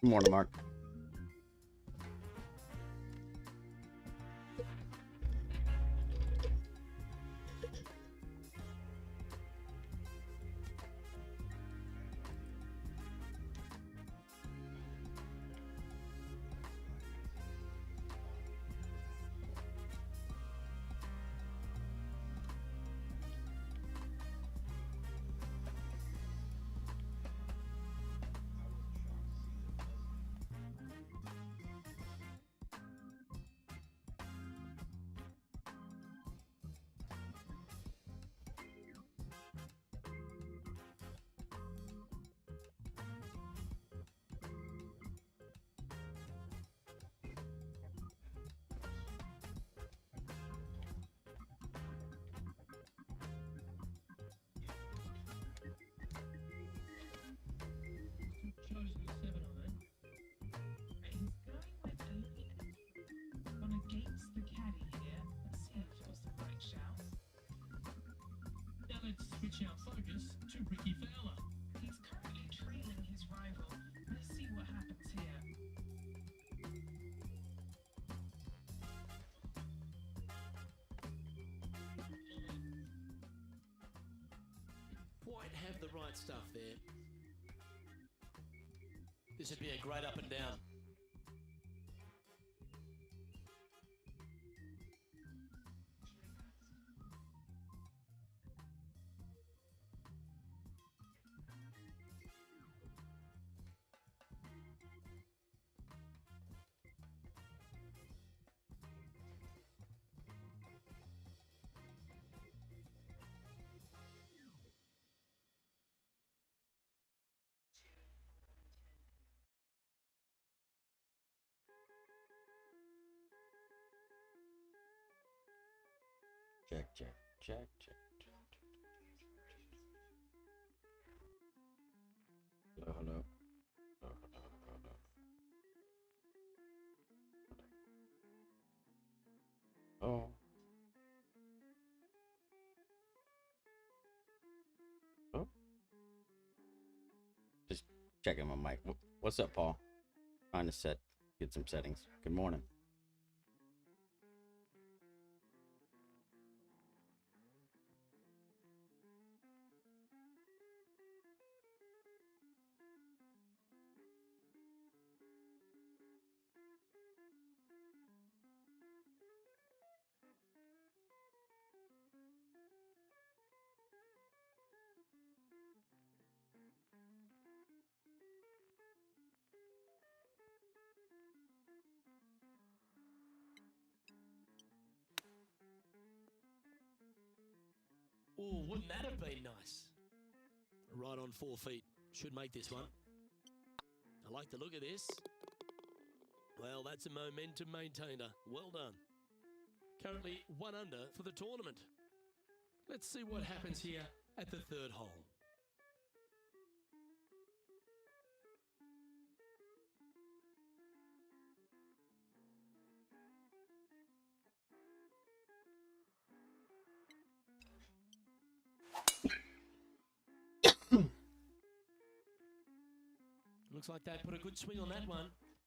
Good morning, Mark. Let's switch our focus to Ricky Fowler. He's currently trailing his rival. Let's see what happens here. Quite have the right stuff there. This would be a great up and down. Check. Hello. Oh. Oh. Just checking my mic. What's up, Paul? Trying to get some settings. Good morning. Oh, wouldn't that have been nice? Right on 4 feet. Should make this one. I like the look of this. Well, that's a momentum maintainer. Well done. Currently 1 under for the tournament. Let's see what happens here at the 3rd hole. Looks like they put a good swing on that one.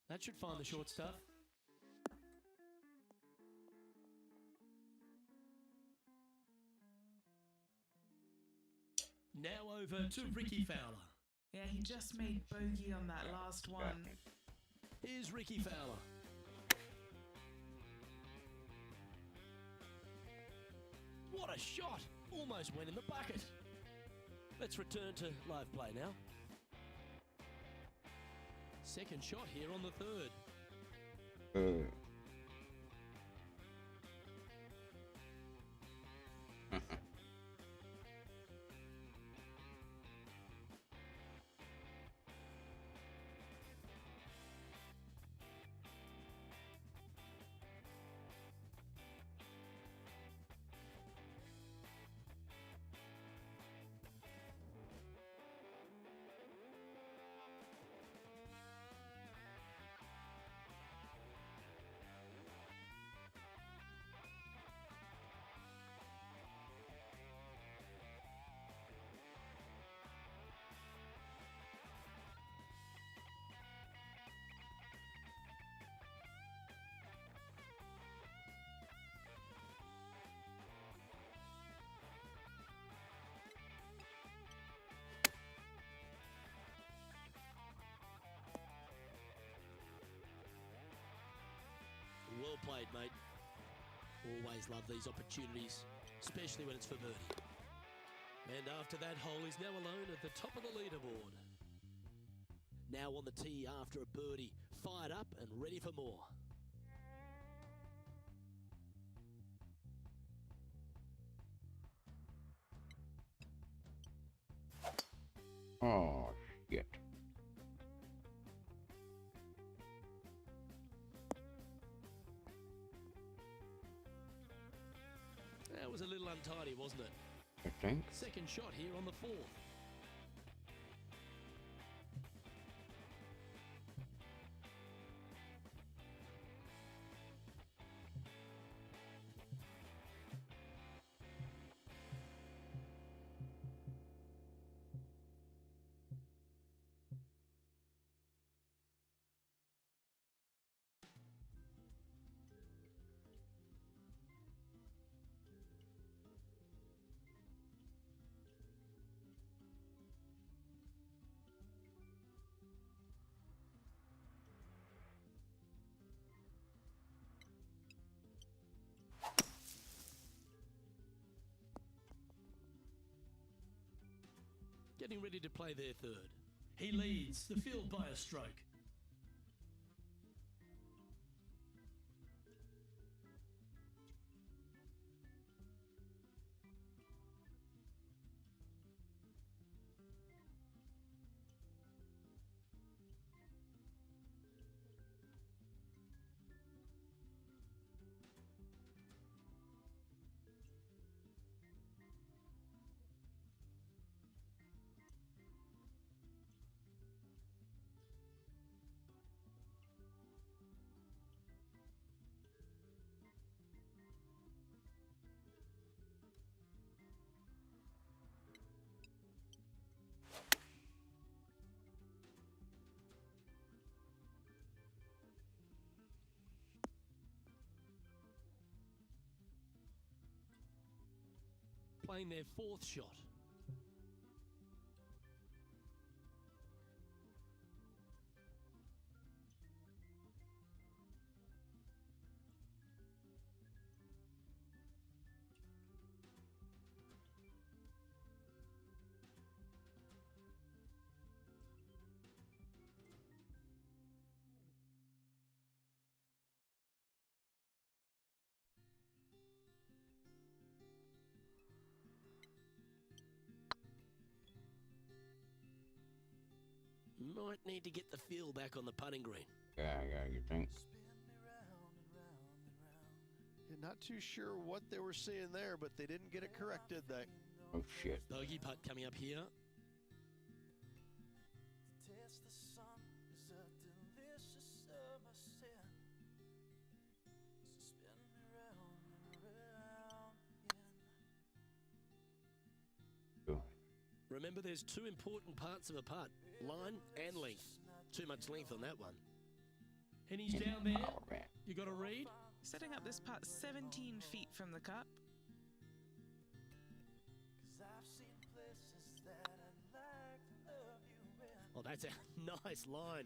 That should find the short stuff. Now over to Ricky Fowler. Yeah, he just made bogey on that last one. Here's Ricky Fowler. What a shot! Almost went in the bucket. Let's return to live play now. Second shot here on the 3rd. Well played, mate. Always love these opportunities, especially when it's for birdie. And after that hole, he's now alone at the top of the leaderboard. Now on the tee after a birdie, fired up and ready for more. Oh, shit. That was a little untidy, wasn't it? I think. Second shot here on the fourth. Getting ready to play their third. He leads the field by a stroke. Playing their fourth shot. Might need to get the feel back on the putting green. Yeah, you think? Yeah, not too sure what they were seeing there, but they didn't get it correct, did they? Oh, shit. Bogey putt coming up here. Remember, there's two important parts of a putt, line and length. Too much length on that one. And he's down there. Oh, man. You got a read? Setting up this putt 17 feet from the cup. Oh, that's a nice line.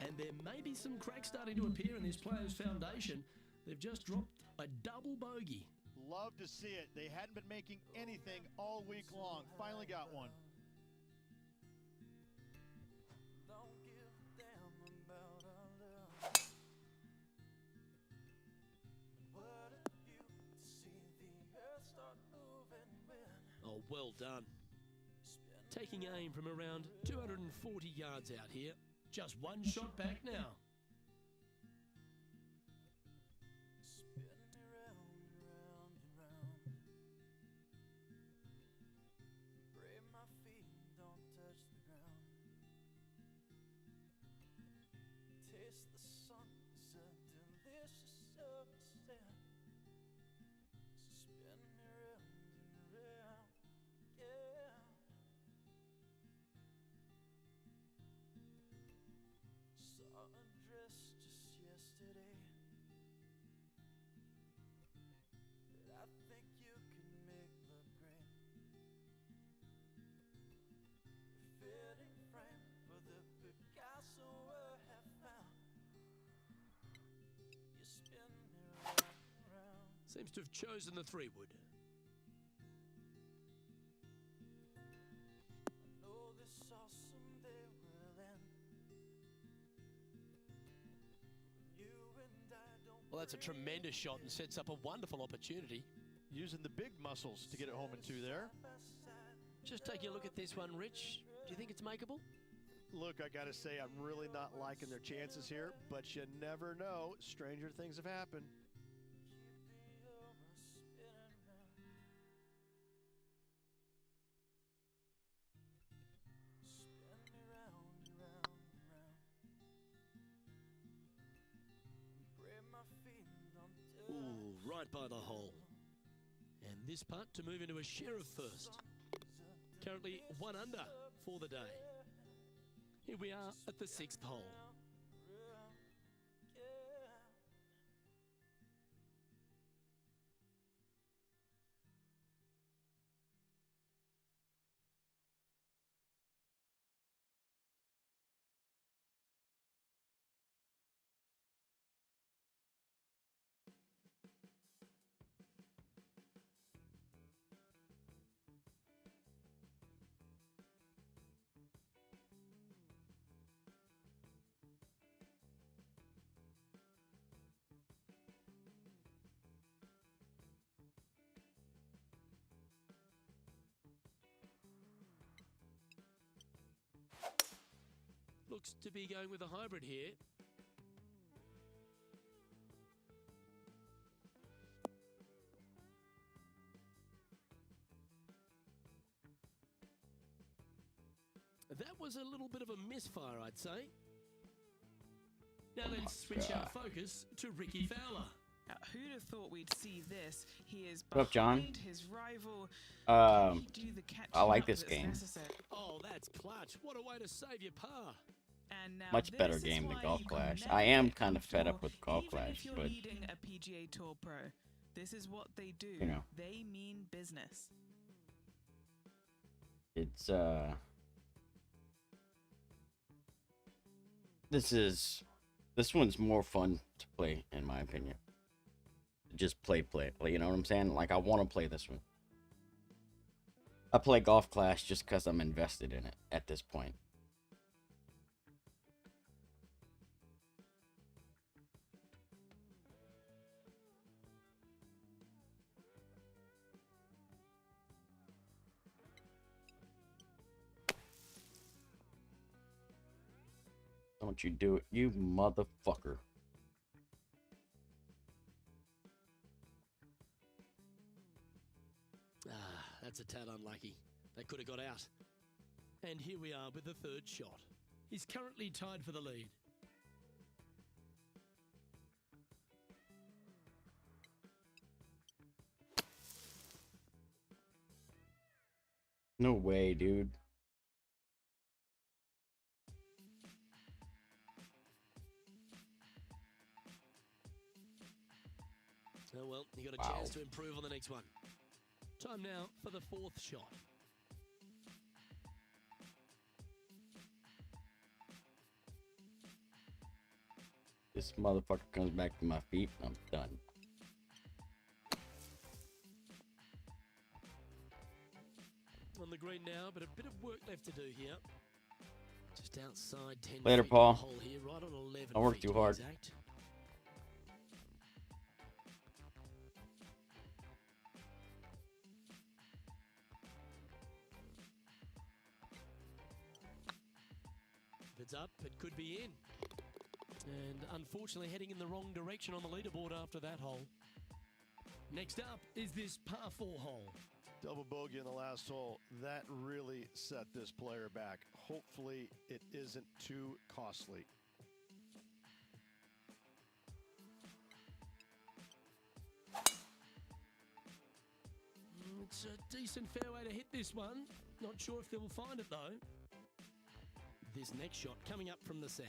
And there may be some cracks starting to appear in this player's foundation. They've just dropped a double bogey. Love to see it. They hadn't been making anything all week long. Finally got one. Oh, well done. Taking aim from around 240 yards out here. Just one shot back now. Seems to have chosen the 3-wood. Well, that's a tremendous shot and sets up a wonderful opportunity. Using the big muscles to get it home in 2 there. Just taking a look at this one, Rich. Do you think it's makeable? Look, I got to say, I'm really not liking their chances here, but you never know. Stranger things have happened. Ooh, right by the hole. And this putt to move into a share of first. Currently 1 under for the day. Here we are at the 6th hole. Looks to be going with a hybrid here. That was a little bit of a misfire, I'd say. Now let's switch our focus to Ricky Fowler. Now, who'd have thought we'd see this? He is What up, John? behind his rival. Can he do the I like catching this up that's game. necessary? Oh, that's clutch. What a way to save your par. And now Much this better is game than why Golf you Clash. can I never am get kind of fed up comfortable, with Golf even Clash, if you're but leading a PGA Tour Pro. This is what they do. you know, They mean business. it's this one's more fun to play in my opinion. Just play, like, you know what I'm saying? Like, I want to play this one. I play Golf Clash just because I'm invested in it at this point. Don't you do it, you motherfucker. That's a tad unlucky. They could have got out. And here we are with the 3rd shot. He's currently tied for the lead. No way, dude. Oh well, you got a Wow. chance to improve on the next one. Time now for the 4th shot. This motherfucker comes back to my feet, I'm done. On the green now, but a bit of work left to do here. Just outside 10 Later, feet Paul. of the hole here, right on 11 Don't work feet too to be hard. exact. If it's up, it could be in. And unfortunately heading in the wrong direction on the leaderboard after that hole. Next up is this par 4 hole. Double bogey in the last hole. That really set this player back. Hopefully it isn't too costly. It's a decent fairway to hit this one. Not sure if they'll find it though. This next shot coming up from the sand.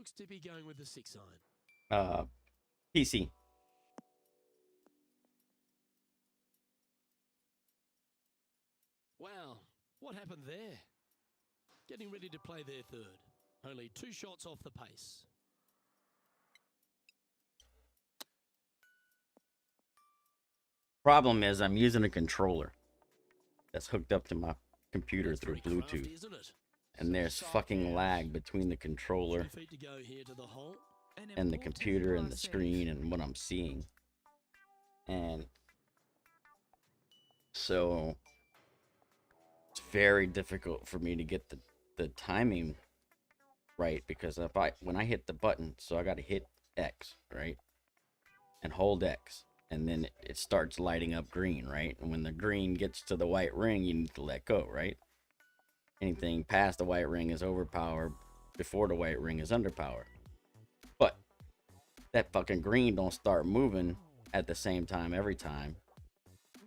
Looks to be going with the 6-iron. PC. Wow, what happened there? Getting ready to play their third. Only 2 shots off the pace. Problem is, I'm using a controller that's hooked up to my computer That's through pretty crafty, Bluetooth, isn't it? and there's fucking lag between the controller 2 feet to go here to the hole. An and the important computer and par the save. screen and what I'm seeing. And so it's very difficult for me to get the timing right, because when I hit the button, so I got to hit X, right? And hold X, and then it starts lighting up green, right? And when the green gets to the white ring, you need to let go, right? Anything past the white ring is overpowered, before the white ring is underpowered. But that fucking green don't start moving at the same time every time.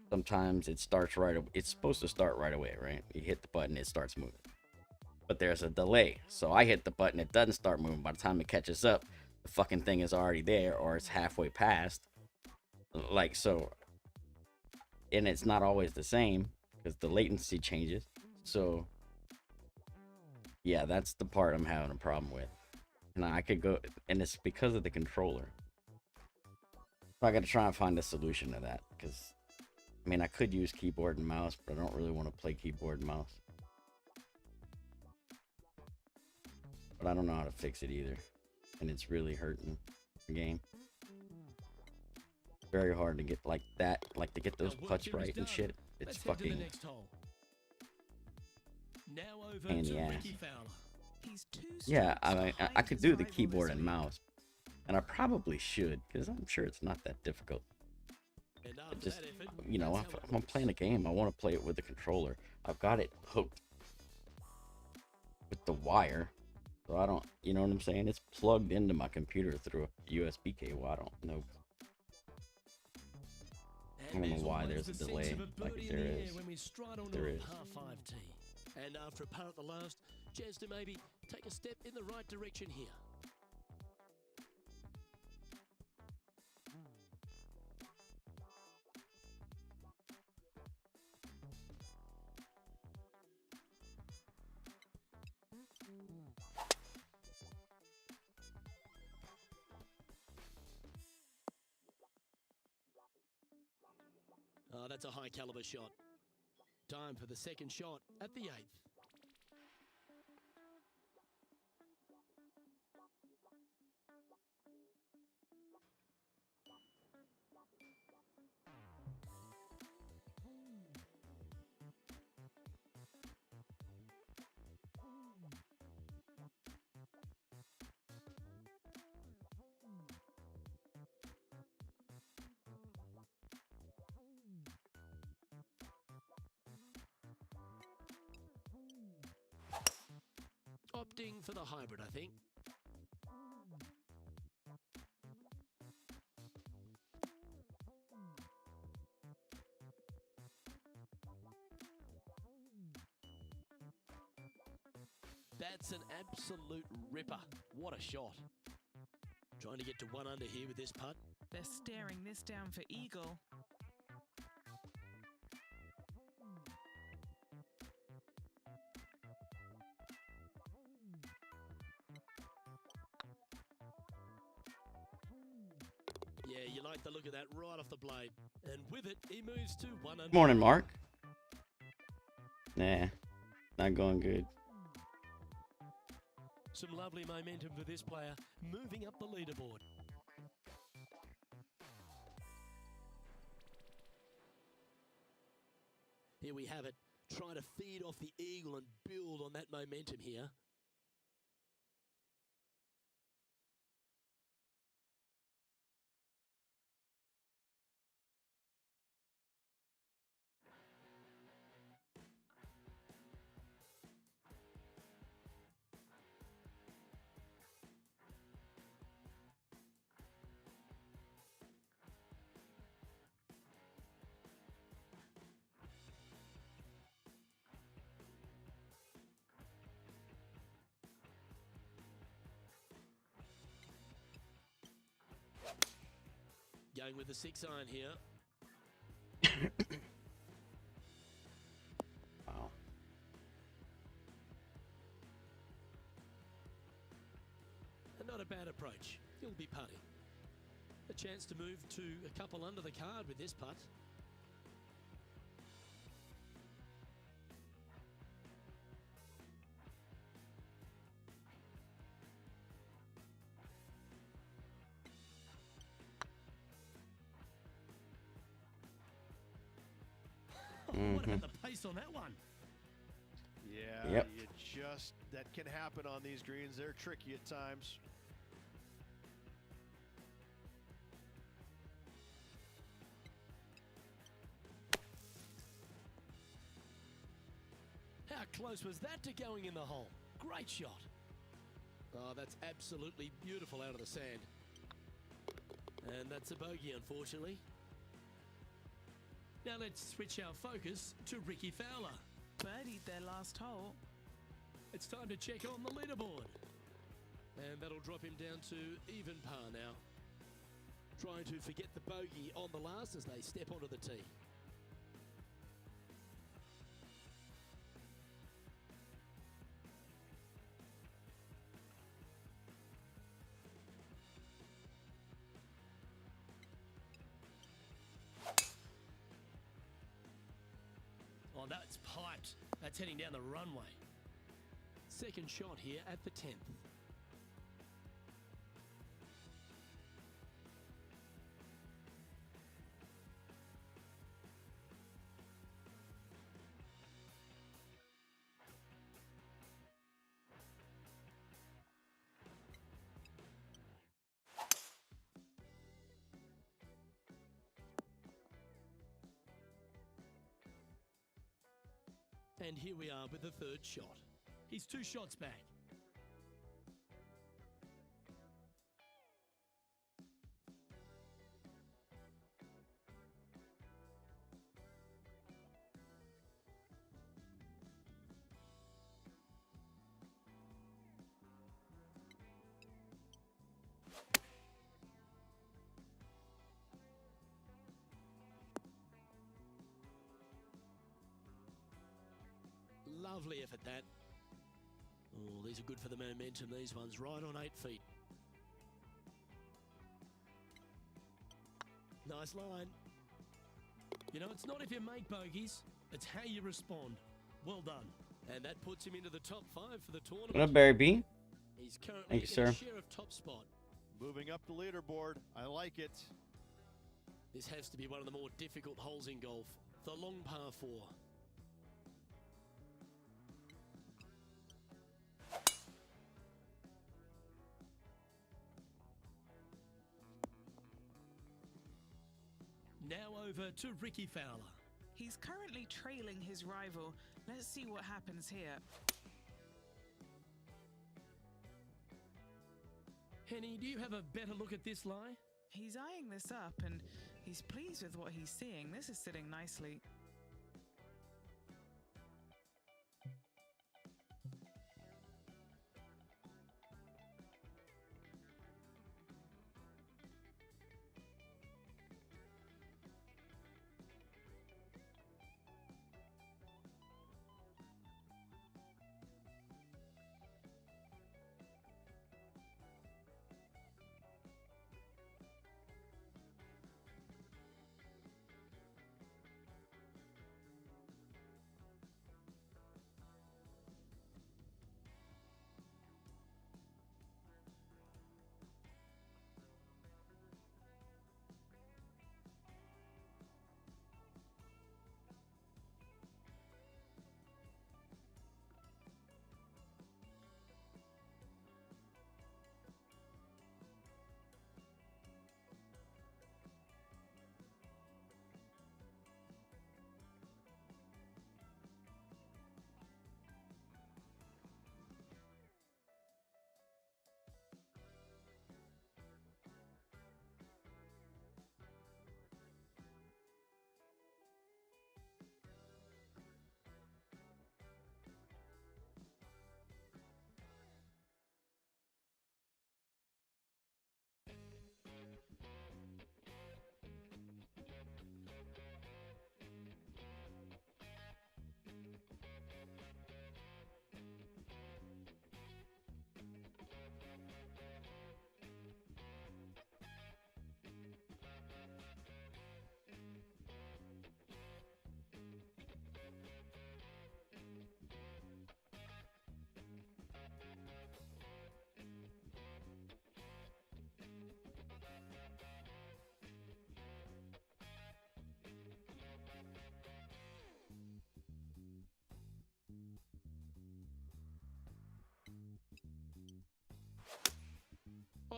Sometimes it starts right away. It's supposed to start right away, right? You hit the button, it starts moving. But there's a delay. So I hit the button, it doesn't start moving. By the time it catches up, the fucking thing is already there, or it's halfway past. Like, so. And it's not always the same, because the latency changes. So, yeah, that's the part I'm having a problem with. And I could go, and it's because of the controller. So I got to try and find a solution to that, because, I mean, I could use keyboard and mouse, but I don't really want to play keyboard and mouse. But I don't know how to fix it either, and it's really hurting the game. Very hard to get like that, like to get those Now, work putts here is right and done. shit. It's Let's head to the fucking next hole. Now over pain in to the ass. Ricky Fowler. He's 2 Yeah, strokes I mean, I behind could his do the rival keyboard this and week. mouse, and I probably should, because I'm sure it's not that difficult. And It after just, that effort, you know, that's if how it I'm playing a looks. game, I want to play it with the controller. I've got it hooked with the wire, so I don't, you know what I'm saying? It's plugged into my computer through a USB cable. I don't know. I don't know why there's a delay like there is. When we stride onto There a is. par 5 tee. And after a par at the last, chance to maybe take a step in the right direction here. Oh, that's a high caliber shot. Time for the second shot at the 8th. Opting for the hybrid, I think. That's an absolute ripper. What a shot. Trying to get to 1 under here with this putt. They're staring this down for eagle. Yeah, you like the look of that right off the blade. And with it, he moves to 1 under. Morning, Mark. Nah, not going good. Some lovely momentum for this player, moving up the leaderboard. Here we have it, trying to feed off the eagle and build on that momentum here. going with the 6-iron here. Wow. And not a bad approach. He'll be putting. A chance to move to a couple under the card with this putt. What about the pace on that one? Yeah, Yep. that can happen on these greens. They're tricky at times. How close was that to going in the hole? Great shot. Oh, that's absolutely beautiful out of the sand. And that's a bogey, unfortunately. Now let's switch our focus to Ricky Fowler. Birdied their last hole. It's time to check on the leaderboard. And that'll drop him down to even par now. Trying to forget the bogey on the last as they step onto the tee. Oh, that's piped. That's heading down the runway. Second shot here at the 10th. And here we are with the third shot. He's 2 shots back. Lovely effort, that. Oh, these are good for the momentum, these ones. Right on 8 feet. Nice line. You know, it's not if you make bogeys, it's how you respond. Well done. And that puts him into the top 5 for the tournament. What up, Barry B? He's currently Thank you, in sir. a share of top spot. Moving up the leaderboard. I like it. This has to be one of the more difficult holes in golf. The long par 4. Now over to Ricky Fowler. He's currently trailing his rival. Let's see what happens here. Henny, do you have a better look at this lie? He's eyeing this up and he's pleased with what he's seeing. This is sitting nicely.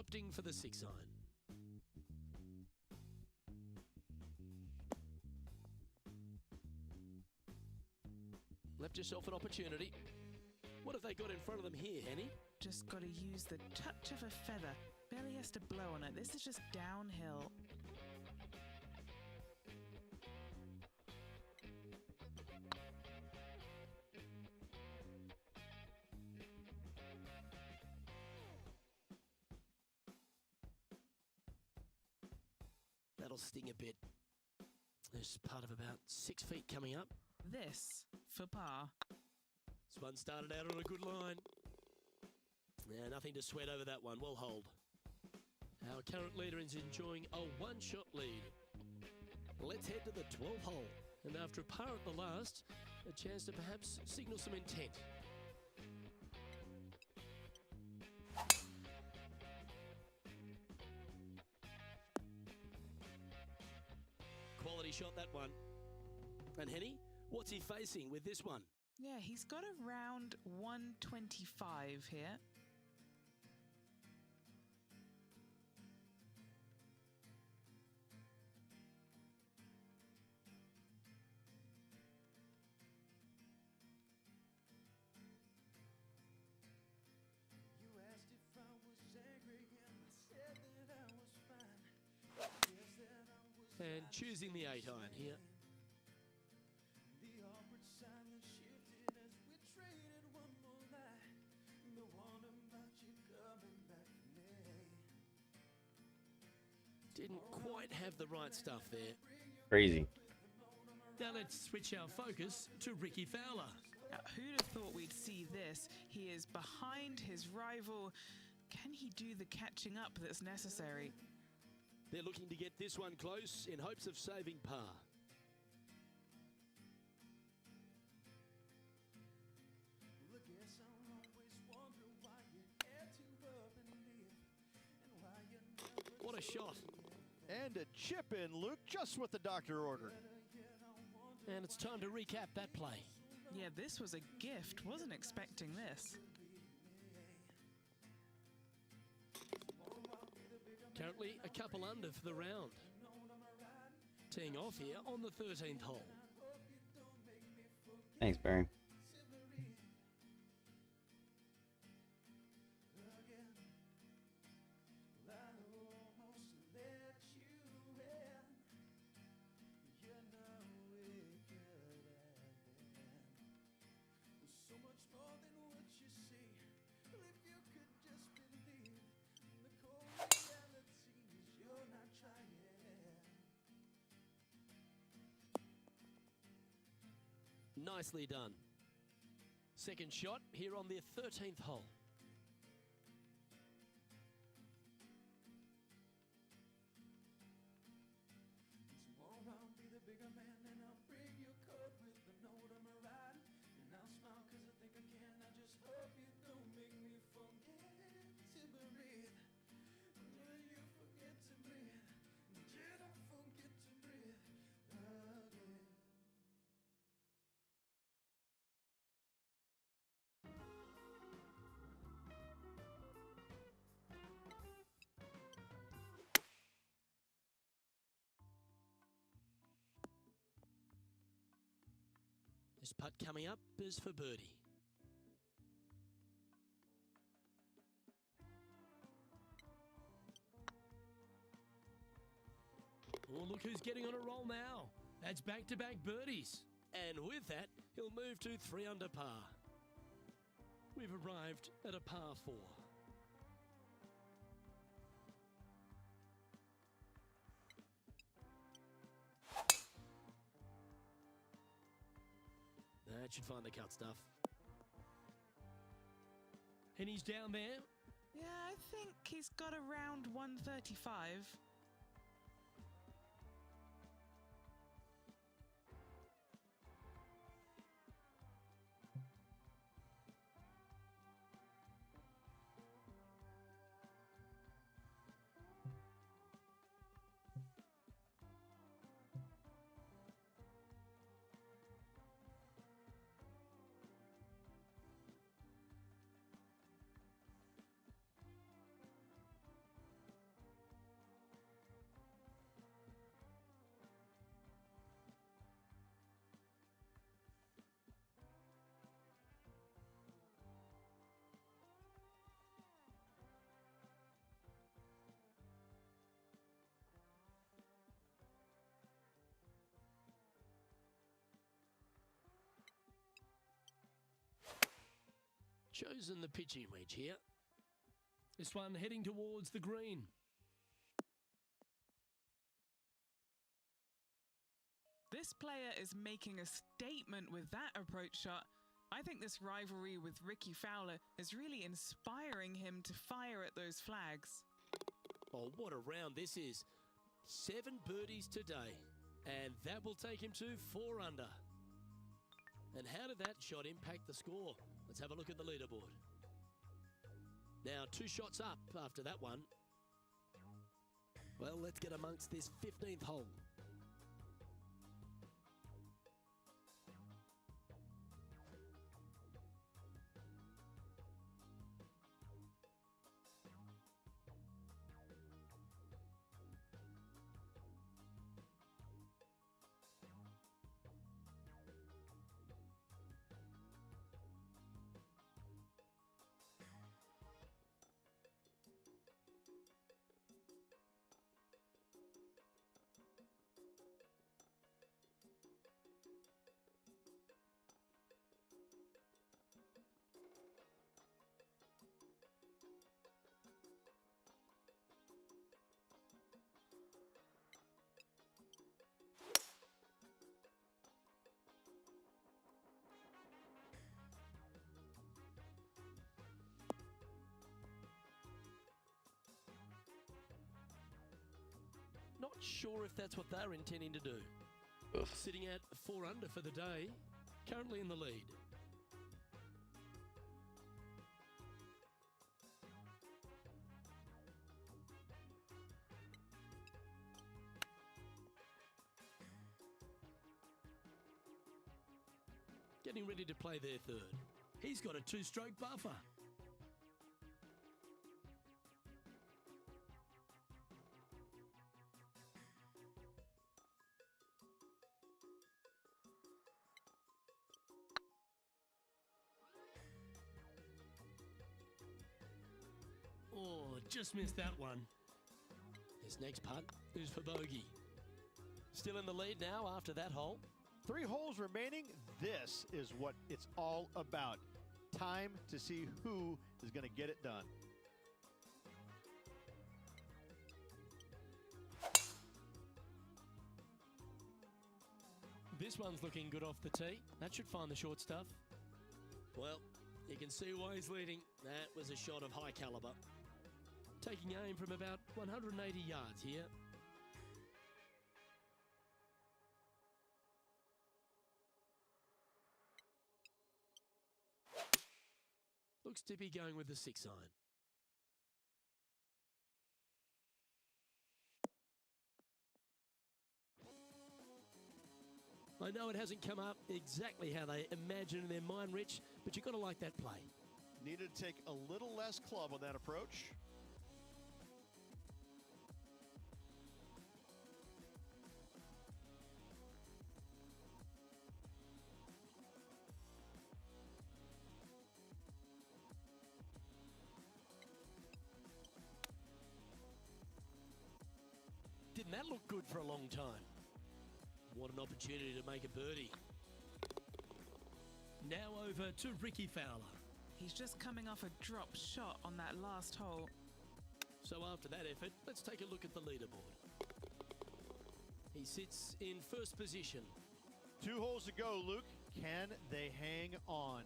opting for the 6-iron. Left yourself an opportunity. What have they got in front of them here, Henny? Just got to use the touch of a feather. Barely has to blow on it. This is just downhill. That'll sting a bit. There's part of about 6 feet coming up. This for par. This one started out on a good line. Yeah, nothing to sweat over that one. Well hold. Our current leader is enjoying a one-shot lead. Let's head to the 12th hole. And after a par at the last, a chance to perhaps signal some intent. Quality shot, that one. And Henny, what's he facing with this one? Yeah, he's got around 125 here. And choosing the 8-iron here. Didn't quite have the right stuff there. Crazy. Now let's switch our focus to Ricky Fowler. Now, who'd have thought we'd see this? He is behind his rival. Can he do the catching up that's necessary? They're looking to get this one close in hopes of saving par. What a shot. And a chip in, Luke, just what the doctor ordered. And it's time to recap that play. Yeah, this was a gift. Wasn't expecting this. Currently a couple under for the round. Teeing off here on the 13th hole. Thanks, Barry. Nicely done. Second shot here on the 13th hole. This putt coming up is for birdie. Oh, look who's getting on a roll now. That's back-to-back birdies. And with that, he'll move to 3 under par. We've arrived at a par 4. That should find the cut stuff. And he's down there. Yeah, I think he's got around 135. Chosen the pitching wedge here. This one heading towards the green. This player is making a statement with that approach shot. I think this rivalry with Ricky Fowler is really inspiring him to fire at those flags. Oh, what a round this is. 7 birdies today. And that will take him to 4 under. And how did that shot impact the score? Let's have a look at the leaderboard. Now 2 shots up after that one. Well, let's get amongst this 15th hole. Not sure if that's what they're intending to do. Ugh. Sitting at 4 under for the day, currently in the lead. Getting ready to play their third. He's got a 2-stroke buffer. Oh, just missed that one. His next putt is for bogey. Still in the lead now after that hole. 3 holes remaining. This is what it's all about. Time to see who is going to get it done. This one's looking good off the tee. That should find the short stuff. Well, you can see why he's leading. That was a shot of high caliber. Taking aim from about 180 yards here. Looks to be going with the 6 iron. I know it hasn't come up exactly how they imagine in their mind, Rich, but you've got to like that play. Needed to take a little less club on that approach. Didn't that look good for a long time? What an opportunity to make a birdie. Now over to Ricky Fowler. He's just coming off a drop shot on that last hole. So after that effort, let's take a look at the leaderboard. He sits in first position. 2 holes to go, Luke. Can they hang on?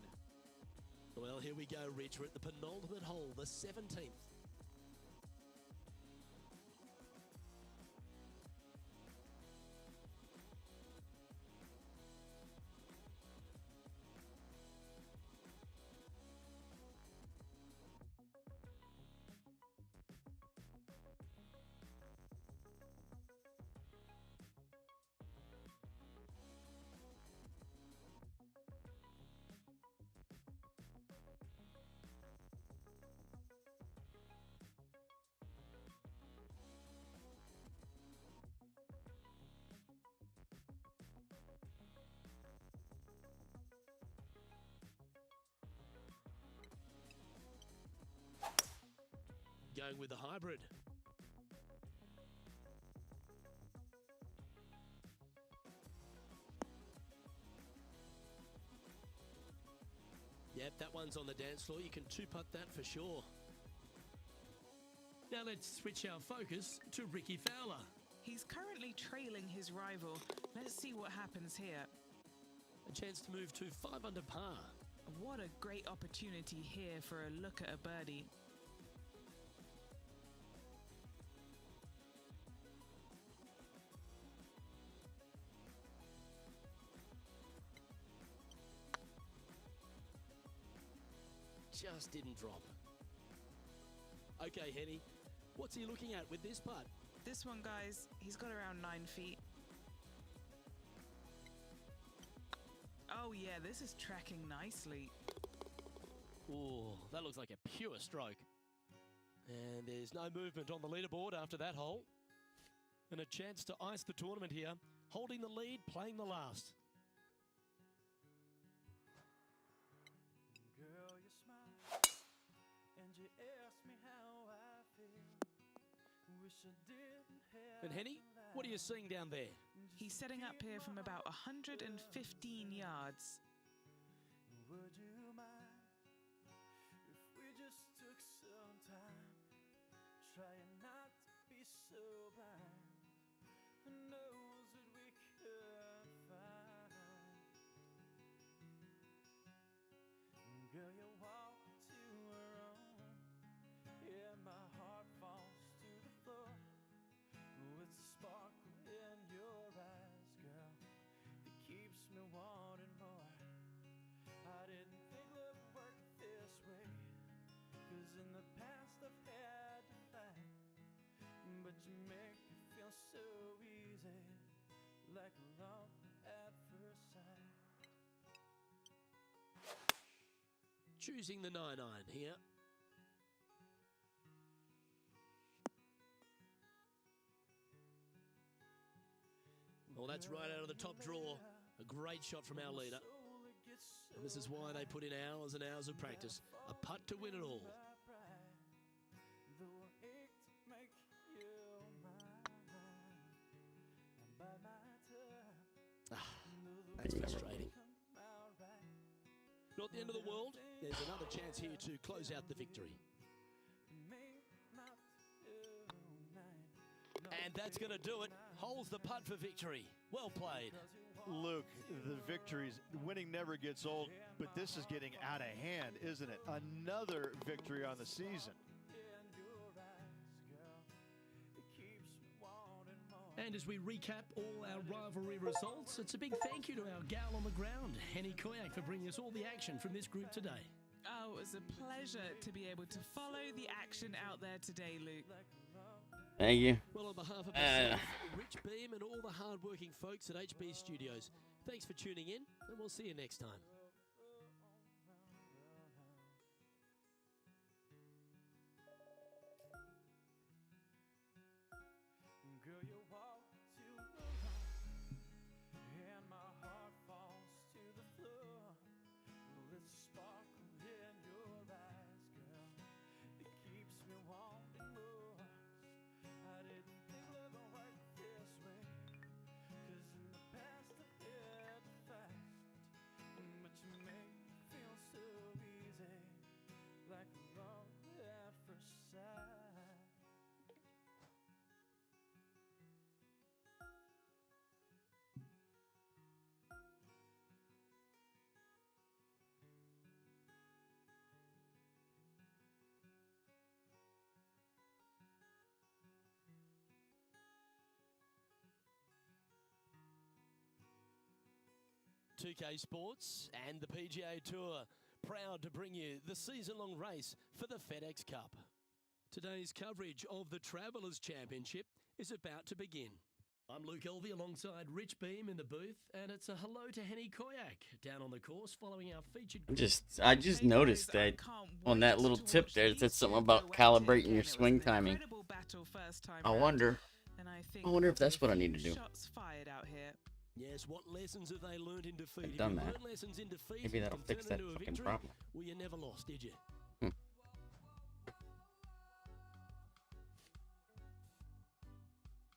Well, here we go, Rich. We're at the penultimate hole, the 17th. Going with the hybrid. Yep, that one's on the dance floor. You can two-putt that for sure. Now let's switch our focus to Ricky Fowler. He's currently trailing his rival. Let's see what happens here. A chance to move to 5 under par. What a great opportunity here for a look at a birdie. Just didn't drop. Okay, Henny, what's he looking at with this putt? This one, guys, he's got around 9 feet. Oh yeah, this is tracking nicely. Oh, that looks like a pure stroke. And there's no movement on the leaderboard after that hole. And a chance to ice the tournament here, holding the lead, playing the last. Girl, you smile and you ask me how I feel. Wish I didn't have And Henny, what are you seeing down there? He's setting up here from about 115 yards. Would you mind if we just took some time trying not to be so blind? Who knows what we could find? Girl, you walk to her own, yeah, my heart falls to the floor. With a sparkle in your eyes, girl, that keeps me wanting more. I didn't think love worked this way, 'cause in the past I've had to fight, but you make me feel so easy, like love at first sight. Choosing the 9-iron here. Well, that's right out of the top draw. A great shot from our leader. And this is why they put in hours and hours of practice. A putt to win it all. That's frustrating. Not the end of the world. There's another chance here to close out the victory. And that's going to do it. Holds the putt for victory. Well played. Luke, the victories, winning never gets old, but this is getting out of hand, isn't it? Another victory on the season. And as we recap all our rivalry results, it's a big thank you to our gal on the ground, Henny Koyak, for bringing us all the action from this group today. Oh, it was a pleasure to be able to follow the action out there today, Luke. Thank you. Well, on behalf of myself, Rich Beam, and all the hard-working folks at HB Studios, thanks for tuning in, and we'll see you next time. Girl, you walk to the right, and my heart falls to the floor. With a sparkle in your eyes, girl, it keeps me wanting more. I didn't think love would work this way, 'cause in the past I've had to fight, but you make me feel so easy, like love at first sight. .2K Sports and the PGA Tour, proud to bring you the season-long race for the FedEx Cup. Today's coverage of the Travelers Championship is about to begin. I'm Luke Elvey alongside Rich Beam in the booth, and it's a hello to Henny Koyak down on the course following our featured... I just noticed that on that little tip there, it said something about calibrating your swing timing. I wonder if that's what I need to do. Shots fired out here. Yes, what lessons have they learned in defeat? I've done If you that. learn lessons in defeat, Maybe you that'll can fix turn that into a fucking victory. problem. Well, you never lost, did you?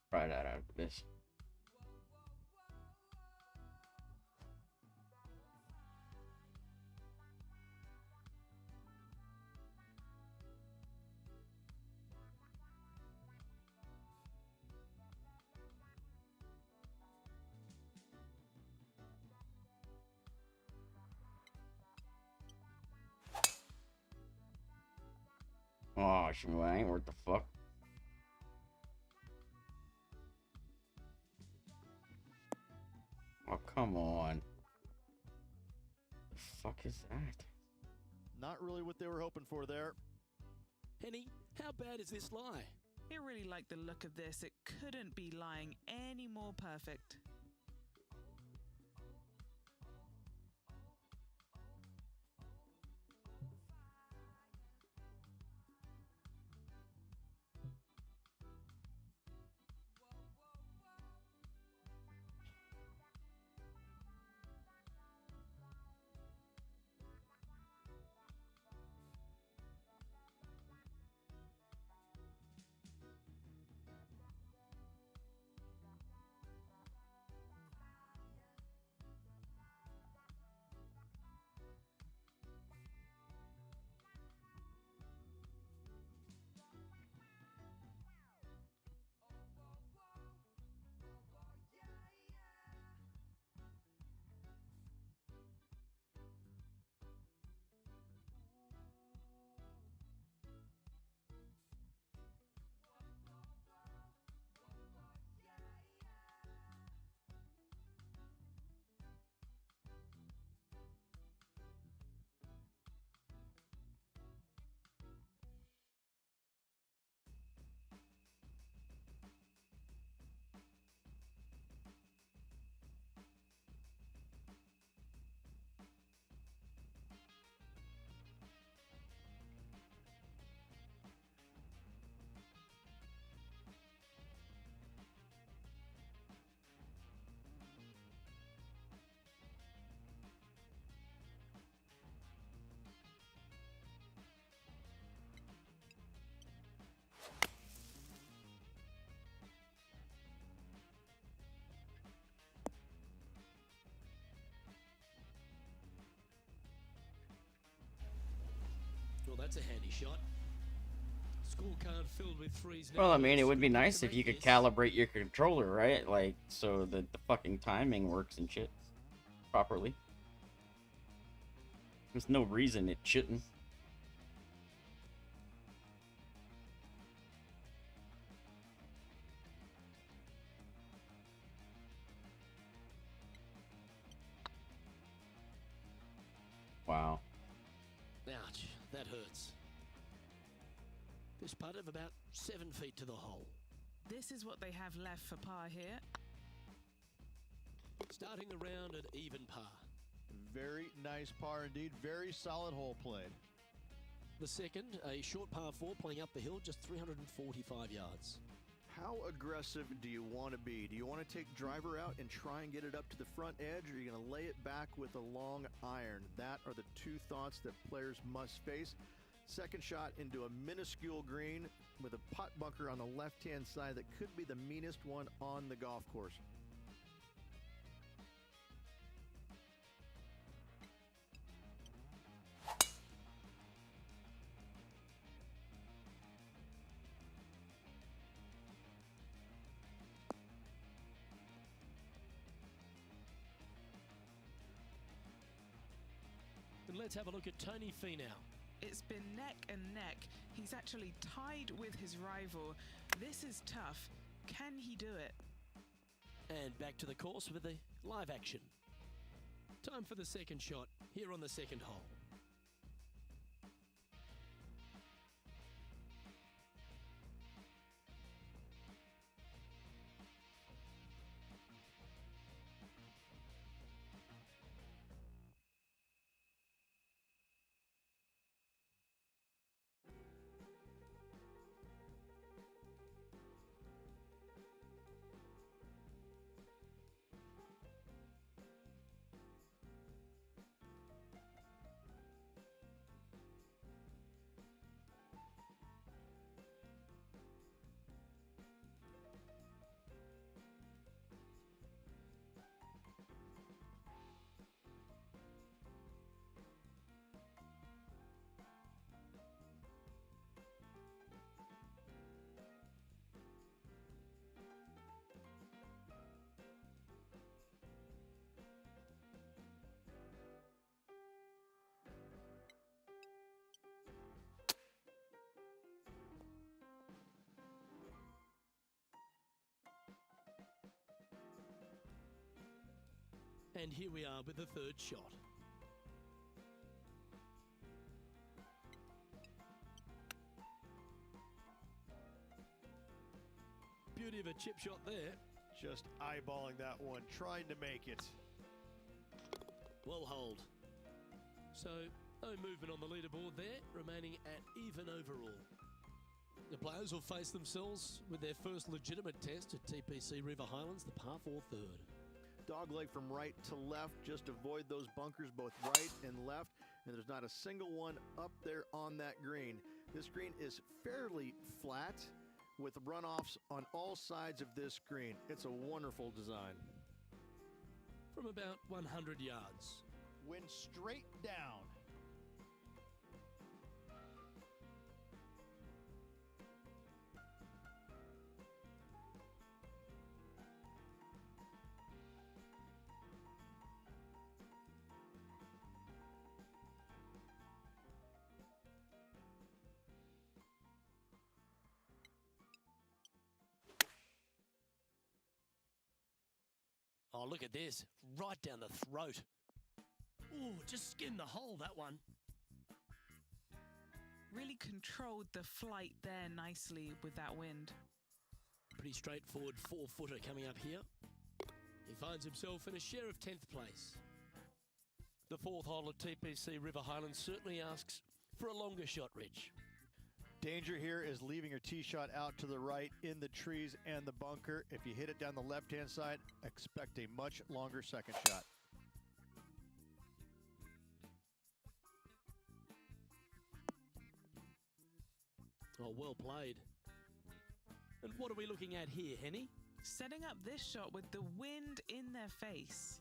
Try that out of this. crashing away. I ain't worth the fuck. Oh, come on. The fuck is that? Not really what they were hoping for there. Henny, how bad is this lie? I really like the look of this. It couldn't be lying any more perfect. Well, that's a handy shot. Scorecard filled with threes now. Well, I mean, it would be Good luck nice to if you make could this. calibrate your controller, right? Like, so that the fucking timing works and shit properly. There's no reason it shouldn't. Wow. Ouch, that hurts. This putt of about 7 feet to the hole. This is what they have left for par here. Starting the round at even par. Very nice par indeed. Very solid hole played. The second, a short par 4 playing up the hill, just 345 yards. How aggressive do you want to be? Do you want to take driver out and try and get it up to the front edge, or are you going to lay it back with a long iron? That are the two thoughts that players must face. Second shot into a minuscule green with a pot bunker on the left-hand side that could be the meanest one on the golf course. And let's have a look at Tony Finau. It's been neck and neck. He's actually tied with his rival. This is tough. Can he do it? And back to the course with the live action. Time for the second shot here on the second hole. And here we are with the third shot. Beauty of a chip shot there. Just eyeballing that one, trying to make it. Well holed. So, no movement on the leaderboard there, remaining at even overall. The players will face themselves with their first legitimate test at TPC River Highlands, the par 4 third. Dogleg from right to left, just avoid those bunkers both right and left, and there's not a single one up there on that green. This green is fairly flat with runoffs on all sides of this green. It's a wonderful design. From about 100 yards. Wind straight down. Oh, look at this. Right down the throat. Ooh, just skinned the hole, that one. Really controlled the flight there nicely with that wind. Pretty straightforward 4-footer coming up here. He finds himself in a share of 10th place. The fourth hole at TPC River Highlands certainly asks for a longer shot, Rich. Danger here is leaving your tee shot out to the right in the trees and the bunker. If you hit it down the left-hand side, expect a much longer second shot. Oh, well played. And what are we looking at here, Henny? Setting up this shot with the wind in their face.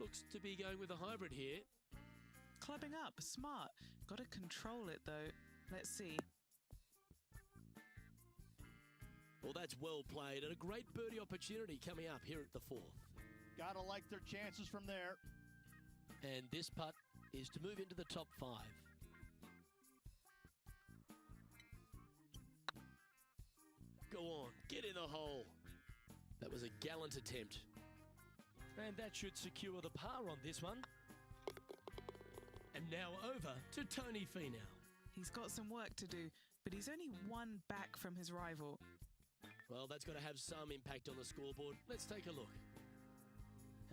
Looks to be going with a hybrid here. Clubbing up, smart. Got to control it though. Let's see. Well, that's well played and a great birdie opportunity coming up here at the fourth. Gotta like their chances from there. And this putt is to move into the top 5. Go on, get in the hole. That was a gallant attempt. And that should secure the par on this one. And now over to Tony Finau. He's got some work to do, but he's only one back from his rival. Well, that's got to have some impact on the scoreboard. Let's take a look.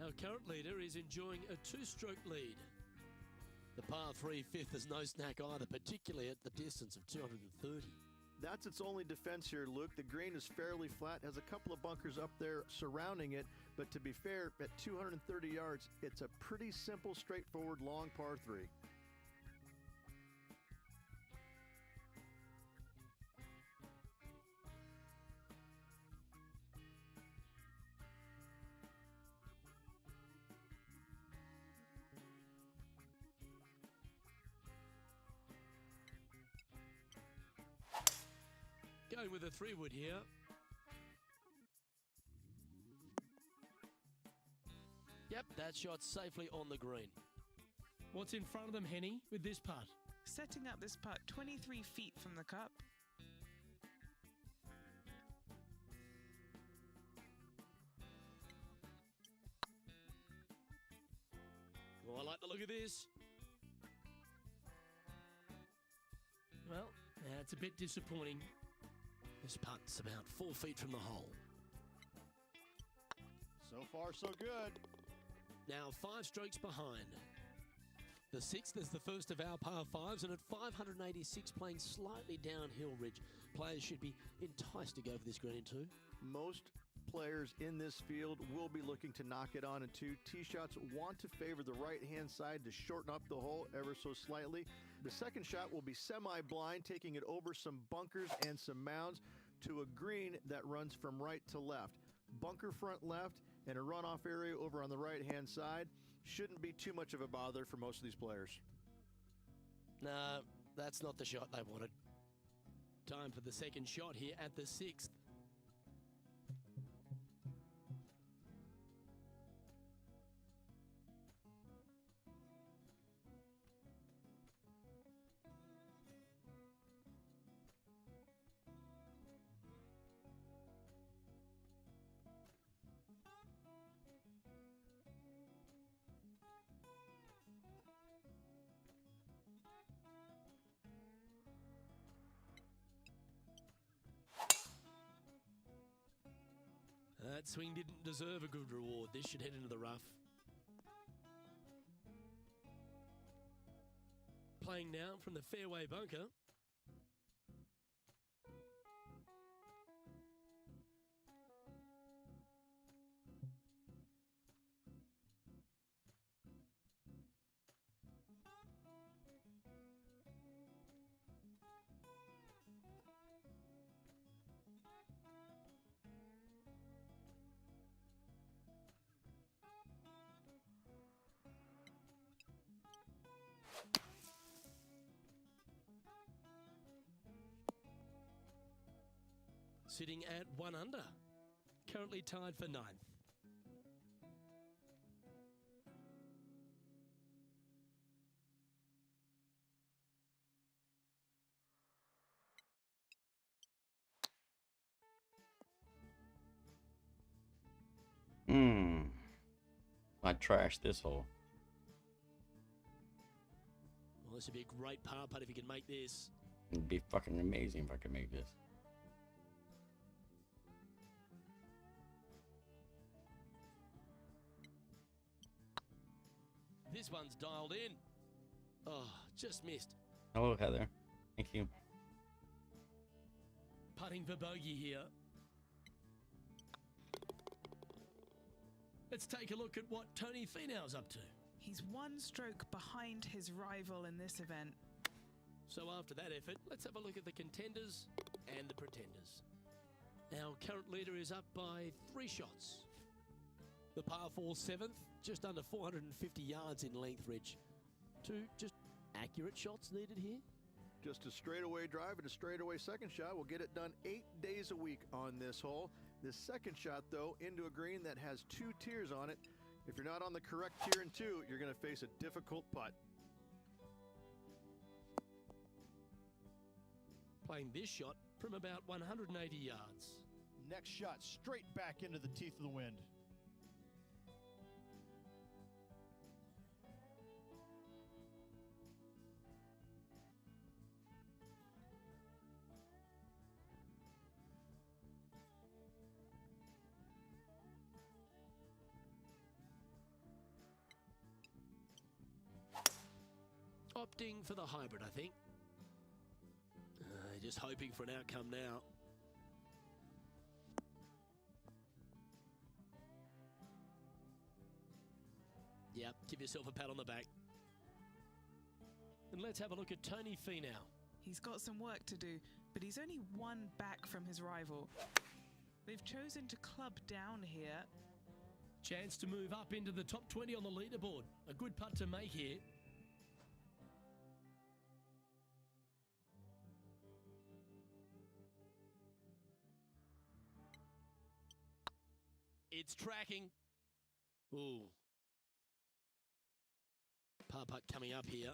Our current leader is enjoying a 2-stroke lead. The par 3 fifth is no snack either, particularly at the distance of 230. That's its only defense here, Luke. The green is fairly flat, has a couple of bunkers up there surrounding it, but to be fair, at 230 yards, it's a pretty simple, straightforward, long par 3. Going with a 3-wood here. Yep, that shot's safely on the green. What's in front of them, Henny, with this putt? Setting up this putt 23 feet from the cup. Oh, I like the look of this. Well, that's a bit disappointing. This putt's about 4 feet from the hole. So far, so good. Now 5 strokes behind. The 6th is the first of our par 5s, and at 586 playing slightly downhill, Ridge, players should be enticed to go for this green in 2. Most players in this field will be looking to knock it on in 2. Tee shots want to favor the right-hand side to shorten up the hole ever so slightly. The second shot will be semi-blind, taking it over some bunkers and some mounds. to a green that runs from right to left. Bunker front left and a runoff area over on the right-hand side shouldn't be too much of a bother for most of these players. No, that's not the shot they wanted. Time for the second shot here at the 6th. That swing didn't deserve a good reward. This should head into the rough. Playing now from the fairway bunker. Sitting at 1 under. Currently tied for 9th. I trashed this hole. Well, this would be a great par putt if you can make this. It'd be fucking amazing if I could make this. This one's dialed in. Oh, just missed. Hello, Heather. Thank you. Putting for bogey here. Let's take a look at what Tony Finau's up to. He's one stroke behind his rival in this event. So after that effort, let's have a look at the contenders and the pretenders. Our current leader is up by 3 shots. The par 4 7th, just under 450 yards in length, Rich. 2 just accurate shots needed here. Just a straightaway drive and a straightaway second shot will get it done 8 days a week on this hole. This second shot, though, into a green that has 2 tiers on it. If you're not on the correct tier in 2, you're going to face a difficult putt. Playing this shot from about 180 yards. Next shot straight back into the teeth of the wind. Opting for the hybrid, I think. Just hoping for an outcome now. Yep, give yourself a pat on the back. And let's have a look at Tony Finau. He's got some work to do, but he's only 1 back from his rival. They've chosen to club down here. Chance to move up into the top 20 on the leaderboard. A good putt to make here. It's tracking. Ooh. Par putt coming up here.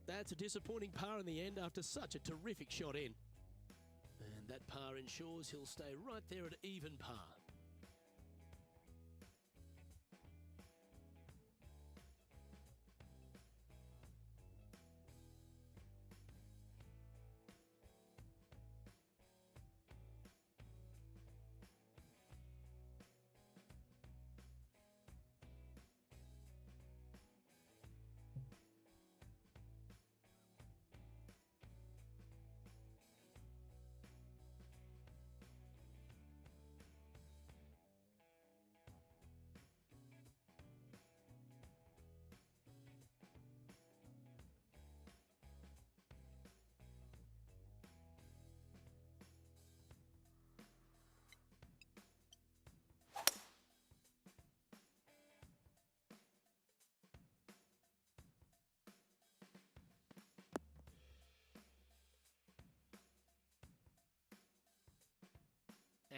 That's a disappointing par in the end after such a terrific shot in. And that par ensures he'll stay right there at even par.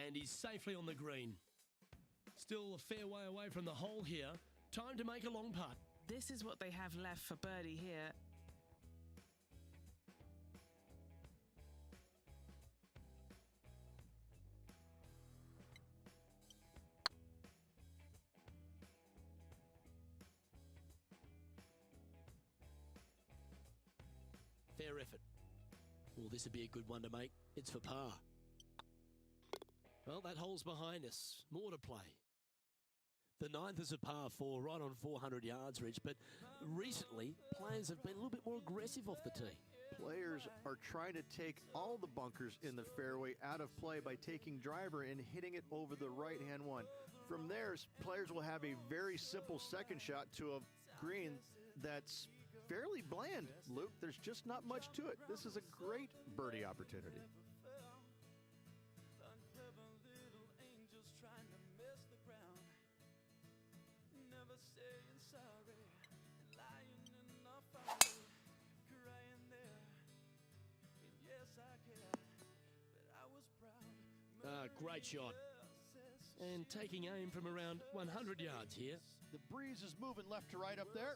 And he's safely on the green. Still a fair way away from the hole here. Time to make a long putt. This is what they have left for birdie here. Fair effort. Well, this would be a good one to make. It's for par. Well, that hole's behind us. More to play. The ninth is a par 4, right on 400 yards, Rich, but recently players have been a little bit more aggressive off the tee. Players are trying to take all the bunkers in the fairway out of play by taking driver and hitting it over the right-hand one. From there, players will have a very simple second shot to a green that's fairly bland, Luke. There's just not much to it. This is a great birdie opportunity. Great shot. And taking aim from around 100 yards here. The breeze is moving left to right up there.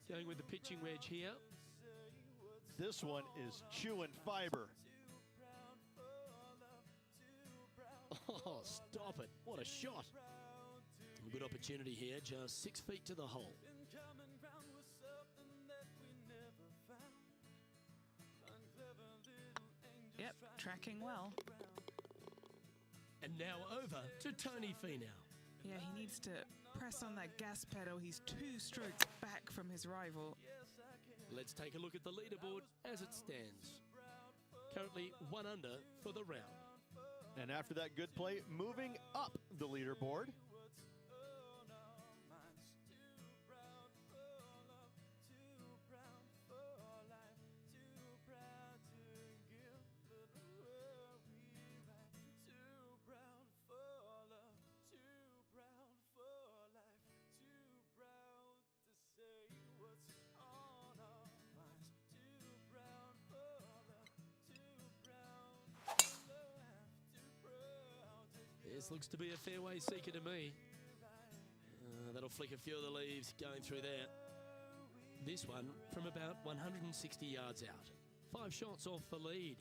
Going with the pitching wedge here. This one is chewing fiber. Oh, stop it. What a shot. Good opportunity here, just 6 feet to the hole. Yep, tracking well. And now over to Tony Finau. Yeah, he needs to press on that gas pedal. He's 2 strokes back from his rival. Let's take a look at the leaderboard as it stands. Currently 1 under for the round. And after that good play, moving up the leaderboard. This looks to be a fairway seeker to me. That'll flick a few of the leaves going through there. This one from about 160 yards out. 5 shots off the lead.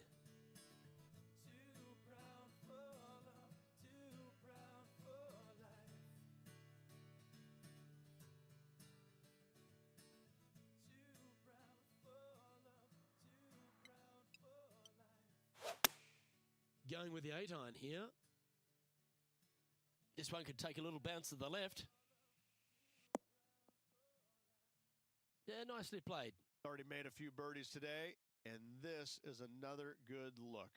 Going with the 8-iron here. This one could take a little bounce to the left. Yeah, nicely played. Already made a few birdies today, and this is another good look.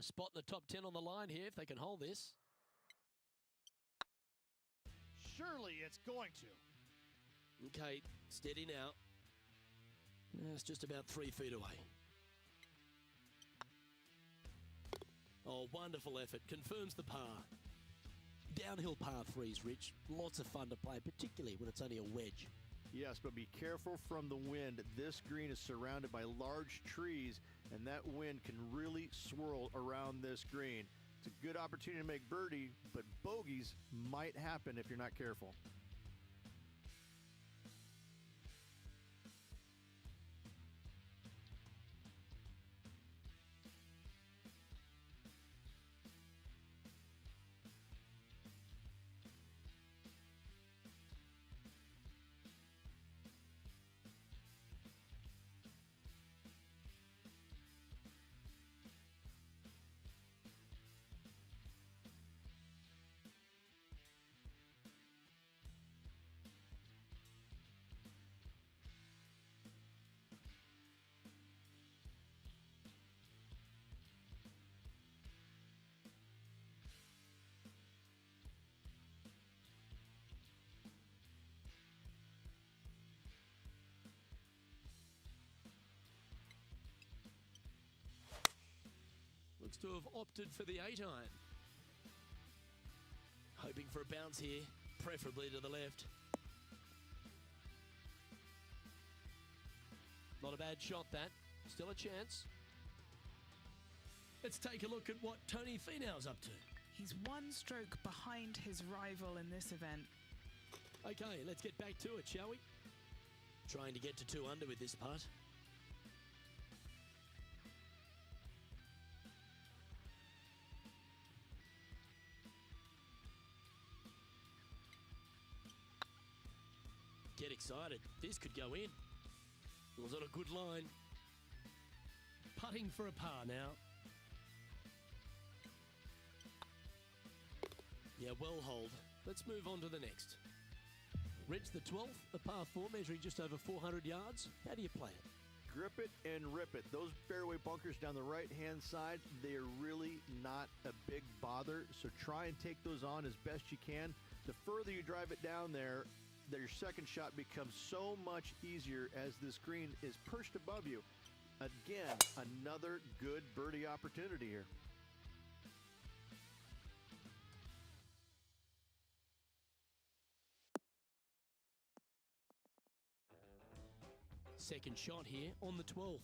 A spot in the top 10 on the line here if they can hold this. Surely it's going to. Okay, steady now. It's just about 3 feet away. Oh, wonderful effort. Confirms the par. Downhill par 3s, Rich. Lots of fun to play, particularly when it's only a wedge. Yes, but be careful from the wind. This green is surrounded by large trees, and that wind can really swirl around this green. It's a good opportunity to make birdie, but bogeys might happen if you're not careful. Looks to have opted for the 8-iron. Hoping for a bounce here, preferably to the left. Not a bad shot, that. Still a chance. Let's take a look at what Tony Finau's up to. He's one stroke behind his rival in this event. Okay, let's get back to it, shall we? Trying to get to 2 under with this putt. Get excited. This could go in. It was on a good line. Putting for a par now. Yeah, well hold. Let's move on to the next. Rich, the 12th, a par 4 measuring just over 400 yards. How do you play it? Grip it and rip it. Those fairway bunkers down the right-hand side, they are really not a big bother, so try and take those on as best you can. The further you drive it down there, your second shot becomes so much easier as this green is perched above you. Again, another good birdie opportunity here. Second shot here on the 12th.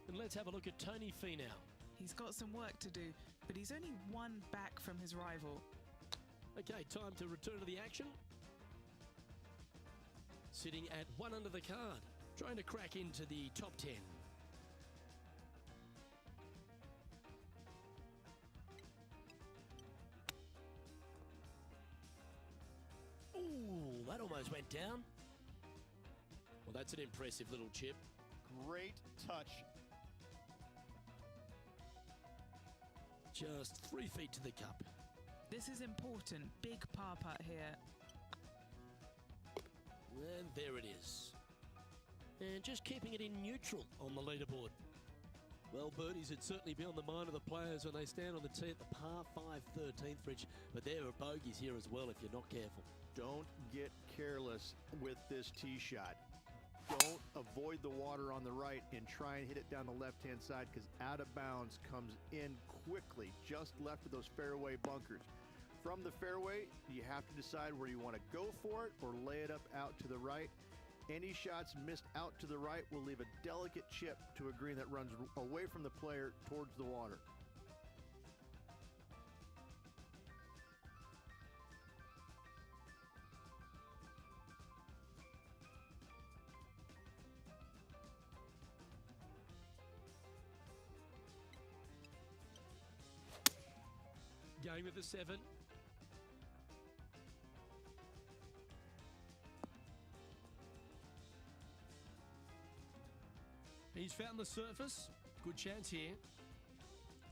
And let's have a look at Tony Finau. He's got some work to do, but he's only one back from his rival. Okay, time to return to the action. Sitting at 1 under the card, trying to crack into the top 10. Ooh, that almost went down. Well, that's an impressive little chip. Great touch. Just 3 feet to the cup. This is important. Big par putt here. And there it is. And just keeping it in neutral on the leaderboard. Well, birdies would certainly be on the mind of the players when they stand on the tee at the par 5 13th, Rich. But there are bogeys here as well if you're not careful. Don't get careless with this tee shot. Don't avoid the water on the right and try and hit it down the left-hand side, because out of bounds comes in quickly, just left of those fairway bunkers. From the fairway, you have to decide where you want to go for it or lay it up out to the right. Any shots missed out to the right will leave a delicate chip to a green that runs away from the player towards the water. Going with the 7. He's found the surface. Good chance here.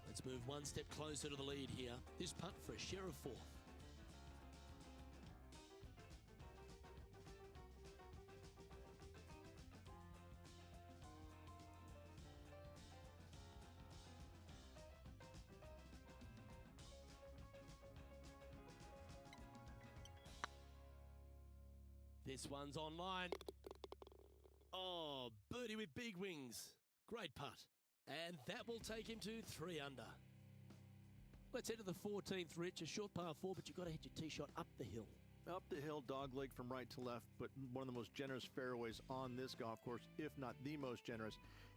Let's move 1 step closer to the lead here. This putt for a share of 4th. This one's online. Oh, birdie with big wings. Great putt. And that will take him to 3 under. Let's head to the 14th, Rich. A short par 4, but you've got to hit your tee shot up the hill. Up the hill, dogleg from right to left, but one of the most generous fairways on this golf course, if not the most generous.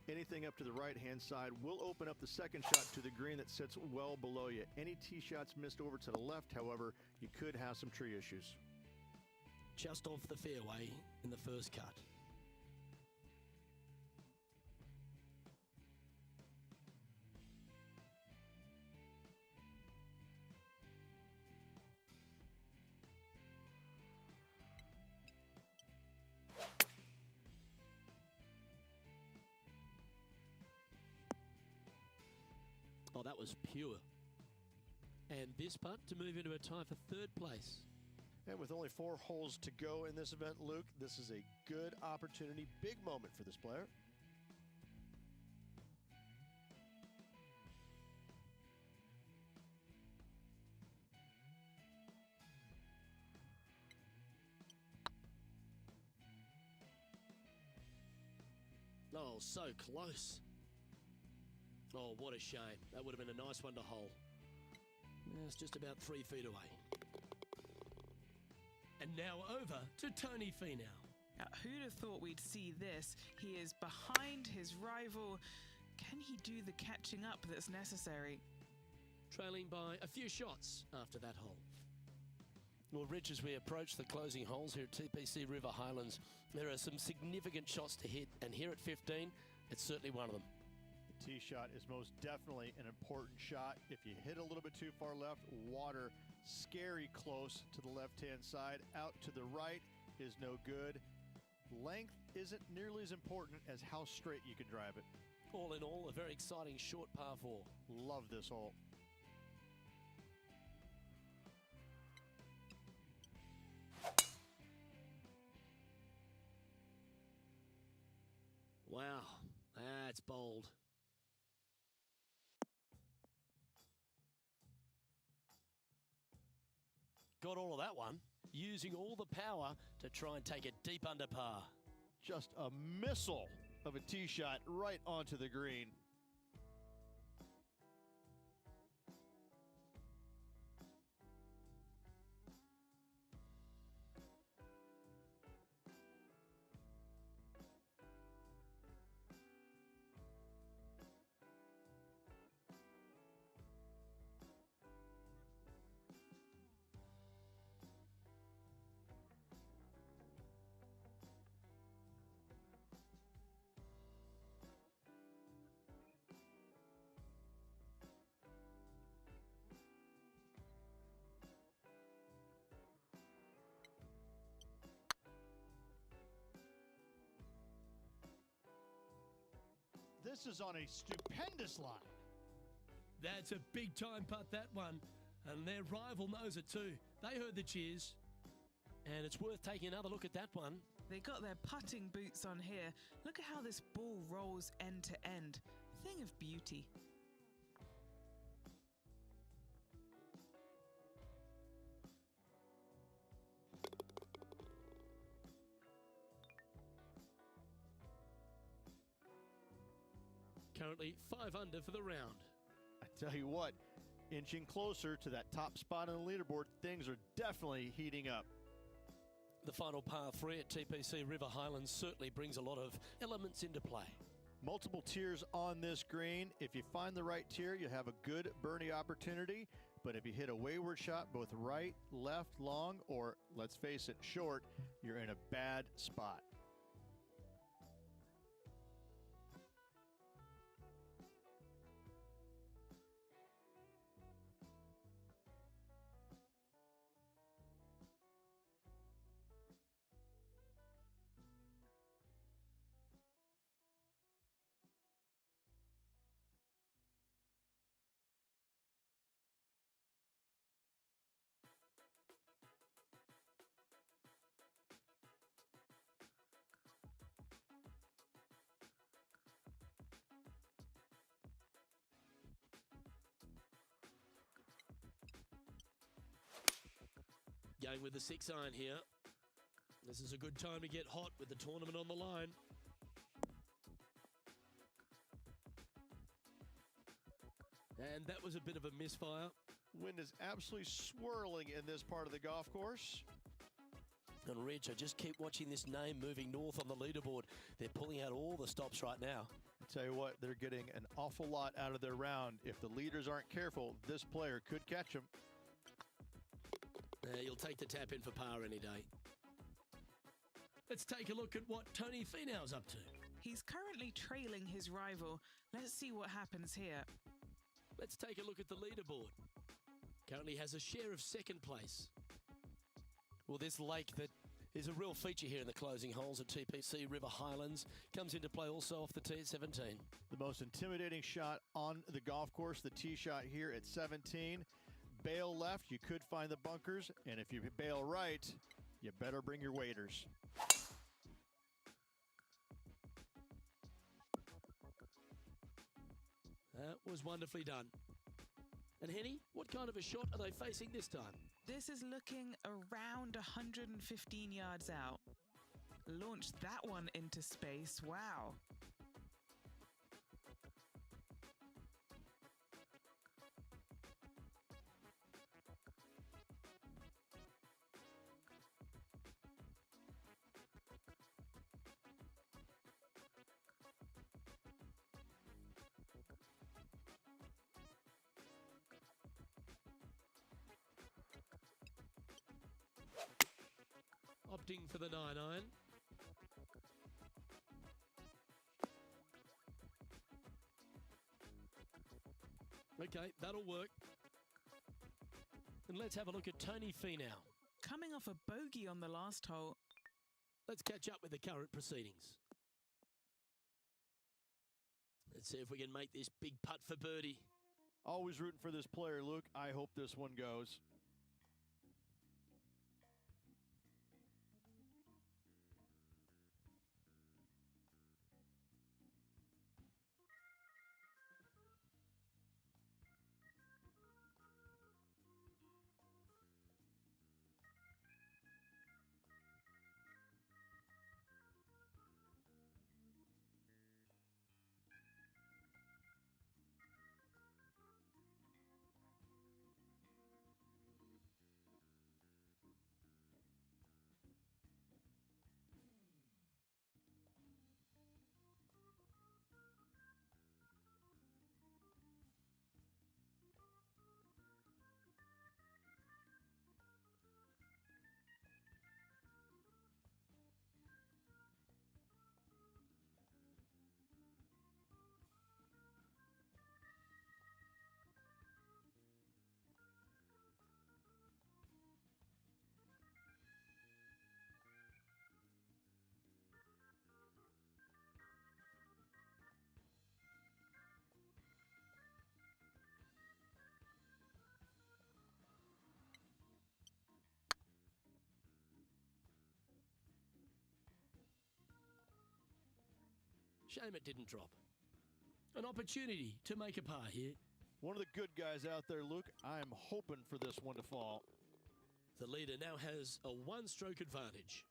Anything up to the right-hand side will open up the second shot to the green that sits well below you. Any tee shots missed over to the left, however, you could have some tree issues. just off the fairway in the first cut. Oh, that was pure. And this putt to move into a tie for third place. And with only 4 holes to go in this event, Luke, this is a good opportunity, big moment for this player. Oh, so close. Oh, what a shame. That would have been a nice one to hole. It's just about 3 feet away. And now over to Tony Finau. Now, who'd have thought we'd see this? He is behind his rival. Can he do the catching up that's necessary? Trailing by a few shots after that hole. Well, Rich, as we approach the closing holes here at TPC River Highlands, there are some significant shots to hit, and here at 15, it's certainly one of them. The tee shot is most definitely an important shot. If you hit a little bit too far left, water scary close to the left-hand side. Out to the right is no good. Length isn't nearly as important as how straight you can drive it. All in all, a very exciting short par 4. Love this hole. Wow, that's bold. Got all of that one, using all the power to try and take it deep under par. Just a missile of a tee shot right onto the green. This is on a stupendous line. That's a big time putt, that one. And their rival knows it too. They heard the cheers. And it's worth taking another look at that one. They got their putting boots on here. Look at how this ball rolls end to end. Thing of beauty. Currently 5 under for the round. I tell you what, inching closer to that top spot on the leaderboard, things are definitely heating up. The final par 3 at TPC River Highlands certainly brings a lot of elements into play. Multiple tiers on this green. If you find the right tier, you have a good birdie opportunity. But if you hit a wayward shot, both right, left, long, or let's face it, short, you're in a bad spot. Going with the 6-iron here. This is a good time to get hot with the tournament on the line. And that was a bit of a misfire. Wind is absolutely swirling in this part of the golf course. And Rich, I just keep watching this name moving north on the leaderboard. They're pulling out all the stops right now. I tell you what, they're getting an awful lot out of their round. If the leaders aren't careful, this player could catch them. You'll take the tap in for par any day. Let's take a look at what Tony Finau's up to. He's currently trailing his rival. Let's see what happens here. Let's take a look at the leaderboard. Currently has a share of second place. Well, this lake that is a real feature here in the closing holes at TPC River Highlands comes into play also off the tee at 17. The most intimidating shot on the golf course, the tee shot here at 17. Bail left, you could find the bunkers, and if you bail right, you better bring your waders. That was wonderfully done. And Henny, what kind of a shot are they facing this time? This is looking around 115 yards out. Launched that one into space. Wow. Opting for the 9-iron. Okay, that'll work. And let's have a look at Tony Finau. Coming off a bogey on the last hole. Let's catch up with the current proceedings. Let's see if we can make this big putt for birdie. Always rooting for this player, Luke. I hope this one goes. Shame it didn't drop. An opportunity to make a par here. One of the good guys out there, Luke. I'm hoping for this one to fall. The leader now has a one-stroke advantage.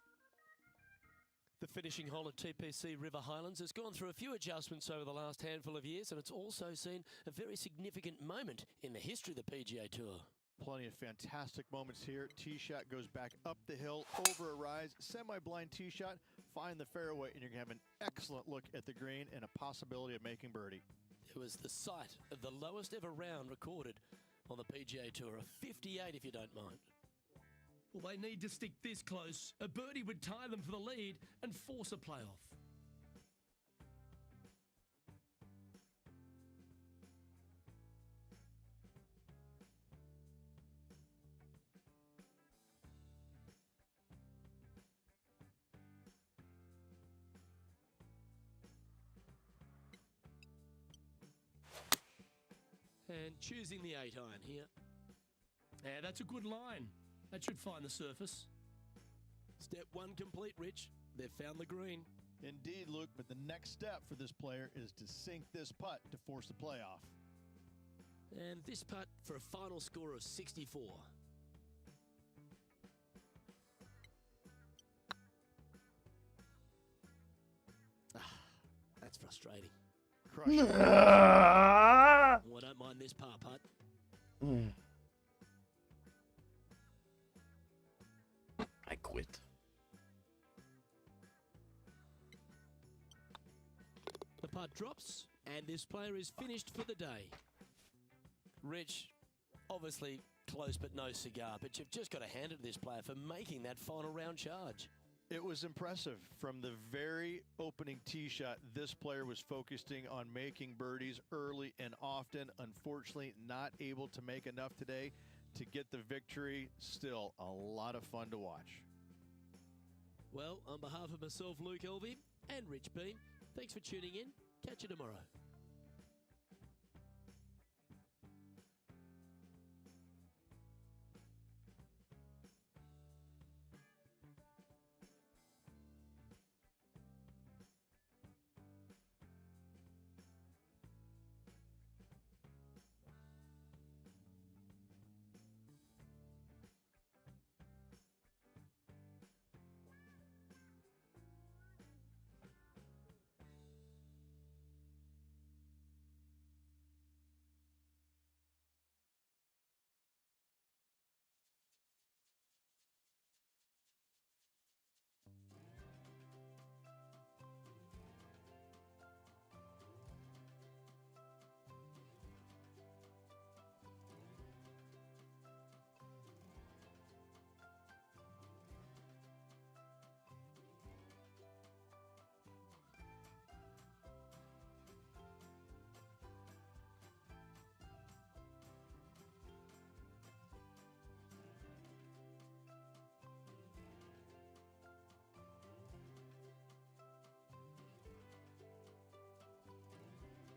The finishing hole at TPC River Highlands has gone through a few adjustments over the last handful of years, and it's also seen a very significant moment in the history of the PGA Tour. Plenty of fantastic moments here. Tee shot goes back up the hill, over a rise, semi-blind tee shot, find the fairway, and you're going to have an excellent look at the green and a possibility of making birdie. It was the site of the lowest ever round recorded on the PGA Tour, a 58 if you don't mind. Well, they need to stick this close. A birdie would tie them for the lead and force a playoff. And choosing the 8-iron here. Yeah, that's a good line. That should find the surface. Step one complete, Rich. They've found the green. Indeed, Luke, but the next step for this player is to sink this putt to force the playoff. And this putt for a final score of 64. That's frustrating. Crush it. Well, I don't mind this par putt. I quit. The putt drops, and this player is finished for the day. Rich, obviously close but no cigar, but you've just got to hand it to this player for making that final round charge. It was impressive. From the very opening tee shot, this player was focusing on making birdies early and often. Unfortunately, not able to make enough today to get the victory. Still a lot of fun to watch. Well, on behalf of myself, Luke Elvey, and Rich Beam, thanks for tuning in. Catch you tomorrow.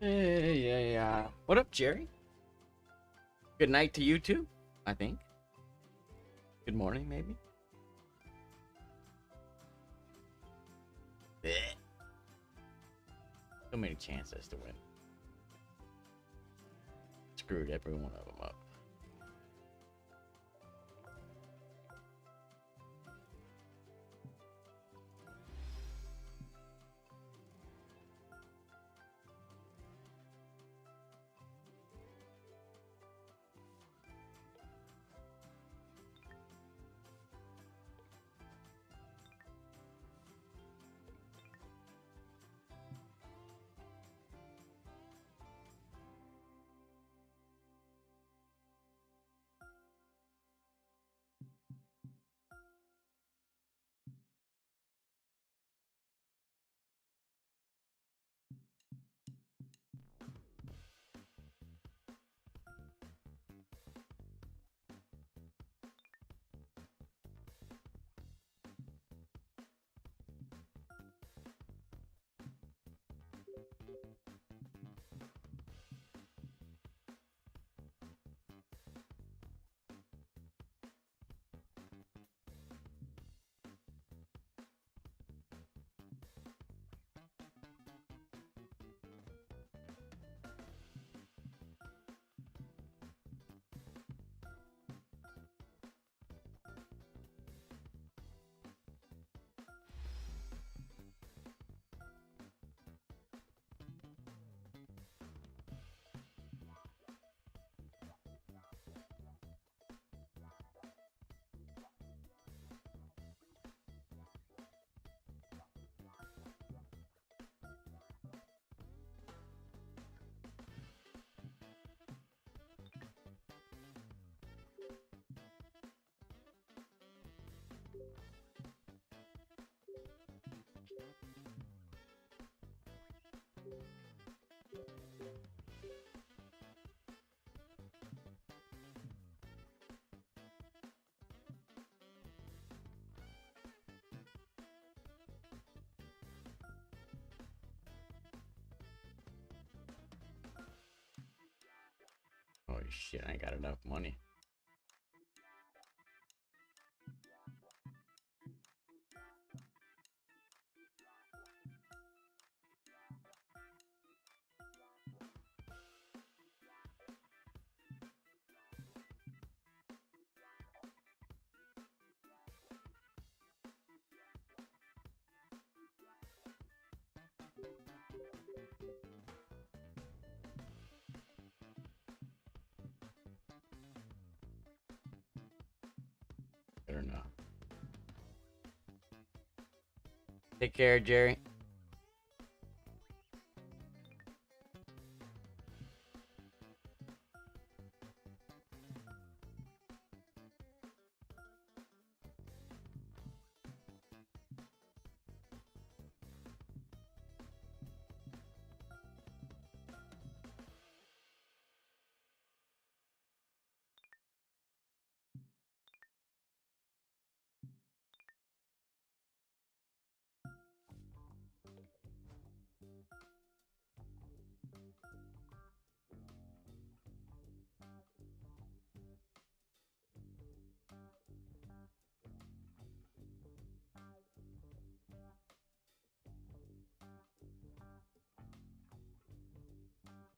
Yeah. What up, Jerry? Good night to you too, I think. Good morning, maybe. Blech. So many chances to win. Screwed every one of them up. Oh shit, I ain't got enough money. I don't know. Take care, Jerry.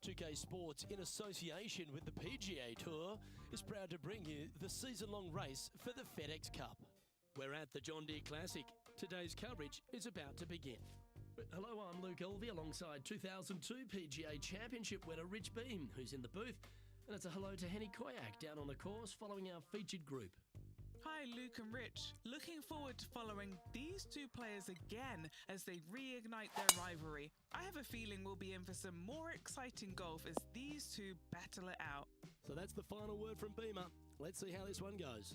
2K Sports, in association with the PGA Tour, is proud to bring you the season-long race for the FedEx Cup. We're at the John Deere Classic. Today's coverage is about to begin. Hello, I'm Luke Elvey alongside 2002 PGA Championship winner Rich Beam, who's in the booth. And it's a hello to Henny Koyak down on the course following our featured group. Hi, Luke and Rich. Looking forward to following these two players again as they reignite their rivalry. I have a feeling we'll be in for some more exciting golf as these two battle it out. So that's the final word from Beamer. Let's see how this one goes.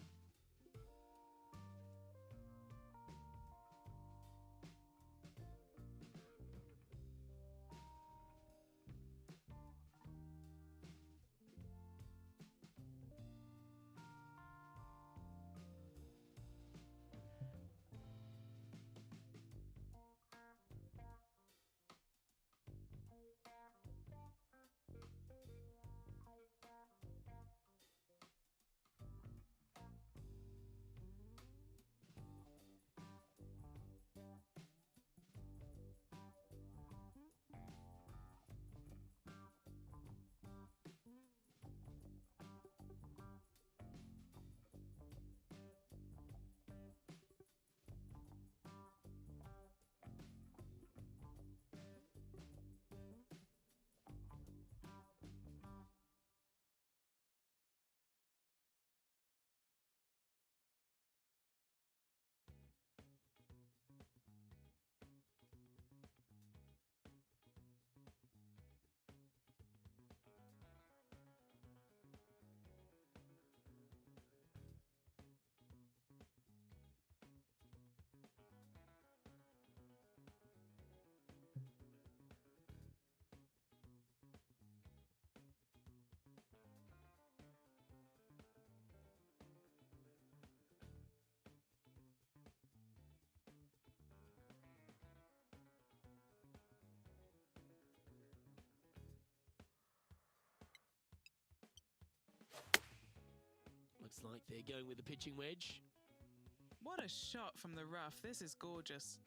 Looks like they're going with the pitching wedge. What a shot from the rough. This is gorgeous.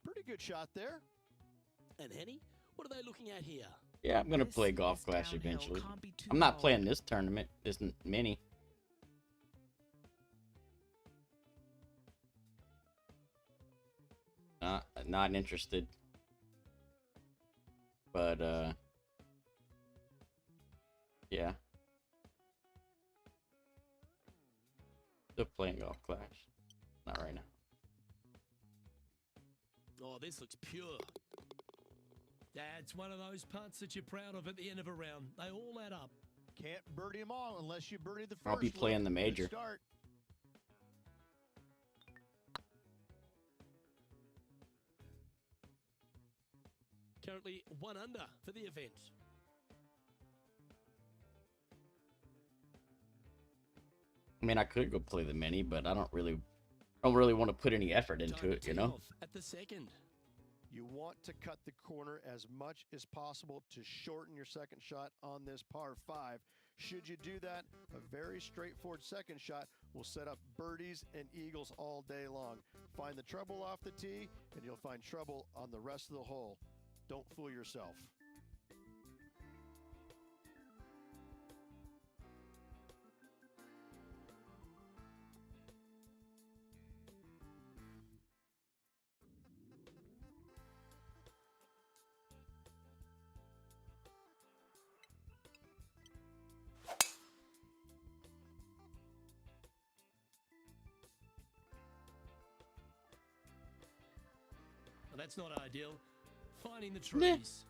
Pretty good shot there. And Henny, what are they looking at here? Yeah, I'm gonna This play Golf is Clash downhill. eventually. Can't be too I'm not bold. playing this tournament, this mini. Not interested. But yeah. Still playing Golf Clash. Not right now. Oh, this looks pure. That's one of those putts that you're proud of at the end of a round. They all add up. Can't birdie them all unless you birdie the first. I'll be playing the Good major. start. Currently 1 under for the event. I mean, I could go play the mini, but I don't really want to put any effort into Time to it, you tee know? off at the second. You want to cut the corner as much as possible to shorten your second shot on this par 5. Should you do that, a very straightforward second shot will set up birdies and eagles all day long. Find the trouble off the tee, and you'll find trouble on the rest of the hole. Don't fool yourself. Well, that's not ideal. Finding the trees.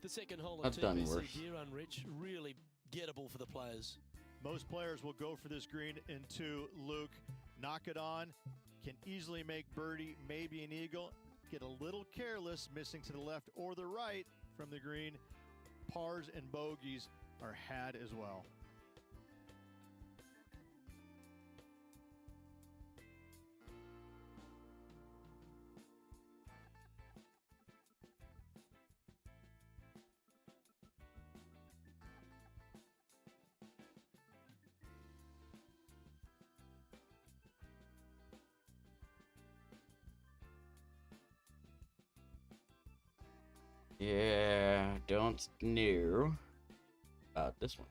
The second hole of I've done TPC worse. Deer Unrich, really gettable for the players. Most players will go for this green into Luke. Knock it on. Can easily make birdie, maybe an eagle. Get a little careless, missing to the left or the right from the green. Pars and bogeys are had as well. Yeah, don't know about this one.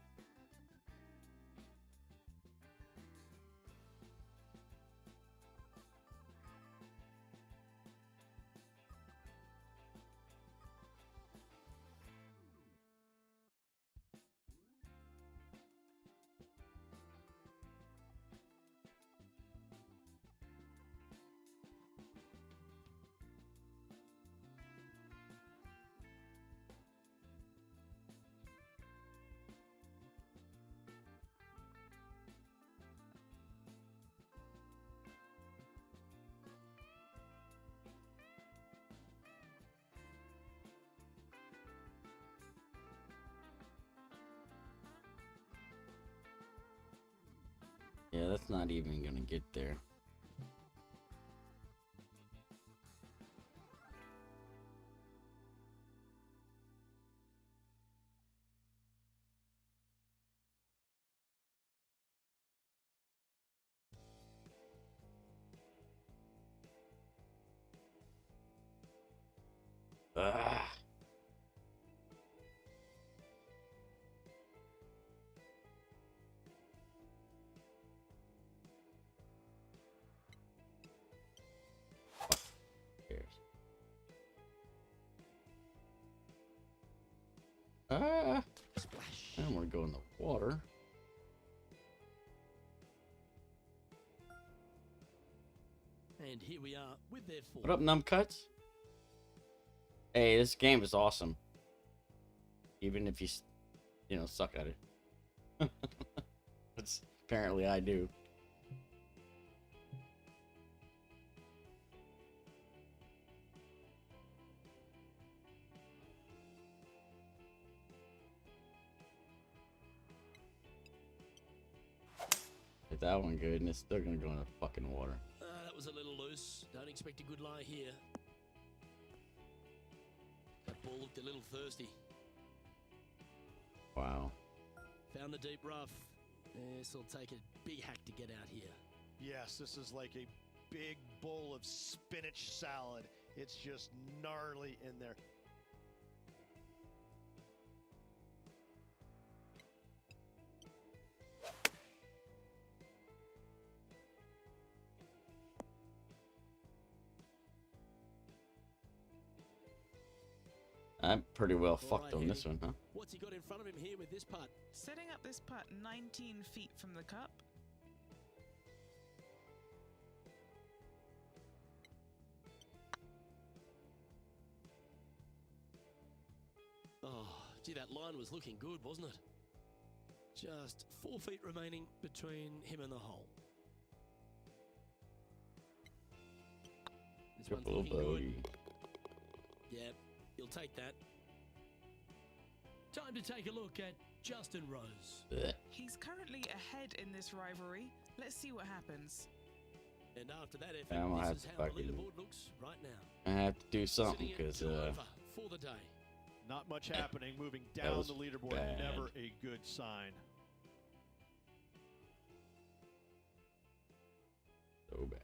Yeah, that's not even gonna get there. Ah. Ah, Splash. I don't want to go in the water. And here we are with their four. What up, numbcuts? Hey, this game is awesome. Even if you, suck at it. That's apparently I do. Hit that one good, and it's still gonna go in the fucking water. That was a little loose. Don't expect a good lie here. That ball looked a little thirsty. Wow. Found the deep rough. This will take a big hack to get out here. Yes, this is like a big bowl of spinach salad. It's just gnarly in there. I'm pretty well All fucked right, on this Henry. one, huh? What's he got in front of him here with this putt? Setting up this putt 19 feet from the cup. Oh, gee, that line was looking good, wasn't it? Just 4 feet remaining between him and the hole. This one's Triple looking good. bogey. Yep, you'll take that. Time to take a look at Justin Rose. Ugh. He's currently ahead in this rivalry. Let's see what happens. And after that effort, I'm gonna have this is to how the fucking- leaderboard looks right now. I have to do something Sitting at because 2 over for the day. Not much happening. Moving That down was the leaderboard, bad. never a good sign. so bad.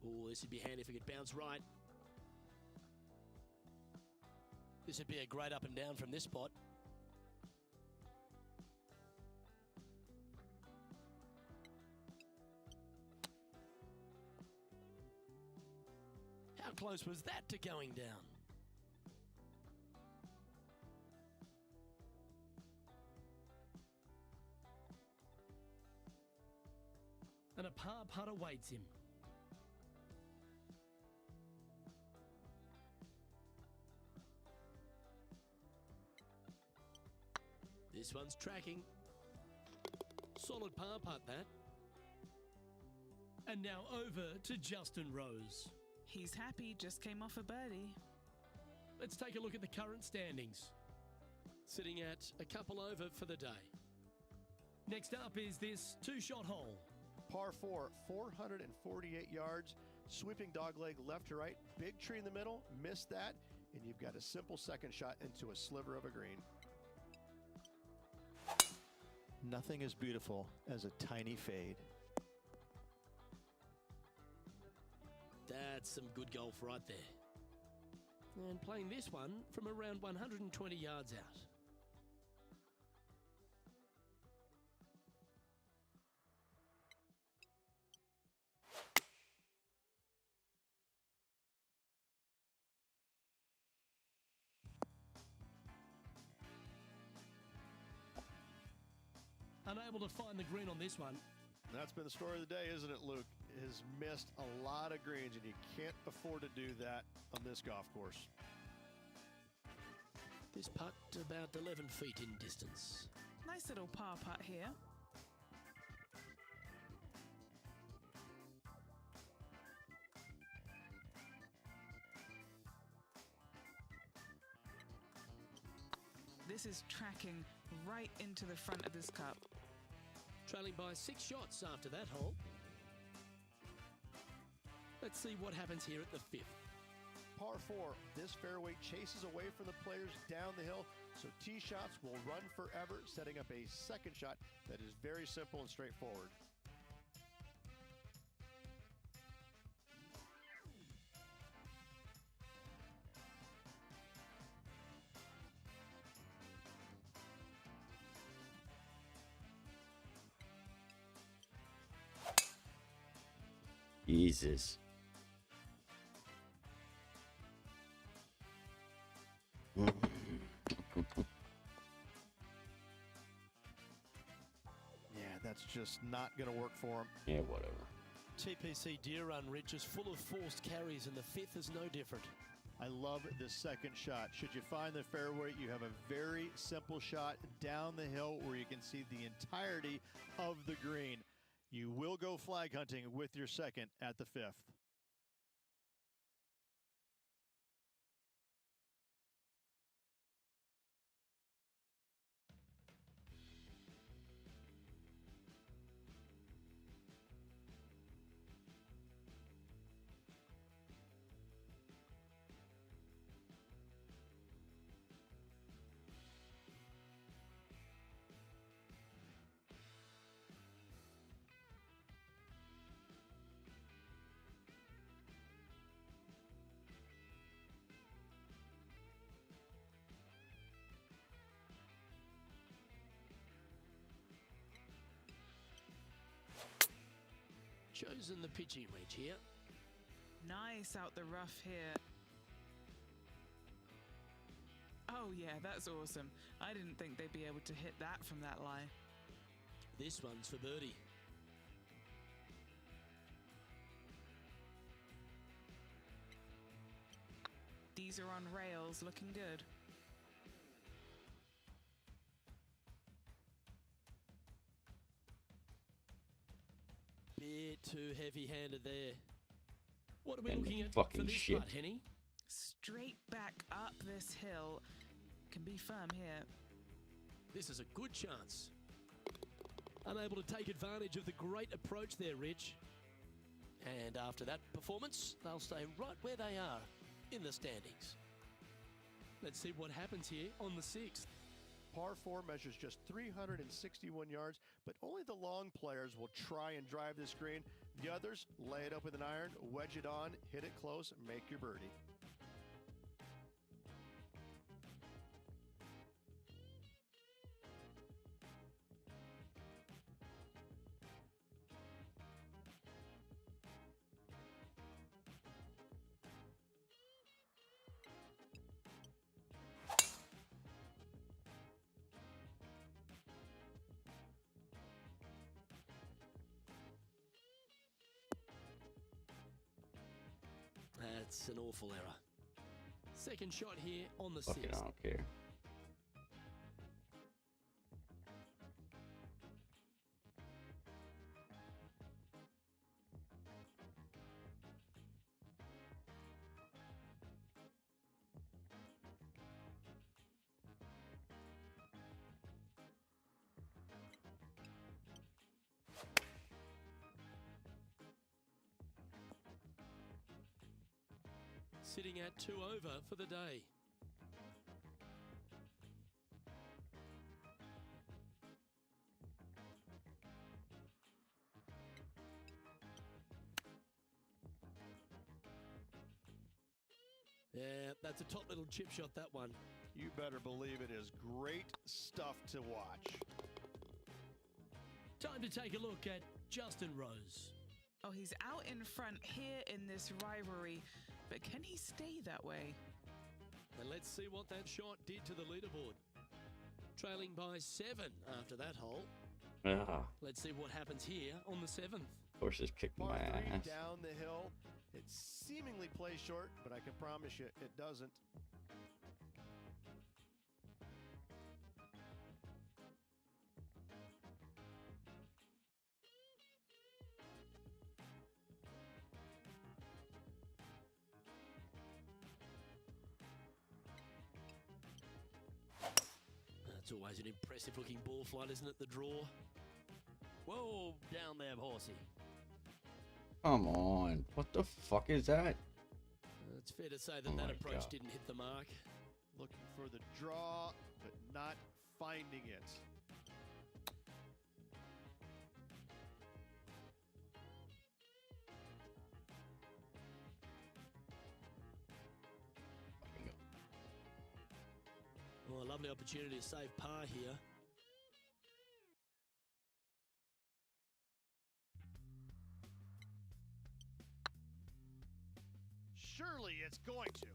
Oh, this would be handy if it could bounce right. This would be a great up and down from this spot. How close was that to going down? and a par putt awaits him. This one's tracking. Solid par putt, that. And now over to Justin Rose. He's happy, just came off a birdie. Let's take a look at the current standings. Sitting at a couple over for the day. Next up is this two-shot hole. Par 4, 448 yards, sweeping dogleg left to right, big tree in the middle, missed that, and you've got a simple second shot into a sliver of a green. Nothing as beautiful as a tiny fade. That's some good golf right there. And playing this one from around 120 yards out. Unable to find the green on this one. That's been the story of the day, isn't it, Luke? Has missed a lot of greens, and you can't afford to do that on this golf course. This putt about 11 feet in distance. Nice little par putt here. This is tracking right into the front of this cup. Trailing by 6 shots after that hole. Let's see what happens here at the 5th. Par 4, this fairway chases away from the players down the hill, so tee shots will run forever, setting up a second shot that is very simple and straightforward. Jesus. Yeah, that's just not going to work for him. Yeah, whatever. TPC Deer Run, Rich, is full of forced carries, and the 5th is no different. I love this second shot. Should you find the fairway, you have a very simple shot down the hill where you can see the entirety of the green. You will go flag hunting with your second at the 5th. Chosen the pitching wedge here. Nice out the rough here. Oh yeah, that's awesome. I didn't think they'd be able to hit that from that lie. This one's for birdie. These are on rails, looking good. Bit too heavy-handed there. What are we And looking at fucking for this shit. putt, Henny? Straight back up this hill. Can be firm here. This is a good chance. Unable to take advantage of the great approach there, Rich. And after that performance, they'll stay right where they are in the standings. Let's see what happens here on the 6th. Par 4 measures just 361 yards, but only the long players will try and drive this green. The others lay it up with an iron, wedge it on, hit it close, make your birdie. That's an awful error. Second shot here on the Fucking, I sixth. don't care. Sitting at 2 over for the day. Yeah, that's a top little chip shot, that one. You better believe it is great stuff to watch. Time to take a look at Justin Rose. Oh, he's out in front here in this rivalry, but can he stay that way? And let's see what that shot did to the leaderboard. Trailing by 7 after that hole. Ah, Let's see what happens here on the 7th. horse is kicking Par my three ass. down the hill. It seemingly plays short, but I can promise you it doesn't. That's always an impressive looking ball flight, isn't it, the draw? Whoa, down there, horsey. Come on. What the fuck is that? It's fair to say that Oh that my approach God. didn't hit the mark. Looking for the draw, but not finding it. Oh, a lovely opportunity to save par here. Surely it's going to.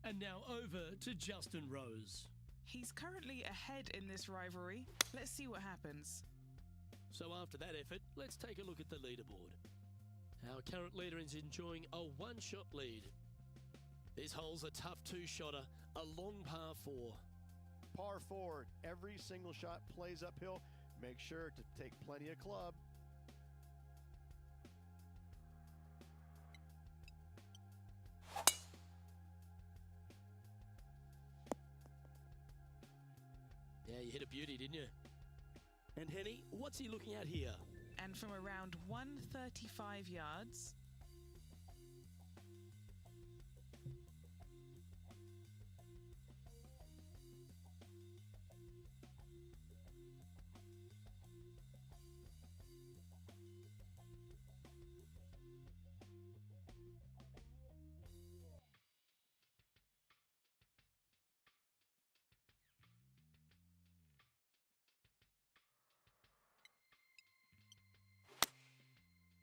And now over to Justin Rose. He's currently ahead in this rivalry. Let's see what happens. So after that effort, let's take a look at the leaderboard. Our current leader is enjoying a one-shot lead. This hole's a tough two-shotter, a long par 4. Par 4. Every single shot plays uphill. Make sure to take plenty of club. Yeah, you hit a beauty, didn't you? And Henny, what's he looking at here? And from around 135 yards,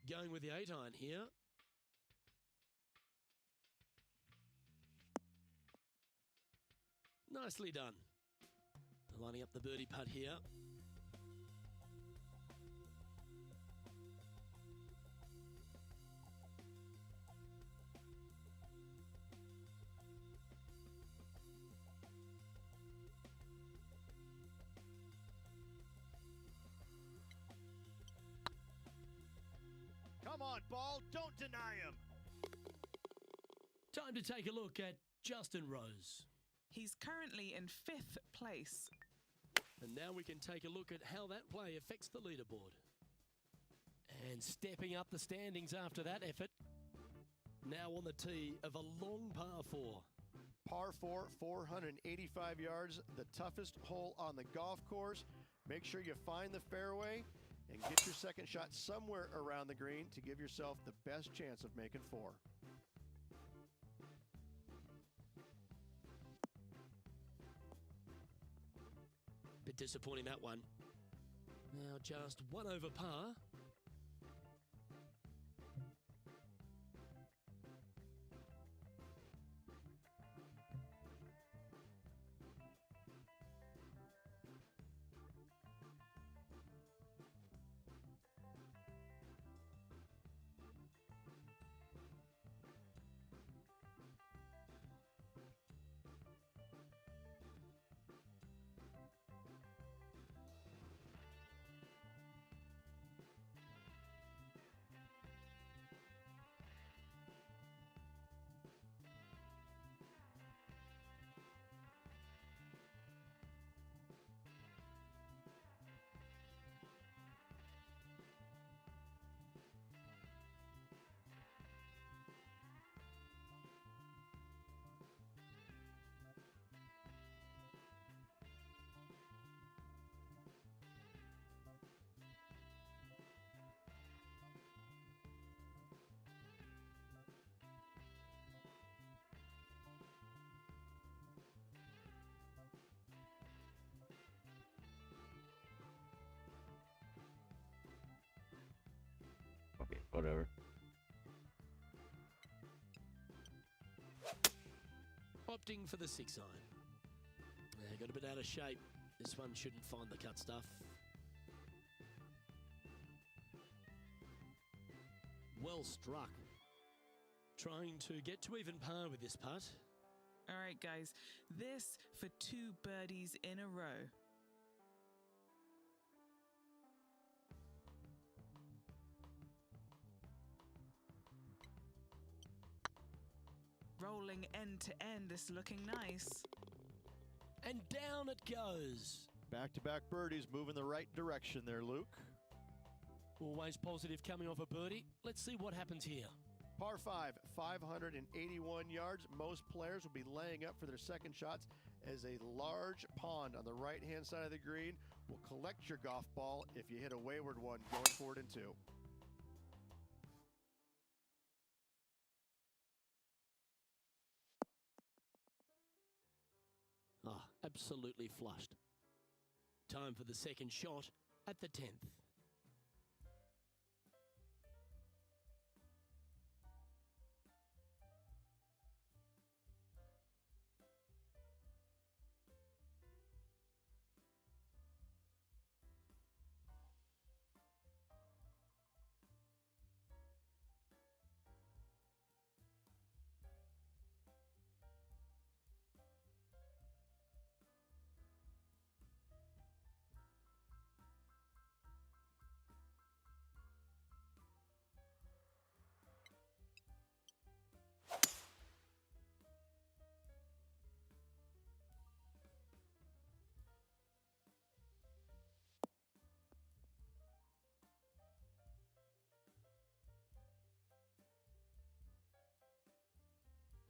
Going with the 8-iron here. Nicely done. Lining up the birdie putt here. Come on, ball. Don't deny him. Time to take a look at Justin Rose. he's currently in 5th place. And now we can take a look at how that play affects the leaderboard. And stepping up the standings after that effort. Now on the tee of a long par 4. Par 4, 485 yards, the toughest hole on the golf course. Make sure you find the fairway and get your second shot somewhere around the green to give yourself the best chance of making 4. Bit disappointing, that one. Now just 1 over par. Whatever. Opting for the 6-iron. Got a bit out of shape. This one shouldn't find the cut stuff. Well struck. Trying to get to even par with this putt. All right, guys, this for 2 birdies in a row. Rolling end to end, this looking nice. And down it goes. Back-to-back birdies moving the right direction there, Luke. Always positive coming off a birdie. Let's see what happens here. Par 5, 581 yards. Most players will be laying up for their second shots as a large pond on the right-hand side of the green will collect your golf ball if you hit a wayward one going forward in 2. Ah, absolutely flushed. Time for the second shot at the 10th.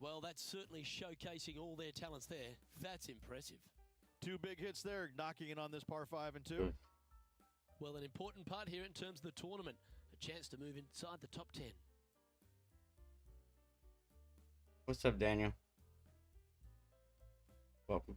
Well, that's certainly showcasing all their talents there. That's impressive. 2 big hits there, knocking it on this par 5 and 2. Good. Well, an important part here in terms of the tournament. A chance to move inside the top 10. What's up, Daniel? Welcome.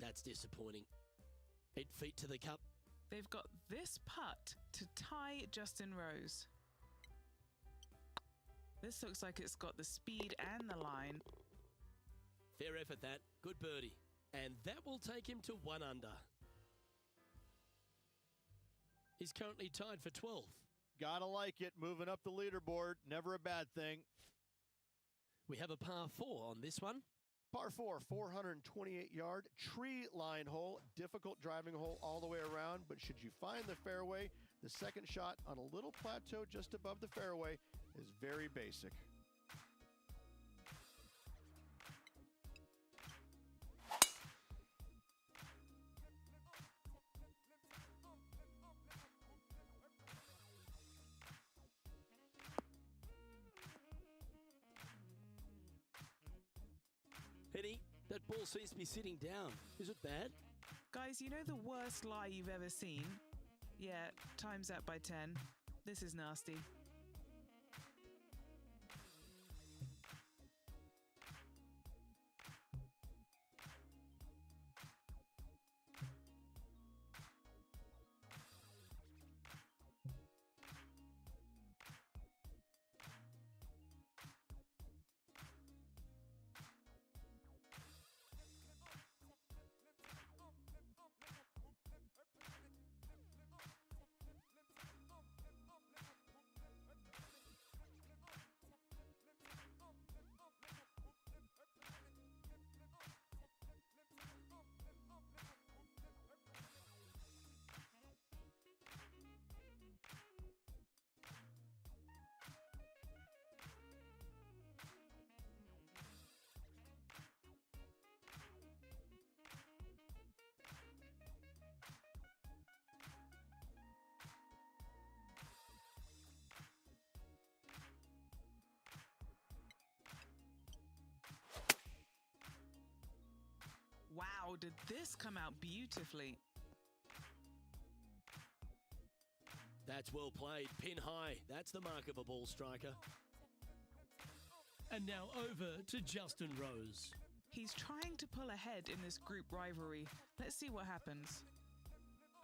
That's disappointing. 8 feet to the cup. They've got this putt to tie Justin Rose. This looks like it's got the speed and the line. Fair effort that. Good birdie. And that will take him to 1 under. He's currently tied for 12th. Gotta like it, moving up the leaderboard, never a bad thing. We have a par 4 on this one. Par 4, 428-yard tree line hole. Difficult driving hole all the way around, but should you find the fairway, the second shot on a little plateau just above the fairway is very basic. Penny, that ball seems to be sitting down. Is it bad? Guys, you know the worst lie you've ever seen? Yeah, times that by 10. This is nasty. Wow, did this come out beautifully? That's well played. Pin high. That's the mark of a ball striker. And now over to Justin Rose. He's trying to pull ahead in this group rivalry. Let's see what happens.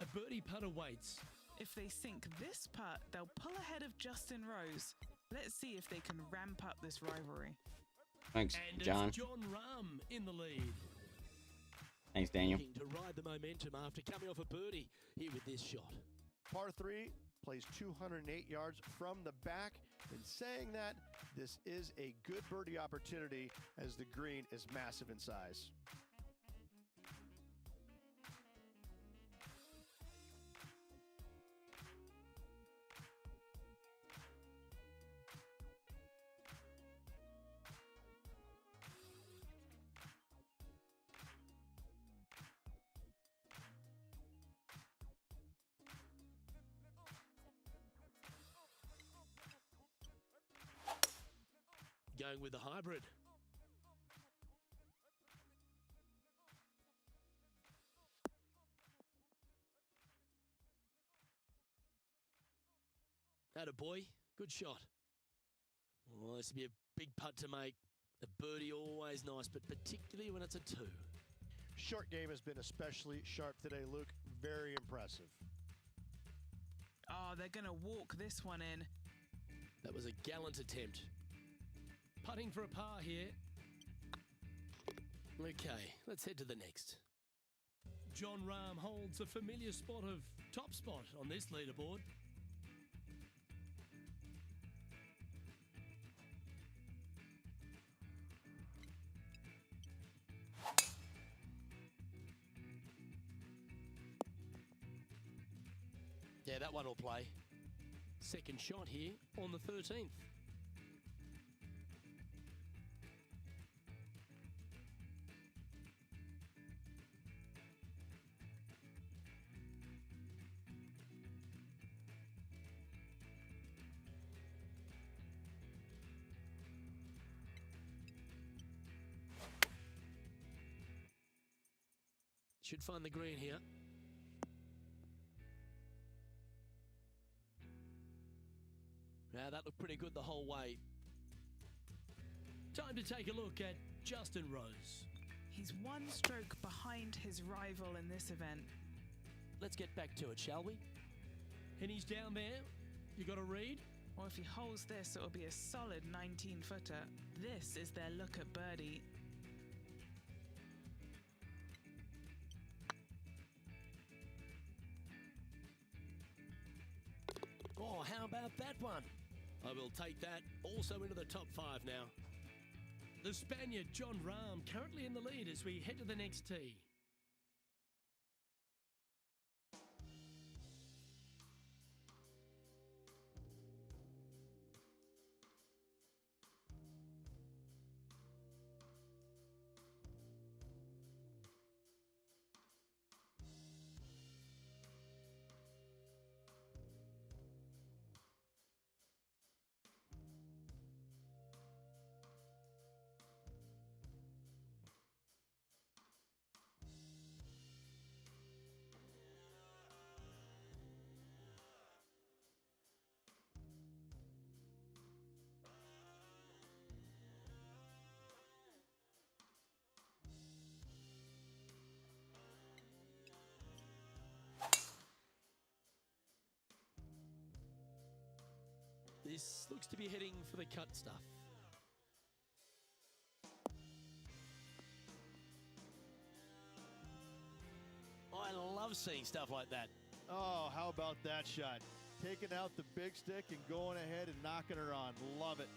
A birdie putt awaits. If they sink this putt, they'll pull ahead of Justin Rose. Let's see if they can ramp up this rivalry. Thanks, And John. it's John Rahm in the lead. Thanks, Daniel. Looking to ride the momentum after coming off a birdie here with this shot. Par 3 plays 208 yards from the back. In saying that, this is a good birdie opportunity as the green is massive in size. Going with the hybrid. Attaboy, good shot. Well, this will be a big putt to make. A birdie always nice, but particularly when it's a 2. Short game has been especially sharp today, Luke. Very impressive. Oh, they're going to walk this one in. That was a gallant attempt. Putting for a par here. Okay, let's head to the next. John Rahm holds a familiar spot of top spot on this leaderboard. Yeah, that one will play. Second shot here on the 13th. Should find the green here. Now that looked pretty good the whole way. Time to take a look at Justin Rose. He's one stroke behind his rival in this event. Let's get back to it, shall we? And he's down there. You got a read? Or if he holds this, it'll be a solid 19-footer. This is their look at birdie. Oh, how about that one? I will take that also into the top 5 now. The Spaniard, John Rahm, currently in the lead as we head to the next tee. This looks to be heading for the cut stuff. I love seeing stuff like that. Oh, how about that shot? Taking out the big stick and going ahead and knocking her on. Love it.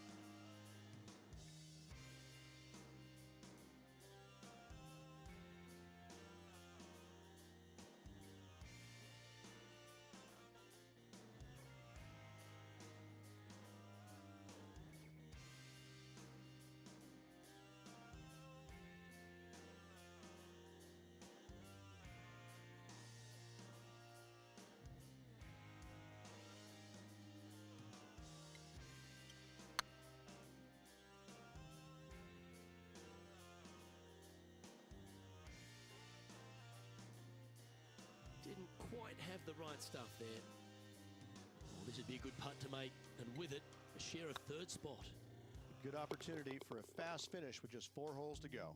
the right stuff there. Well, this would be a good putt to make, and with it, a share of third spot. Good opportunity for a fast finish with just 4 holes to go.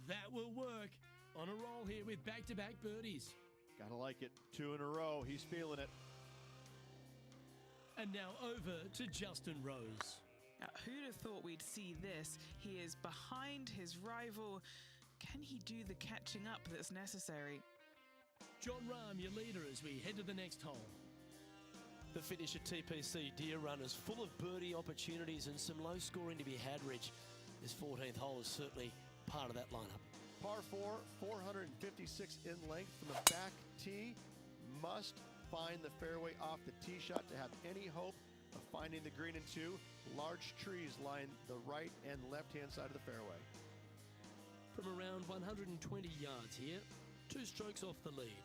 That will work. On a roll here with back-to-back birdies. Gotta like it. 2 in a row. He's feeling it. And now over to Justin Rose. Now, who'd have thought we'd see this? He is behind his rival. Can he do the catching up that's necessary? John Rahm, your leader, as we head to the next hole. The finish at TPC Deer Run is full of birdie opportunities and some low scoring to be had, Rich. This 14th hole is certainly part of that lineup. Par 4, 456 in length from the back tee. Must find the fairway off the tee shot to have any hope of finding the green in 2. Large trees line the right and left-hand side of the fairway. From around 120 yards here, 2 strokes off the lead.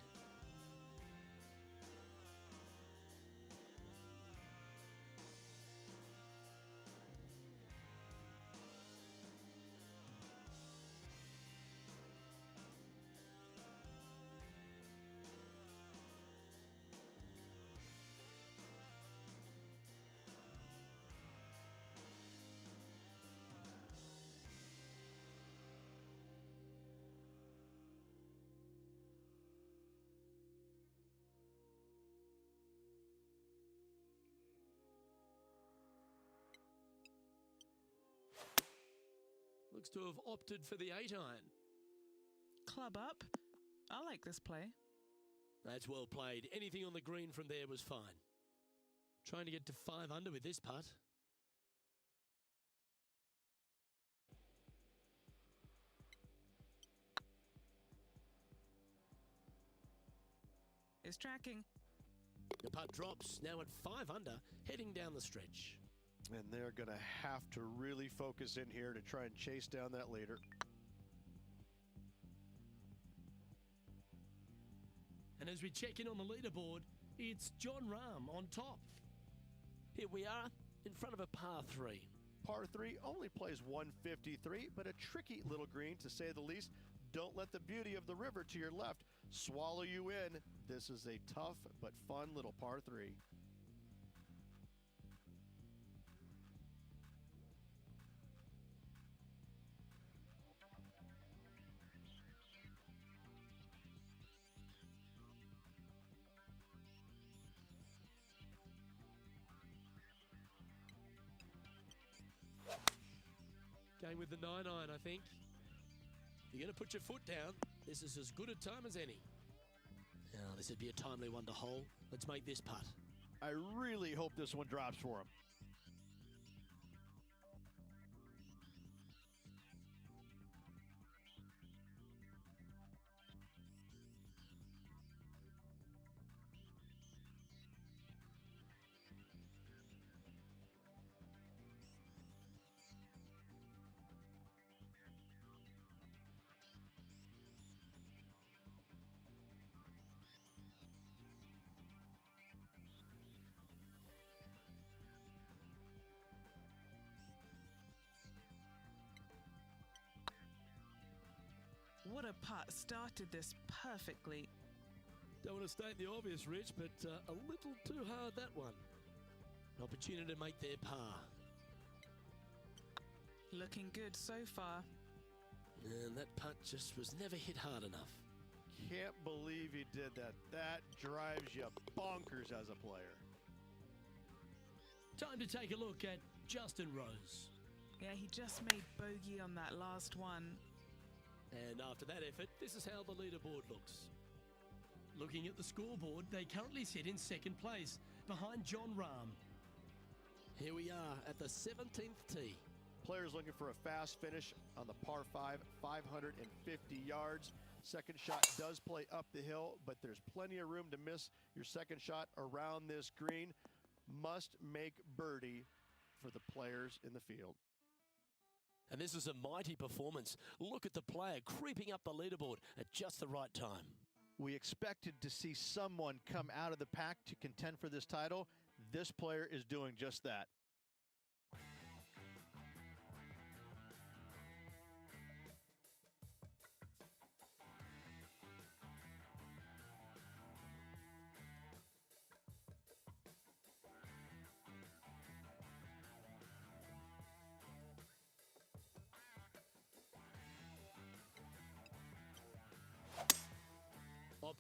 Looks to have opted for the 8-iron. Club up. I like this play. That's well played. Anything on the green from there was fine. Trying to get to 5 under with this putt. Is tracking. The putt drops, now at 5 under, heading down the stretch. And they're going to have to really focus in here to try and chase down that leader. And as we check in on the leaderboard, it's John Rahm on top. Here we are, in front of a par 3. Par 3 only plays 153, but a tricky little green to say the least. Don't let the beauty of the river to your left swallow you in. This is a tough but fun little par 3. Going with the 9-iron, I think. You're going to put your foot down. This is as good a time as any. Now, this would be a timely one to hole. Let's make this putt. I really hope this one drops for him. What a putt. Started this perfectly. Don't want to state the obvious, Rich, but a little too hard, that one. An opportunity to make their par. Looking good so far. And that putt just was never hit hard enough. Can't believe he did that. That drives you bonkers as a player. Time to take a look at Justin Rose. Yeah, he just made bogey on that last one. And after that effort, this is how the leaderboard looks. Looking at the scoreboard, they currently sit in second place, behind John Rahm. Here we are at the 17th tee. Players looking for a fast finish on the par 5, 550 yards. Second shot does play up the hill, but there's plenty of room to miss your second shot around this green. Must make birdie for the players in the field. And this is a mighty performance. Look at the player creeping up the leaderboard at just the right time. We expected to see someone come out of the pack to contend for this title. This player is doing just that.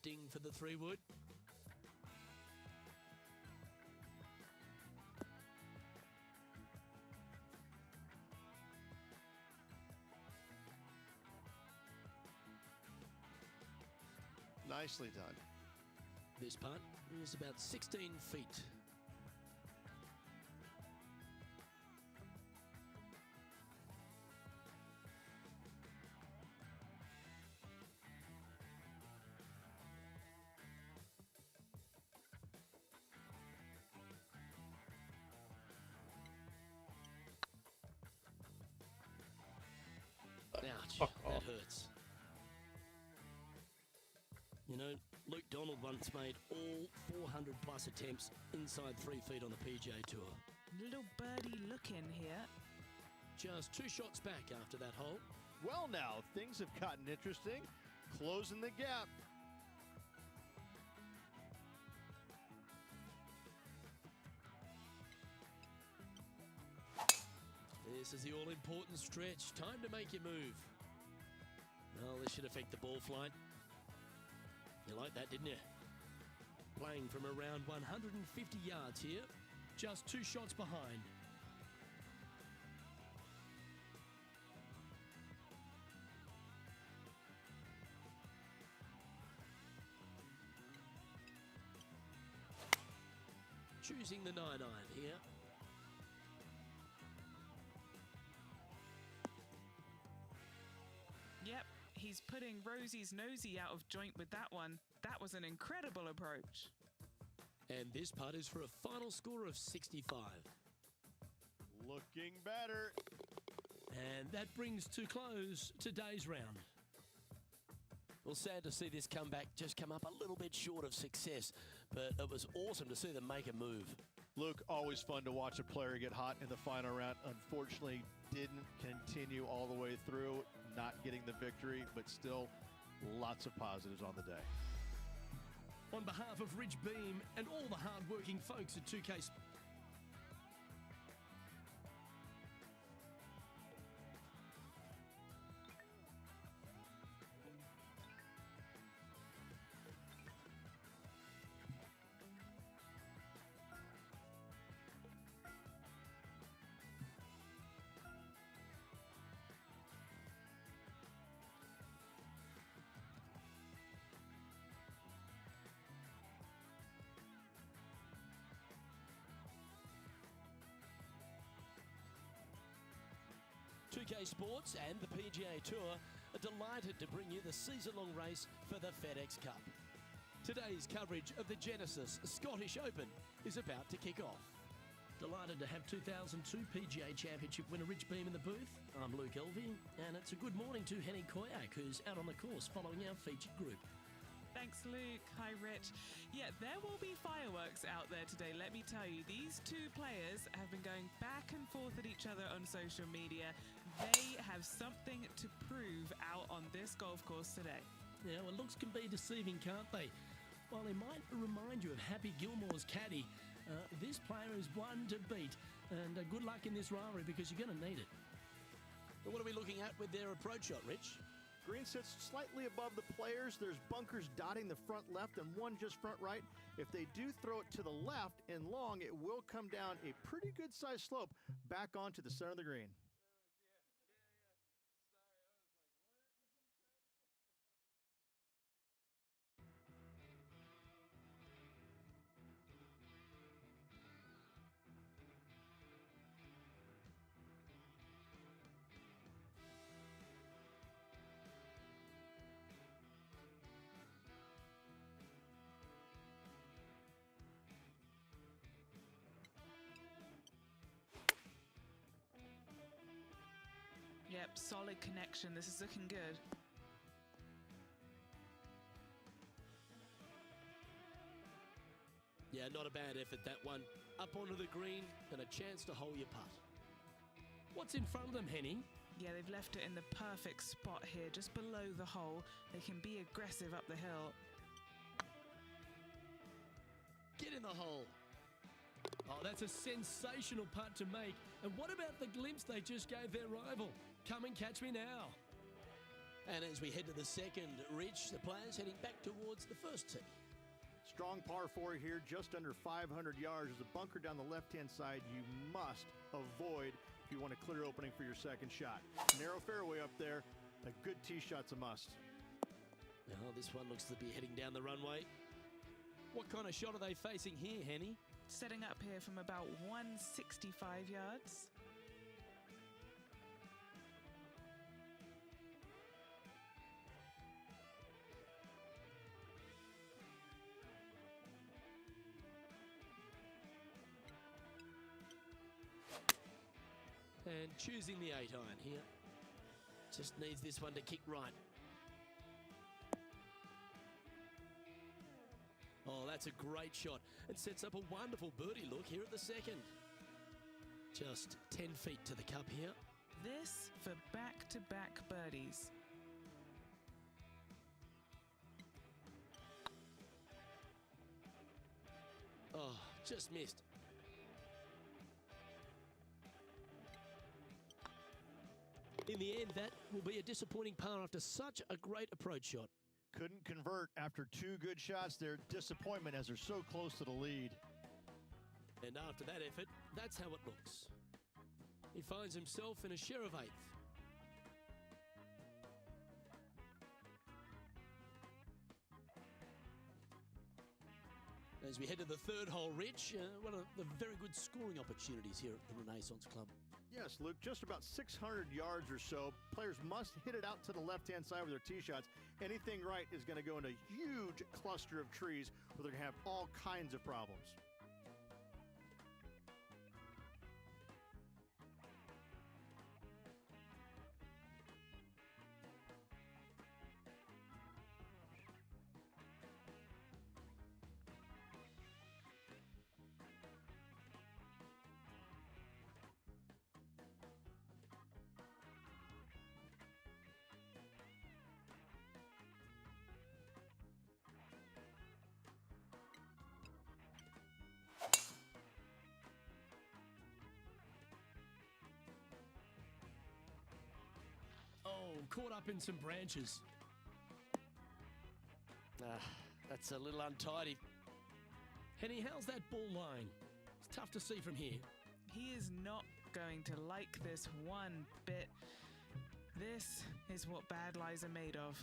opting for the 3-wood. Nicely done. This putt is about 16 feet. Ouch, Fuck that off. hurts. You know, Luke Donald once made all 400 plus attempts inside 3 feet on the PGA Tour. Little birdie look in here. Just 2 shots back after that hole. Well, now things have gotten interesting. Closing the gap. This is the all-important stretch. Time to make your move. Well, this should affect the ball flight. You like that, didn't you? Playing from around 150 yards here. Just 2 shots behind. Choosing the 9-iron here. Yep, he's putting Rosie's nosy out of joint with that one. That was an incredible approach. And this putt is for a final score of 65. Looking better. And that brings to close today's round. Well, sad to see this comeback just come up a little bit short of success, but it was awesome to see them make a move. Luke, always fun to watch a player get hot in the final round. Unfortunately, didn't continue all the way through, not getting the victory, but still lots of positives on the day. On behalf of Rich Beam and all the hard-working folks at 2K Sports and the PGA Tour are delighted to bring you the season-long race for the FedEx Cup. Today's coverage of the Genesis Scottish Open is about to kick off. Delighted to have 2002 PGA Championship winner Rich Beam in the booth. I'm Luke Elvey, and it's a good morning to Henny Koyak, who's out on the course following our featured group. Thanks, Luke. Hi, Rich. Yeah, there will be fireworks out there today, let me tell you. These 2 players have been going back and forth at each other on social media. They have something to prove out on this golf course today. Yeah, well, looks can be deceiving, can't they? While they might remind you of Happy Gilmore's caddy, this player is one to beat. And good luck in this rivalry because you're going to need it. But what are we looking at with their approach shot, Rich? Green sits slightly above the players. There's bunkers dotting the front left and one just front right. If they do throw it to the left and long, it will come down a pretty good sized slope back onto the center of the green. Yep, solid connection. This is looking good. Yeah, not a bad effort, that one. Up onto the green and a chance to hole your putt. What's in front of them, Henny? Yeah, they've left it in the perfect spot here, just below the hole. They can be aggressive up the hill. Get in the hole. Oh, that's a sensational putt to make. And what about the glimpse they just gave their rival? Come and catch me now. And as we head to the second, Rich, the players heading back towards the first tee. Strong par 4 here, just under 500 yards. There's a bunker down the left-hand side you must avoid if you want a clear opening for your second shot. Narrow fairway up there. A good tee shot's a must. Now this one looks to be heading down the runway. What kind of shot are they facing here, Henny? Setting up here from about 165 yards. And choosing the 8-iron here. Just needs this one to kick right. Oh, that's a great shot. It sets up a wonderful birdie look here at the second. Just 10 feet to the cup here. This for back-to-back birdies. Oh, just missed. In the end, that will be a disappointing par after such a great approach shot. Couldn't convert after 2 good shots there. Disappointment as they're so close to the lead. And after that effort, that's how it looks. He finds himself in a share of 8th. As we head to the third hole, Rich, one of the very good scoring opportunities here at the Renaissance Club. Yes, Luke, just about 600 yards or so. Players must hit it out to the left-hand side with their tee shots. Anything right is going to go into a huge cluster of trees where they're going to have all kinds of problems. Oh, caught up in some branches. That's a little untidy. Henny, how's that ball lying? It's tough to see from here. He is not going to like this one bit. This is what bad lies are made of.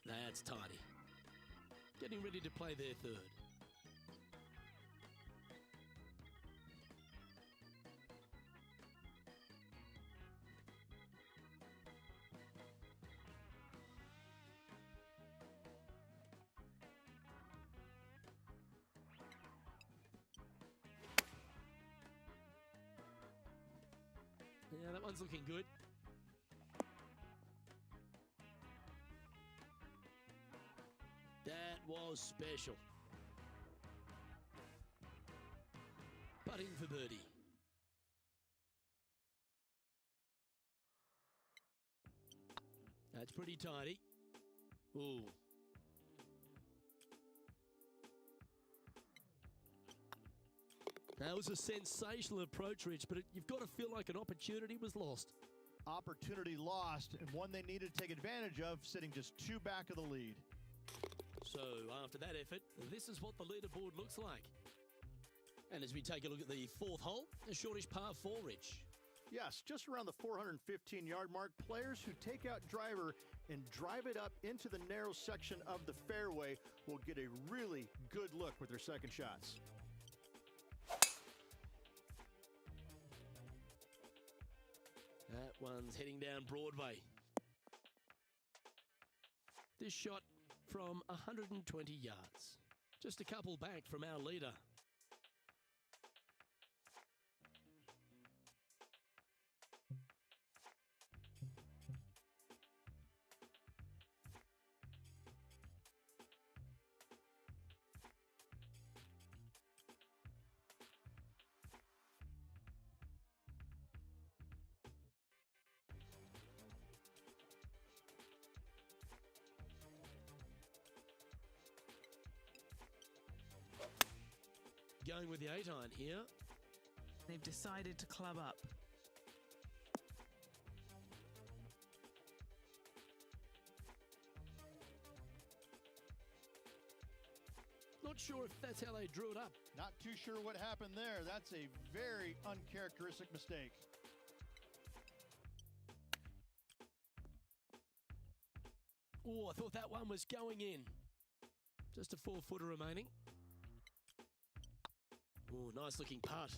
That's tidy. Getting ready to play their third. Yeah, that one's looking good. That was special. Putting for birdie. That's pretty tidy. Ooh. That was a sensational approach, Rich, but you've got to feel like an opportunity was lost. Opportunity lost, and one they needed to take advantage of, sitting just 2 back of the lead. So, after that effort, this is what the leaderboard looks like. And as we take a look at the fourth hole, a shortish par 4, Rich. Yes, just around the 415-yard mark, players who take out driver and drive it up into the narrow section of the fairway will get a really good look with their second shots. That one's heading down Broadway. This shot from 120 yards. Just a couple back from our leader. going with the 8-iron here. They've decided to club up. Not sure if that's how they drew it up. Not too sure what happened there. That's a very uncharacteristic mistake. Oh, I thought that one was going in. Just a 4-footer remaining. Oh, nice looking putt.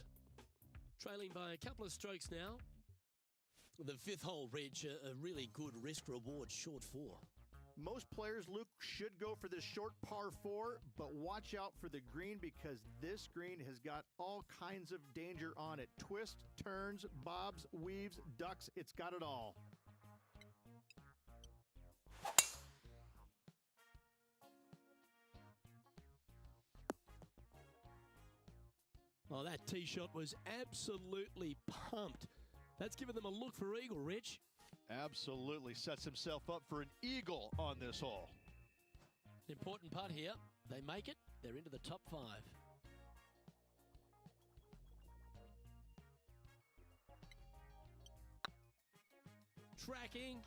Trailing by a couple of strokes now. The 5th hole, Reg, a really good risk-reward short 4. Most players, Luke, should go for this short par 4, but watch out for the green because this green has got all kinds of danger on it. Twists, turns, bobs, weaves, ducks, it's got it all. Oh, that tee shot was absolutely pumped. That's given them a look for eagle, Rich. Absolutely sets himself up for an eagle on this hole. Important putt here. They make it. They're into the top 5. Tracking.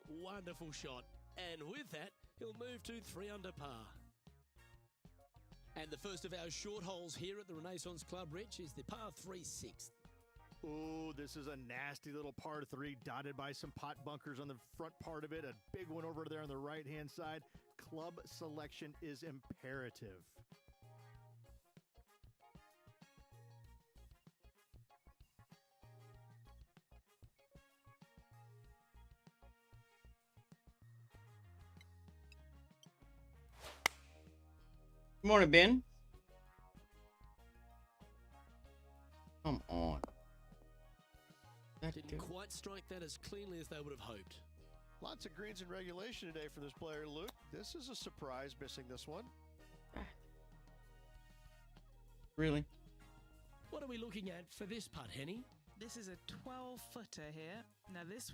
Wonderful shot. And with that, he'll move to 3 under par. And the first of our short holes here at the Renaissance Club, Rich, is the par 3 6th. Oh, this is a nasty little par 3 dotted by some pot bunkers on the front part of it. A big one over there on the right-hand side. Club selection is imperative. Good morning, Ben. Come on. That Didn't dude. quite strike that as cleanly as they would have hoped. Lots of greens in regulation today for this player, Luke. This is a surprise missing this one. Really? What are we looking at for this putt, Henny? This is a 12-footer here. Now this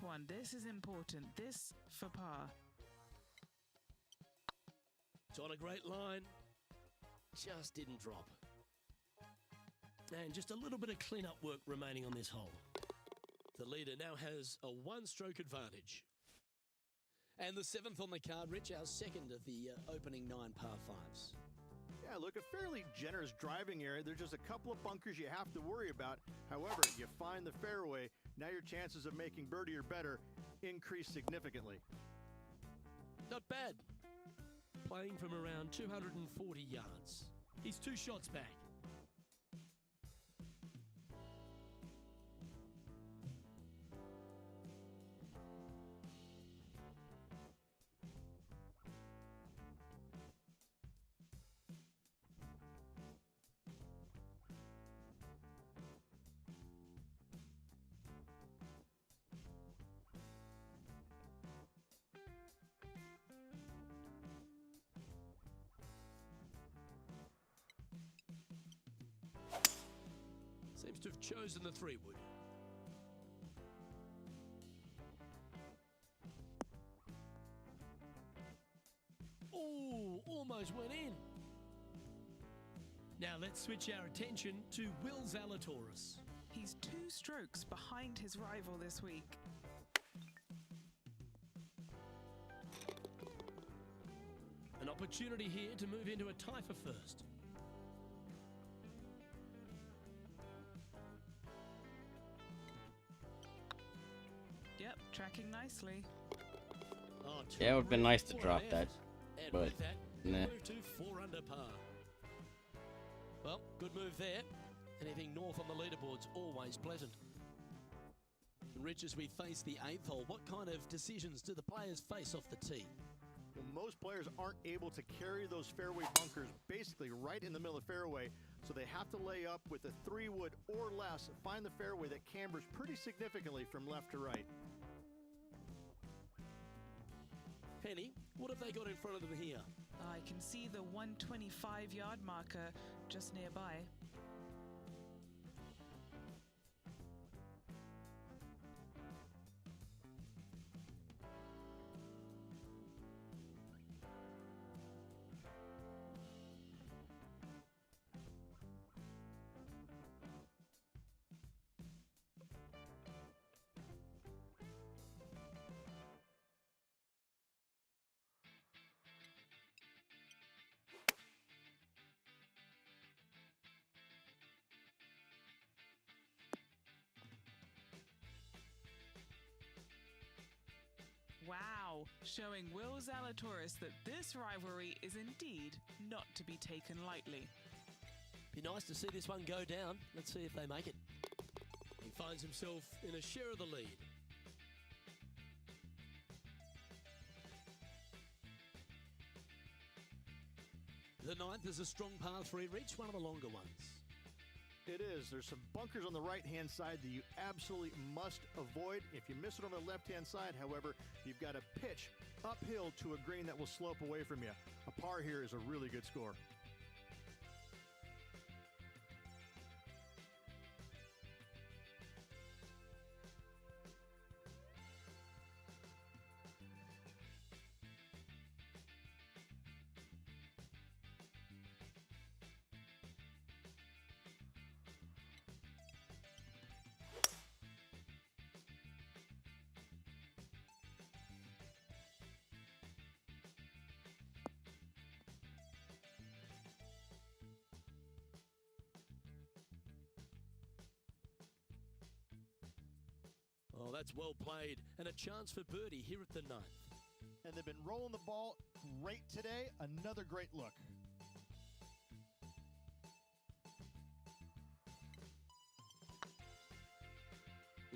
is important. This for par. It's on a great line. Just didn't drop. And just a little bit of clean-up work remaining on this hole. The leader now has a 1-stroke advantage. And the 7th on the card, Rich, our second of the opening 9 par 5s. Yeah, look, a fairly generous driving area. There's just a couple of bunkers you have to worry about. However, you find the fairway, now your chances of making birdie or better increase significantly. Not bad. Playing from around 240 yards. He's 2 shots back. Seems to have chosen the 3-wood. Oh, almost went in. Now let's switch our attention to Will Zalatoris. He's 2 strokes behind his rival this week. An opportunity here to move into a tie for first. Yep, tracking nicely. Oh, Yeah, it would have been nice to terrific drop effort. that, And but with that, nah. move to 4 under par. Well, good move there. Anything north on the leaderboard's always pleasant. Rich, as we face the 8th hole, what kind of decisions do the players face off the tee? Well, most players aren't able to carry those fairway bunkers basically right in the middle of the fairway, so they have to lay up with a 3-wood or less, find the fairway that cambers pretty significantly from left to right. Penny, what have they got in front of them here? I can see the 125-yard marker just nearby. Wow, showing Will Zalatoris that this rivalry is indeed not to be taken lightly. Be nice to see this one go down. Let's see if they make it. He finds himself in a share of the lead. The ninth is a strong par 3 reach, one of the longer ones. It is. There's some bunkers on the right-hand side that you absolutely must avoid. If you miss it on the left-hand side, however, you've got to pitch uphill to a green that will slope away from you. A par here is a really good score. Oh, that's well played. And a chance for birdie here at the ninth. And they've been rolling the ball great today. Another great look.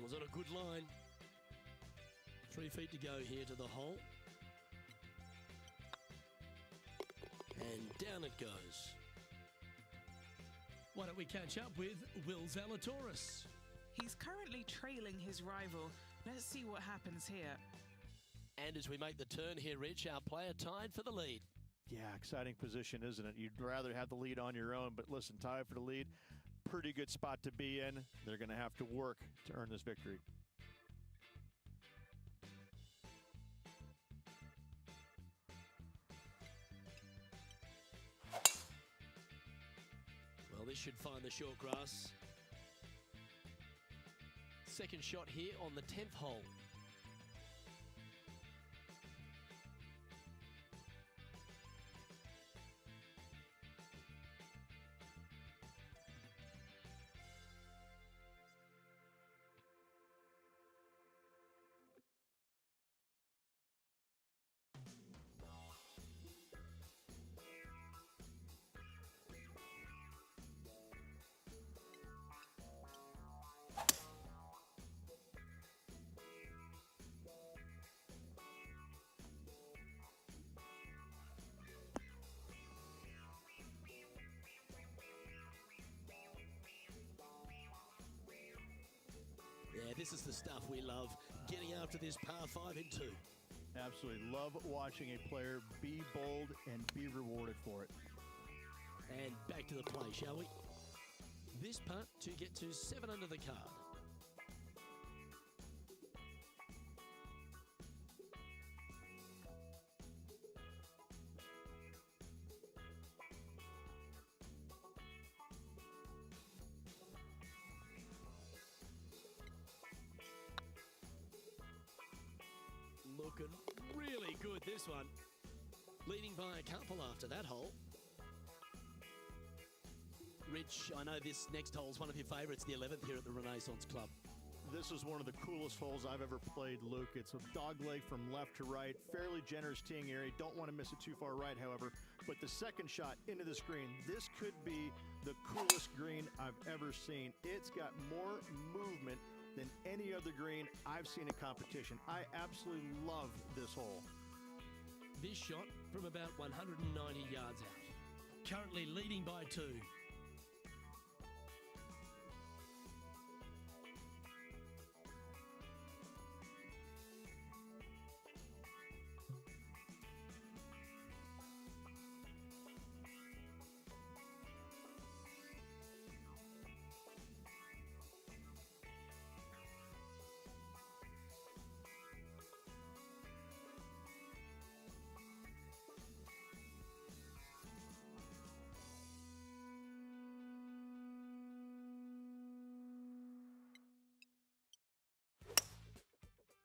Was on a good line. 3 feet to go here to the hole. And down it goes. Why don't we catch up with Will Zalatoris? He's currently trailing his rival. Let's see what happens here. And as we make the turn here, Rich, our player tied for the lead. Yeah, exciting position, isn't it? You'd rather have the lead on your own, but listen, tied for the lead, pretty good spot to be in. They're going to have to work to earn this victory. Well, this should find the short grass. Second shot here on the 10th hole. Yeah, this is the stuff we love, getting after this par 5 in 2. Absolutely love watching a player be bold and be rewarded for it. And back to the play, shall we? This putt to get to 7 under the card. Looking really good, this one. Leading by a couple after that hole. Rich, I know this next hole is one of your favourites, the 11th here at the Renaissance Club. This is one of the coolest holes I've ever played, Luke. It's a dog leg from left to right, fairly generous teeing area. Don't want to miss it too far right, however. But the second shot into this green, this could be the coolest green I've ever seen. It's got more movement than any other green I've seen in competition. I absolutely love this hole. This shot from about 190 yards out. Currently leading by 2.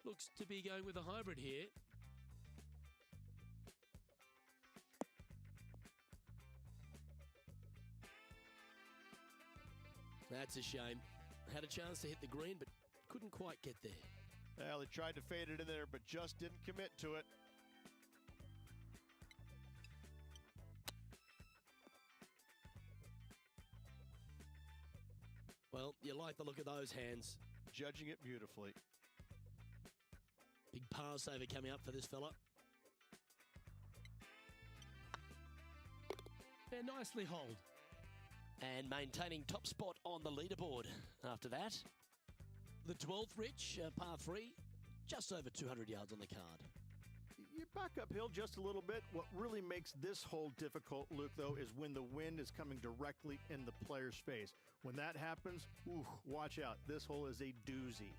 Looks to be going with a hybrid here. That's a shame. Had a chance to hit the green, but couldn't quite get there. Well, he tried to fade it in there, but just didn't commit to it. Well, you like the look of those hands. Judging it beautifully. Big par saver coming up for this fella. And nicely holed. And maintaining top spot on the leaderboard after that. The 12th, Rich, par 3, just over 200 yards on the card. You back uphill just a little bit. What really makes this hole difficult, Luke, though, is when the wind is coming directly in the player's face. When that happens, ooh, watch out. This hole is a doozy.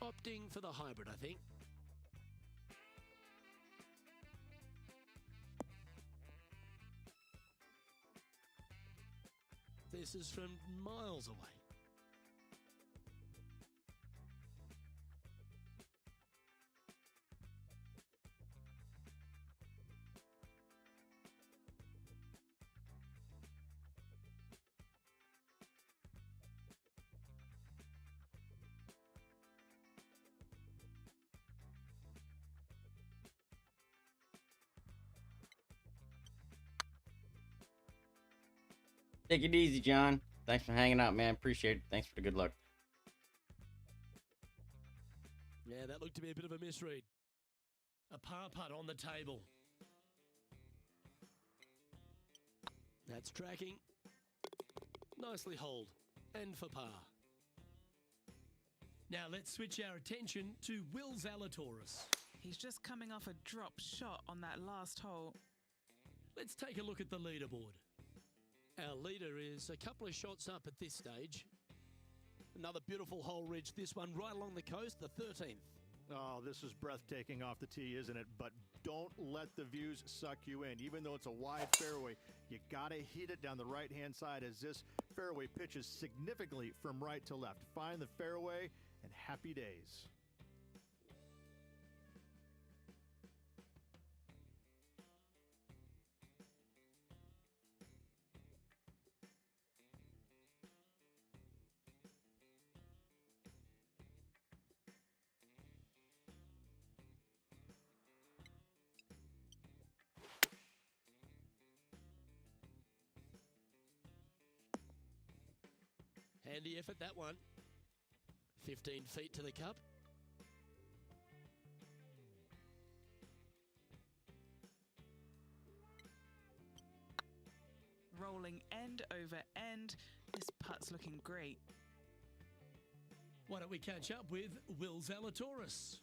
Opting for the hybrid, I think. This is from miles away. Take it easy, John. Thanks for hanging out, man. Appreciate it. Thanks for the good luck. Yeah, that looked to be a bit of a misread. A par putt on the table. That's tracking. Nicely holed. And for par. Now let's switch our attention to Will Zalatoris. He's just coming off a drop shot on that last hole. Let's take a look at the leaderboard. Our leader is a couple of shots up at this stage. Another beautiful hole, Ridge. This one right along the coast, the 13th. Oh, this is breathtaking off the tee, isn't it? But don't let the views suck you in. Even though it's a wide fairway, you got to hit it down the right-hand side as this fairway pitches significantly from right to left. Find the fairway and happy days. Handy effort, that one. 15 feet to the cup. Rolling end over end. This putt's looking great. Why don't we catch up with Will Zalatoris?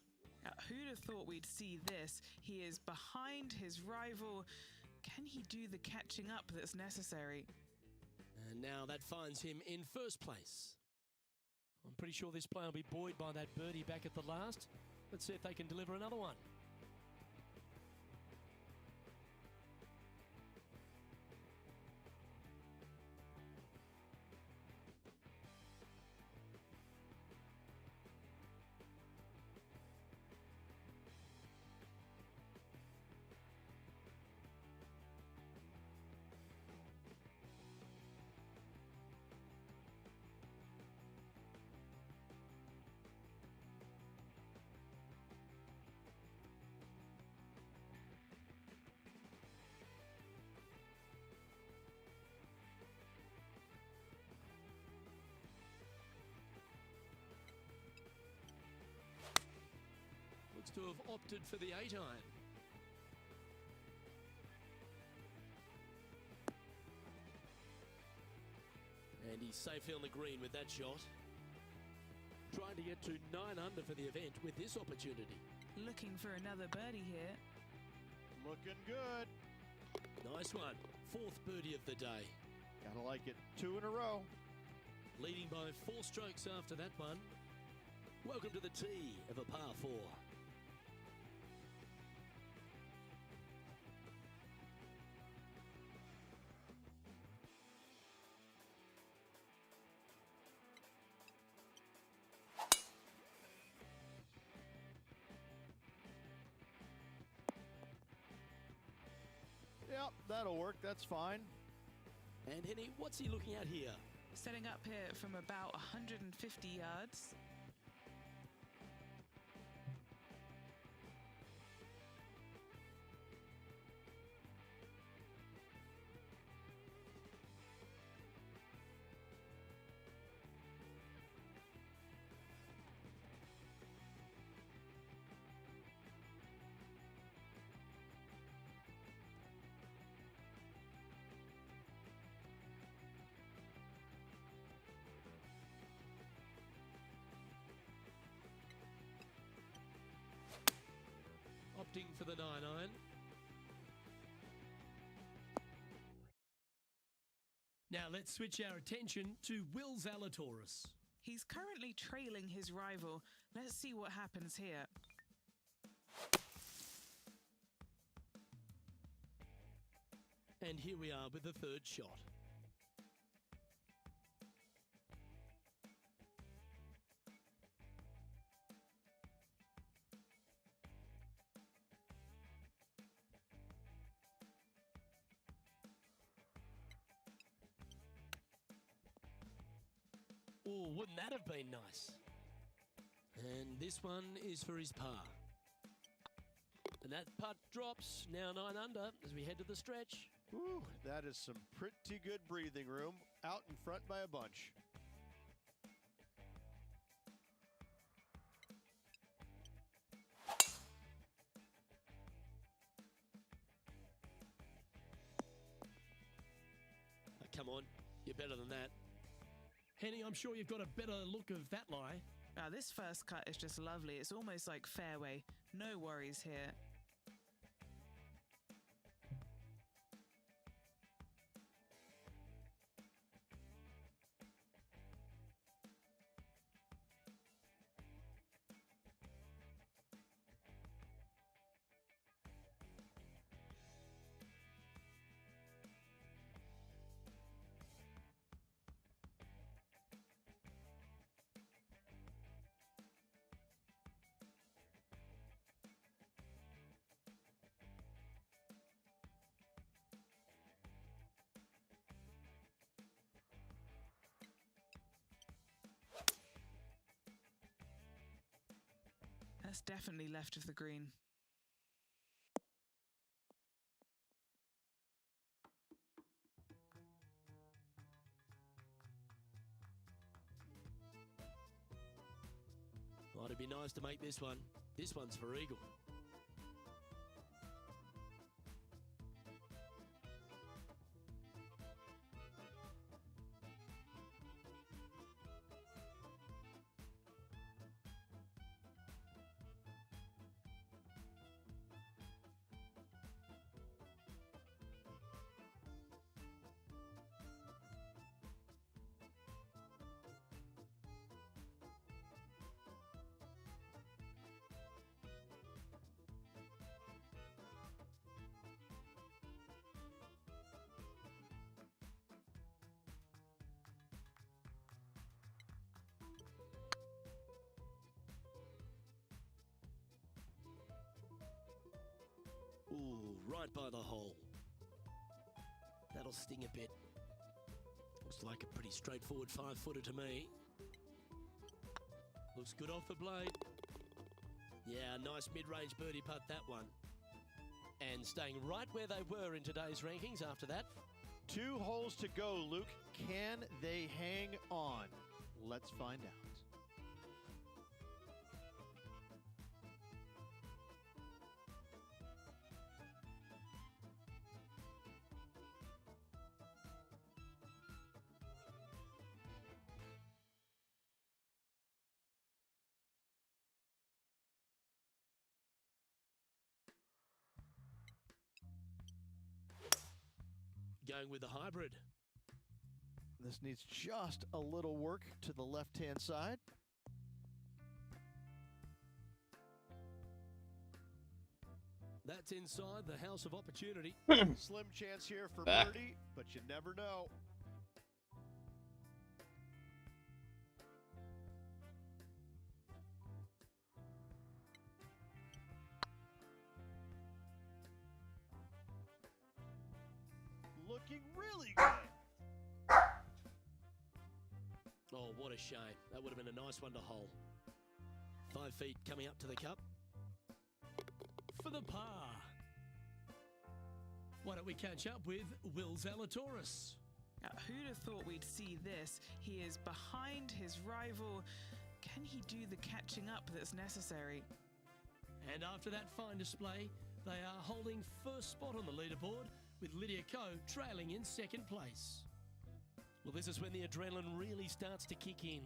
Now, who'd have thought we'd see this? He is behind his rival. Can he do the catching up that's necessary? And now that finds him in first place. I'm pretty sure this player will be buoyed by that birdie back at the last. Let's see if they can deliver another one. Looks to have opted for the 8-iron. And he's safely on the green with that shot. Trying to get to 9 under for the event with this opportunity. Looking for another birdie here. Looking good. Nice one. 4th birdie of the day. Gotta like it. 2 in a row. Leading by 4 strokes after that one. Welcome to the tee of a par 4. Yep, that'll work. That's fine. And Henny, what's he looking at here? Setting up here from about 150 yards. Opting for the 9-iron. Now let's switch our attention to Will Zalatoris. He's currently trailing his rival. Let's see what happens here. And here we are with the third shot. Oh, wouldn't that have been nice? And this one is for his par. And that putt drops, now 9 under, as we head to the stretch. Whew, that is some pretty good breathing room. Out in front by a bunch. Oh, come on, you're better than that. Henny, I'm sure you've got a better look of that lie. This first cut is just lovely. It's almost like fairway. No worries here. That's definitely left of the green. Oh, it'd be nice to make this one. This one's for eagle. Ooh, right by the hole. That'll sting a bit. Looks like a pretty straightforward 5-footer to me. Looks good off the blade. Yeah, nice mid-range birdie putt, that one. And staying right where they were in today's rankings after that. 2 holes to go, Luke. Can they hang on? Let's find out. Going with the hybrid. This needs just a little work to the left-hand side. That's inside the house of opportunity. Slim chance here for Back. birdie, but you never know. looking really good. Oh, what a shame. That would have been a nice one to hole. 5 feet coming up to the cup. For the par. Why don't we catch up with Will Zalatoris? Who'd have thought we'd see this? He is behind his rival. Can he do the catching up that's necessary? And after that fine display, they are holding first spot on the leaderboard with Lydia Ko trailing in second place. Well, this is when the adrenaline really starts to kick in,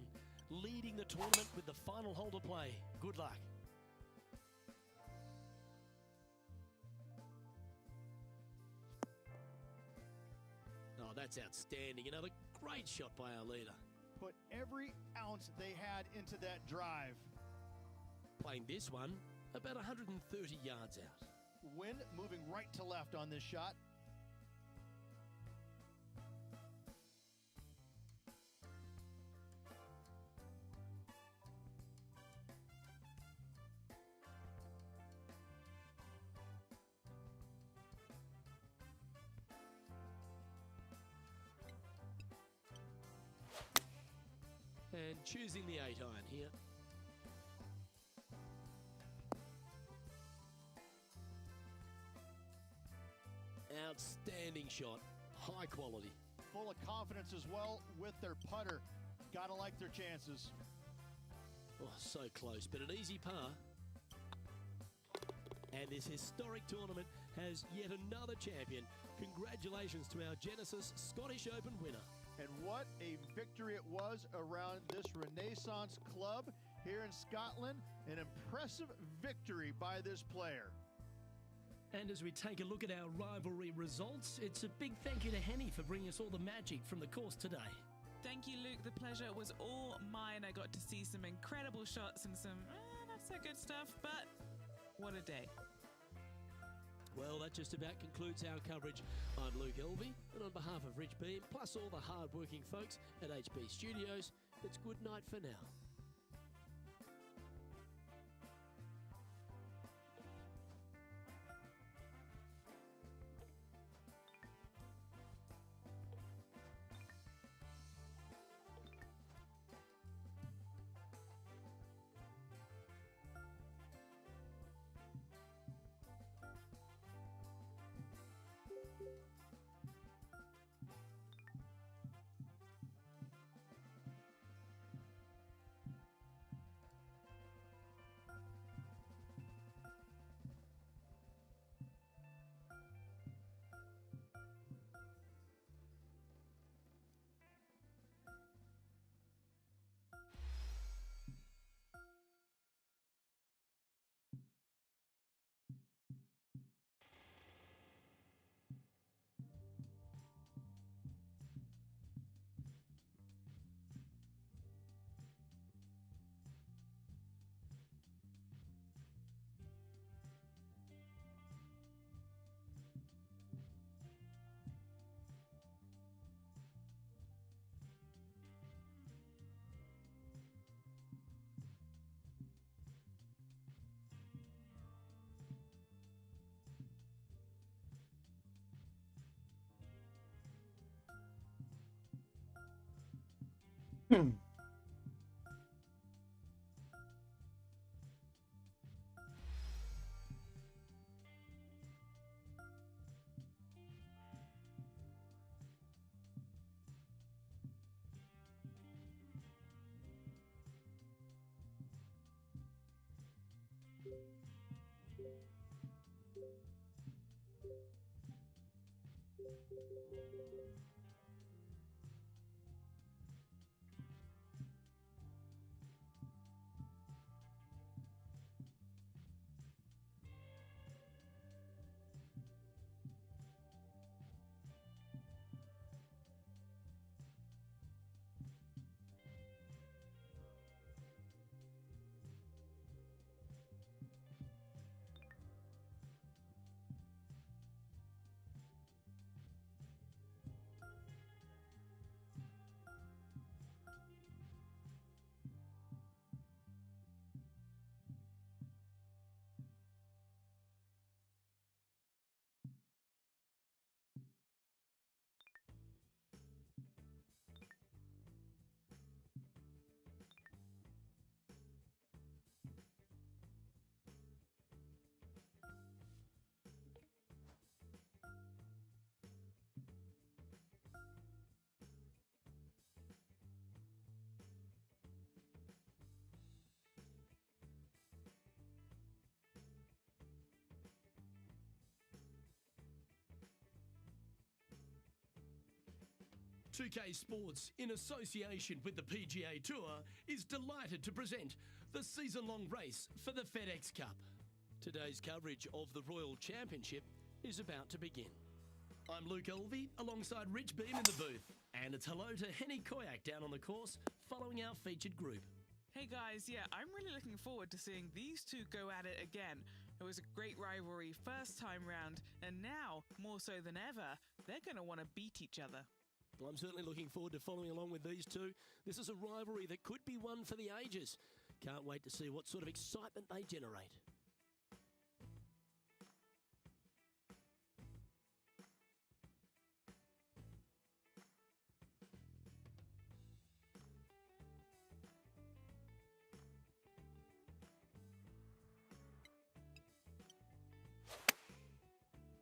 leading the tournament with the final hole to play. Good luck. Oh, that's outstanding. Another great shot by our leader. Put every ounce they had into that drive. Playing this one about 130 yards out. Wind moving right to left on this shot. And choosing the 8-iron here. Outstanding shot. High quality. Full of confidence as well with their putter. Gotta like their chances. Oh, so close, but an easy par. And this historic tournament has yet another champion. Congratulations to our Genesis Scottish Open winner. And what a victory it was around this Renaissance club here in Scotland. An impressive victory by this player. And as we take a look at our rivalry results, it's a big thank you to Henny for bringing us all the magic from the course today. Thank you, Luke. The pleasure was all mine. I got to see some incredible shots and some not so good stuff, but what a day. Well, that just about concludes our coverage. I'm Luke Elvey, and on behalf of Rich Beam, plus all the hard-working folks at HB Studios, it's good night for now. 2K Sports, in association with the PGA Tour, is delighted to present the season-long race for the FedEx Cup. Today's coverage of the Royal Championship is about to begin. I'm Luke Elvey, alongside Rich Beam in the booth, and it's hello to Henny Koyak down on the course, following our featured group. Hey guys, yeah, I'm really looking forward to seeing these two go at it again. It was a great rivalry first time round, and now, more so than ever, they're going to want to beat each other. Well, I'm certainly looking forward to following along with these two. This is a rivalry that could be one for the ages. Can't wait to see what sort of excitement they generate.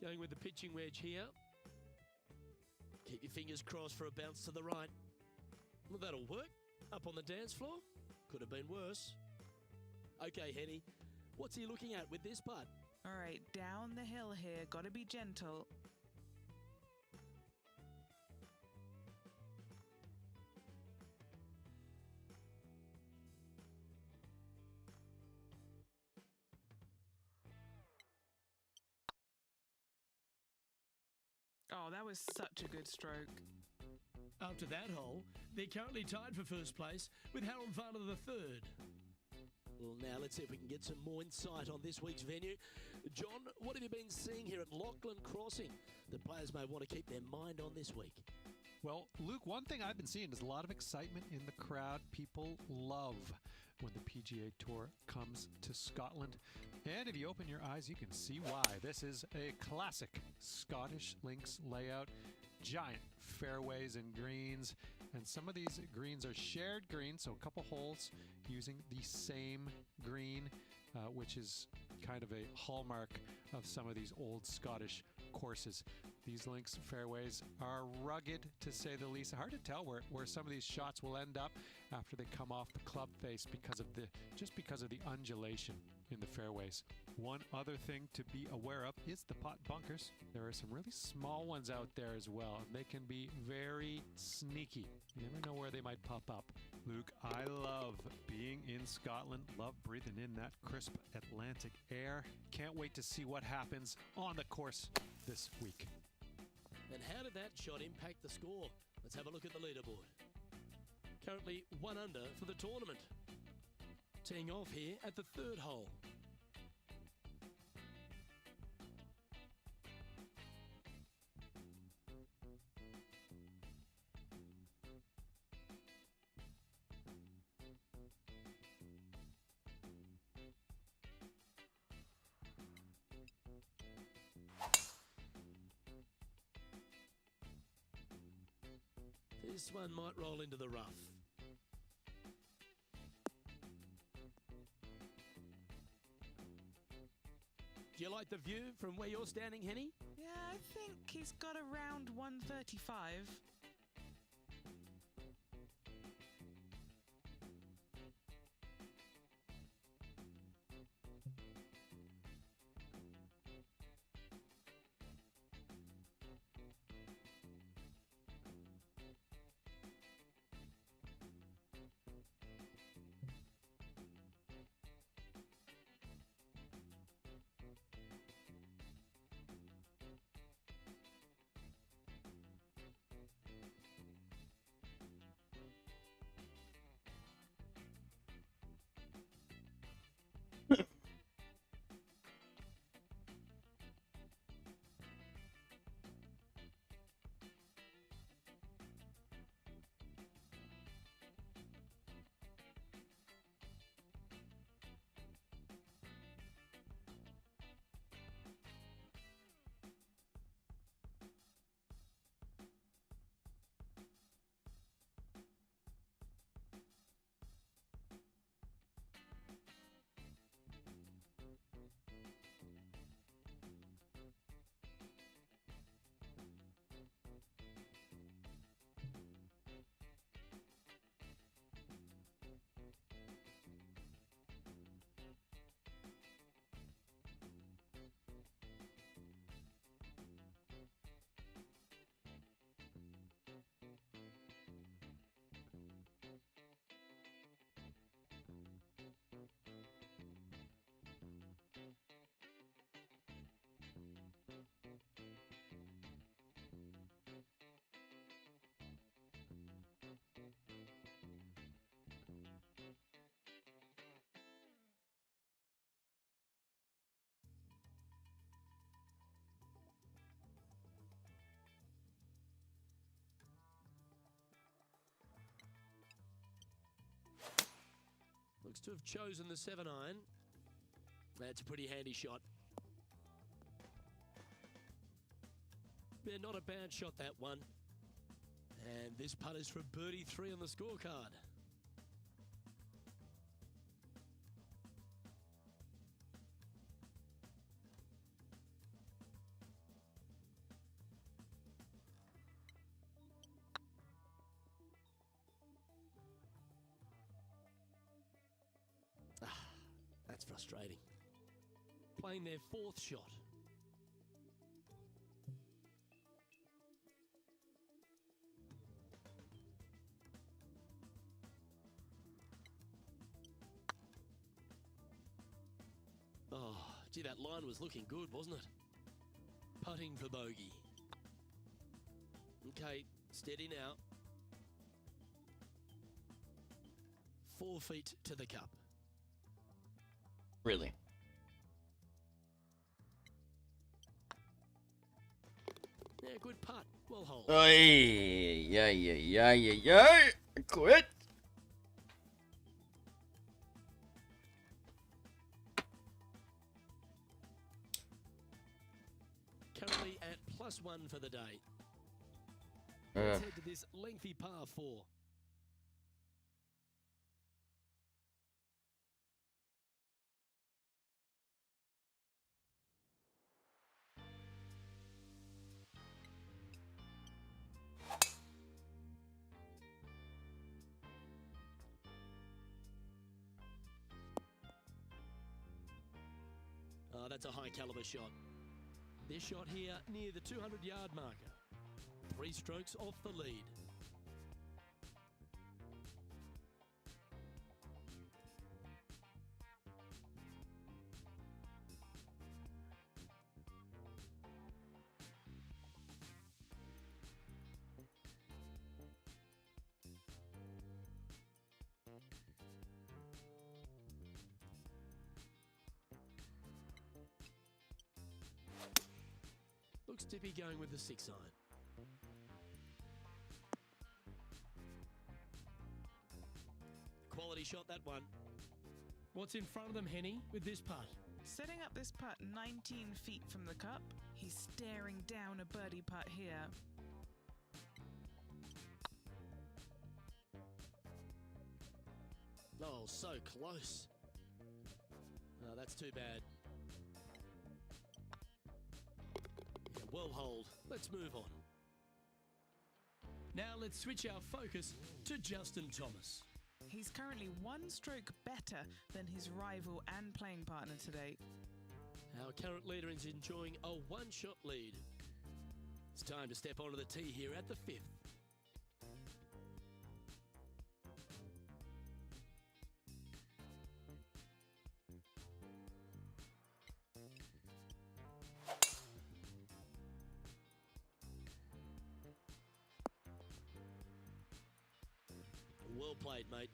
Going with the pitching wedge here. Keep your fingers crossed for a bounce to the right. Well, that'll work. Up on the dance floor? Could have been worse. Okay, Henny. What's he looking at with this putt? All right, down the hill here, got to be gentle. Oh, that was such a good stroke. After that hole, they're currently tied for first place with Harold Varner III. Well, now let's see if we can get some more insight on this week's venue. John, what have you been seeing here at Lachlan Crossing that players may want to keep their mind on this week? Well, Luke, one thing I've been seeing is a lot of excitement in the crowd. People love when the PGA Tour comes to Scotland. And if you open your eyes, you can see why. This is a classic Scottish links layout. Giant fairways and greens. And some of these greens are shared greens, so a couple holes using the same green, which is kind of a hallmark of some of these old Scottish courses. These links fairways are rugged, to say the least. Hard to tell where some of these shots will end up after they come off the club face because of the undulation in the fairways. One other thing to be aware of is the pot bunkers. There are some really small ones out there as well, and they can be very sneaky. You never know where they might pop up. Luke, I love being in Scotland, love breathing in that crisp Atlantic air. Can't wait to see what happens on the course this week. And how did that shot impact the score? Let's have a look at the leaderboard. Currently 1 under for the tournament. Teeing off here at the third hole. This one might roll into the rough. Do you like the view from where you're standing, Henny? Yeah, I think he's got around 135. Looks to have chosen the 7-iron. That's a pretty handy shot. Yeah, not a bad shot, that one. And this putt is for birdie 3 on the scorecard. That's frustrating. Playing their 4th shot. Oh, gee, that line was looking good, wasn't it? Putting for bogey. Okay, steady now. 4 feet to the cup. Really? Yeah, good putt. Well hold. Ay, yeah, yeah, yeah, yeah, yeah. Quit. Currently at +1 for the day. Let's head to this lengthy par 4. Oh, that's a high caliber shot. This shot here near the 200-yard marker. 3 strokes off the lead. Looks to be going with the 6-iron. Quality shot, that one. What's in front of them, Henny, with this putt? Setting up this putt 19 feet from the cup, he's staring down a birdie putt here. Oh, so close. Oh, that's too bad. Yeah, well hold. Let's move on. Now let's switch our focus to Justin Thomas. He's currently 1 stroke better than his rival and playing partner today. Our current leader is enjoying a 1-shot lead. It's time to step onto the tee here at the 5th. Well played, mate.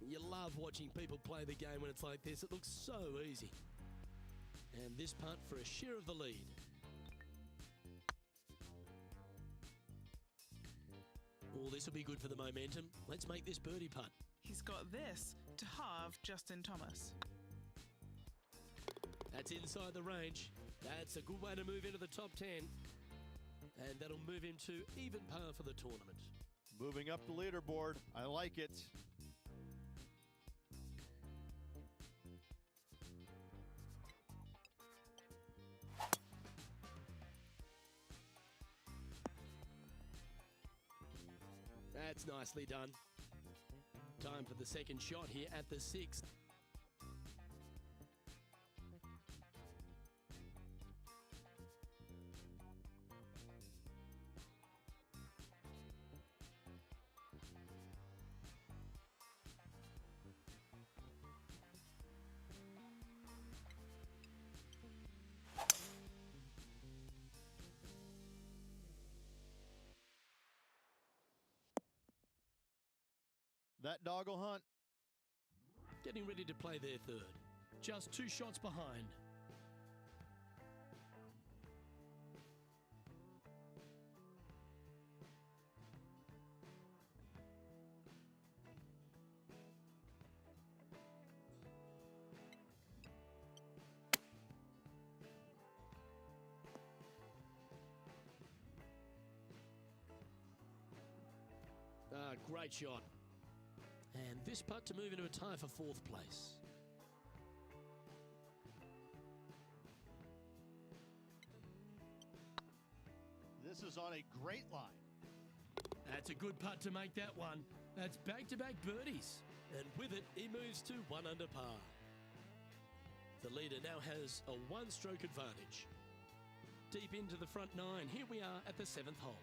You love watching people play the game when it's like this. It looks so easy. And this putt for a share of the lead. Oh, this will be good for the momentum. Let's make this birdie putt. He's got this to halve Justin Thomas. That's inside the range. That's a good way to move into the top 10. And that'll move him to even par for the tournament. Moving up the leaderboard. I like it. That's nicely done. Time for the second shot here at the 6th. That dog will hunt. Getting ready to play their third. Just 2 shots behind. Great shot. And this putt to move into a tie for 4th place. This is on a great line. That's a good putt to make that one. That's back-to-back birdies. And with it, he moves to 1 under par. The leader now has a 1-stroke advantage. Deep into the front 9, here we are at the 7th hole.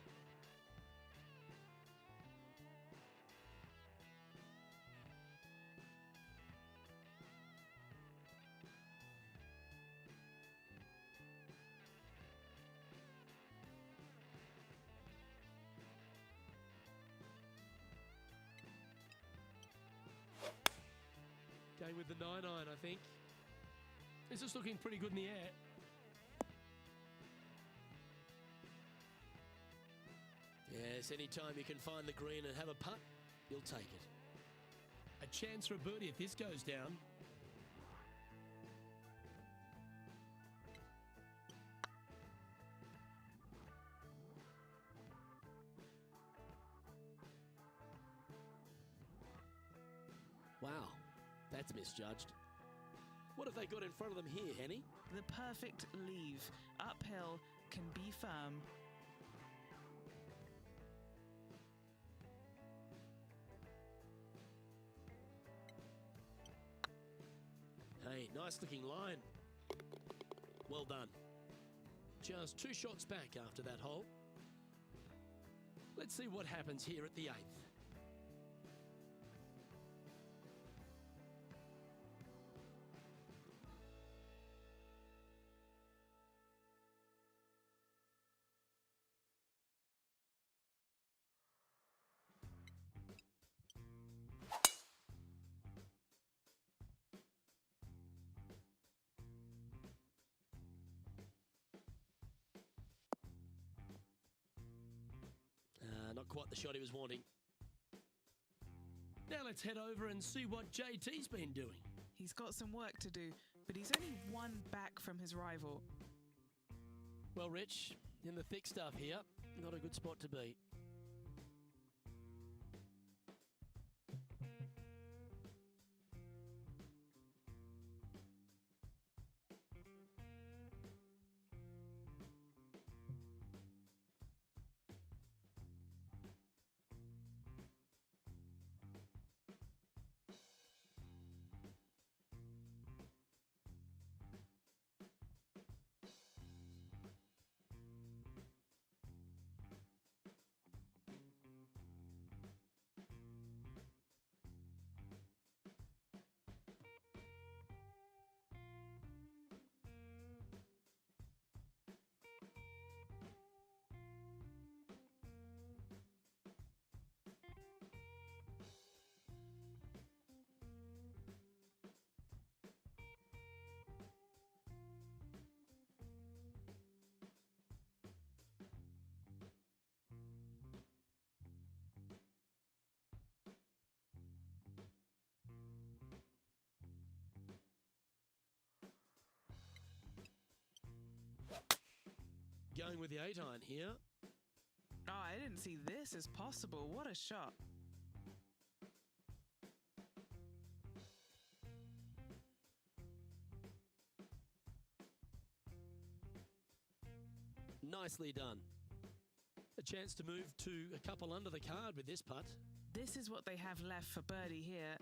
Going with the 9-iron, I think. This is looking pretty good in the air. Yes, anytime you can find the green and have a putt, you'll take it. A chance for a birdie if this goes down. Wow, that's misjudged. What have they got in front of them here, Henny? The perfect leave. Uphill, can be firm. Hey, nice looking line. Well done. Just 2 shots back after that hole. Let's see what happens here at the 8th. Not quite the shot he was wanting. Now let's head over and see what JT's been doing. He's got some work to do, but he's only 1 back from his rival. Well, Rich, in the thick stuff here, not a good spot to be. Going with the 8-iron here. Oh, I didn't see this as possible. What a shot. Nicely done. A chance to move to a couple under the card with this putt. This is what they have left for birdie here.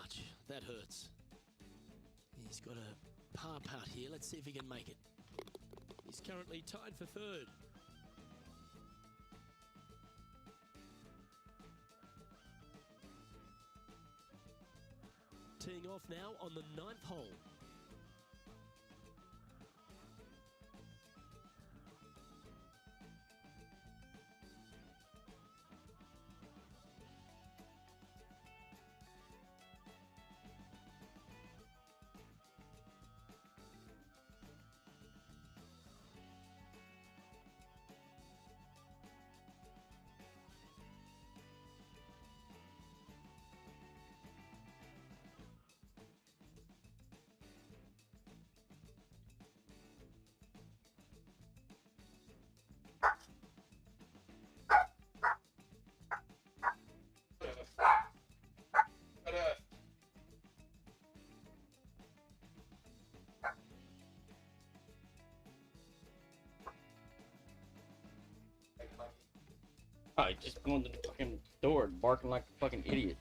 Ouch, that hurts. He's got a par putt here. Let's see if he can make it. He's currently tied for 3rd. kicking off now on the 9th hole. I just going to the fucking door, barking like a fucking idiot.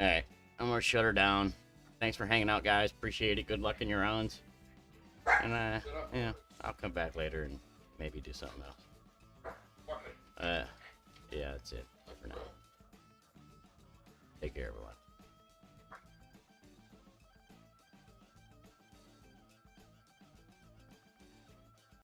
Alright, I'm gonna shut her down. Thanks for hanging out, guys. Appreciate it. Good luck in your rounds. And, yeah, I'll come back later and maybe do something else. Yeah, that's it for now. Take care, everyone.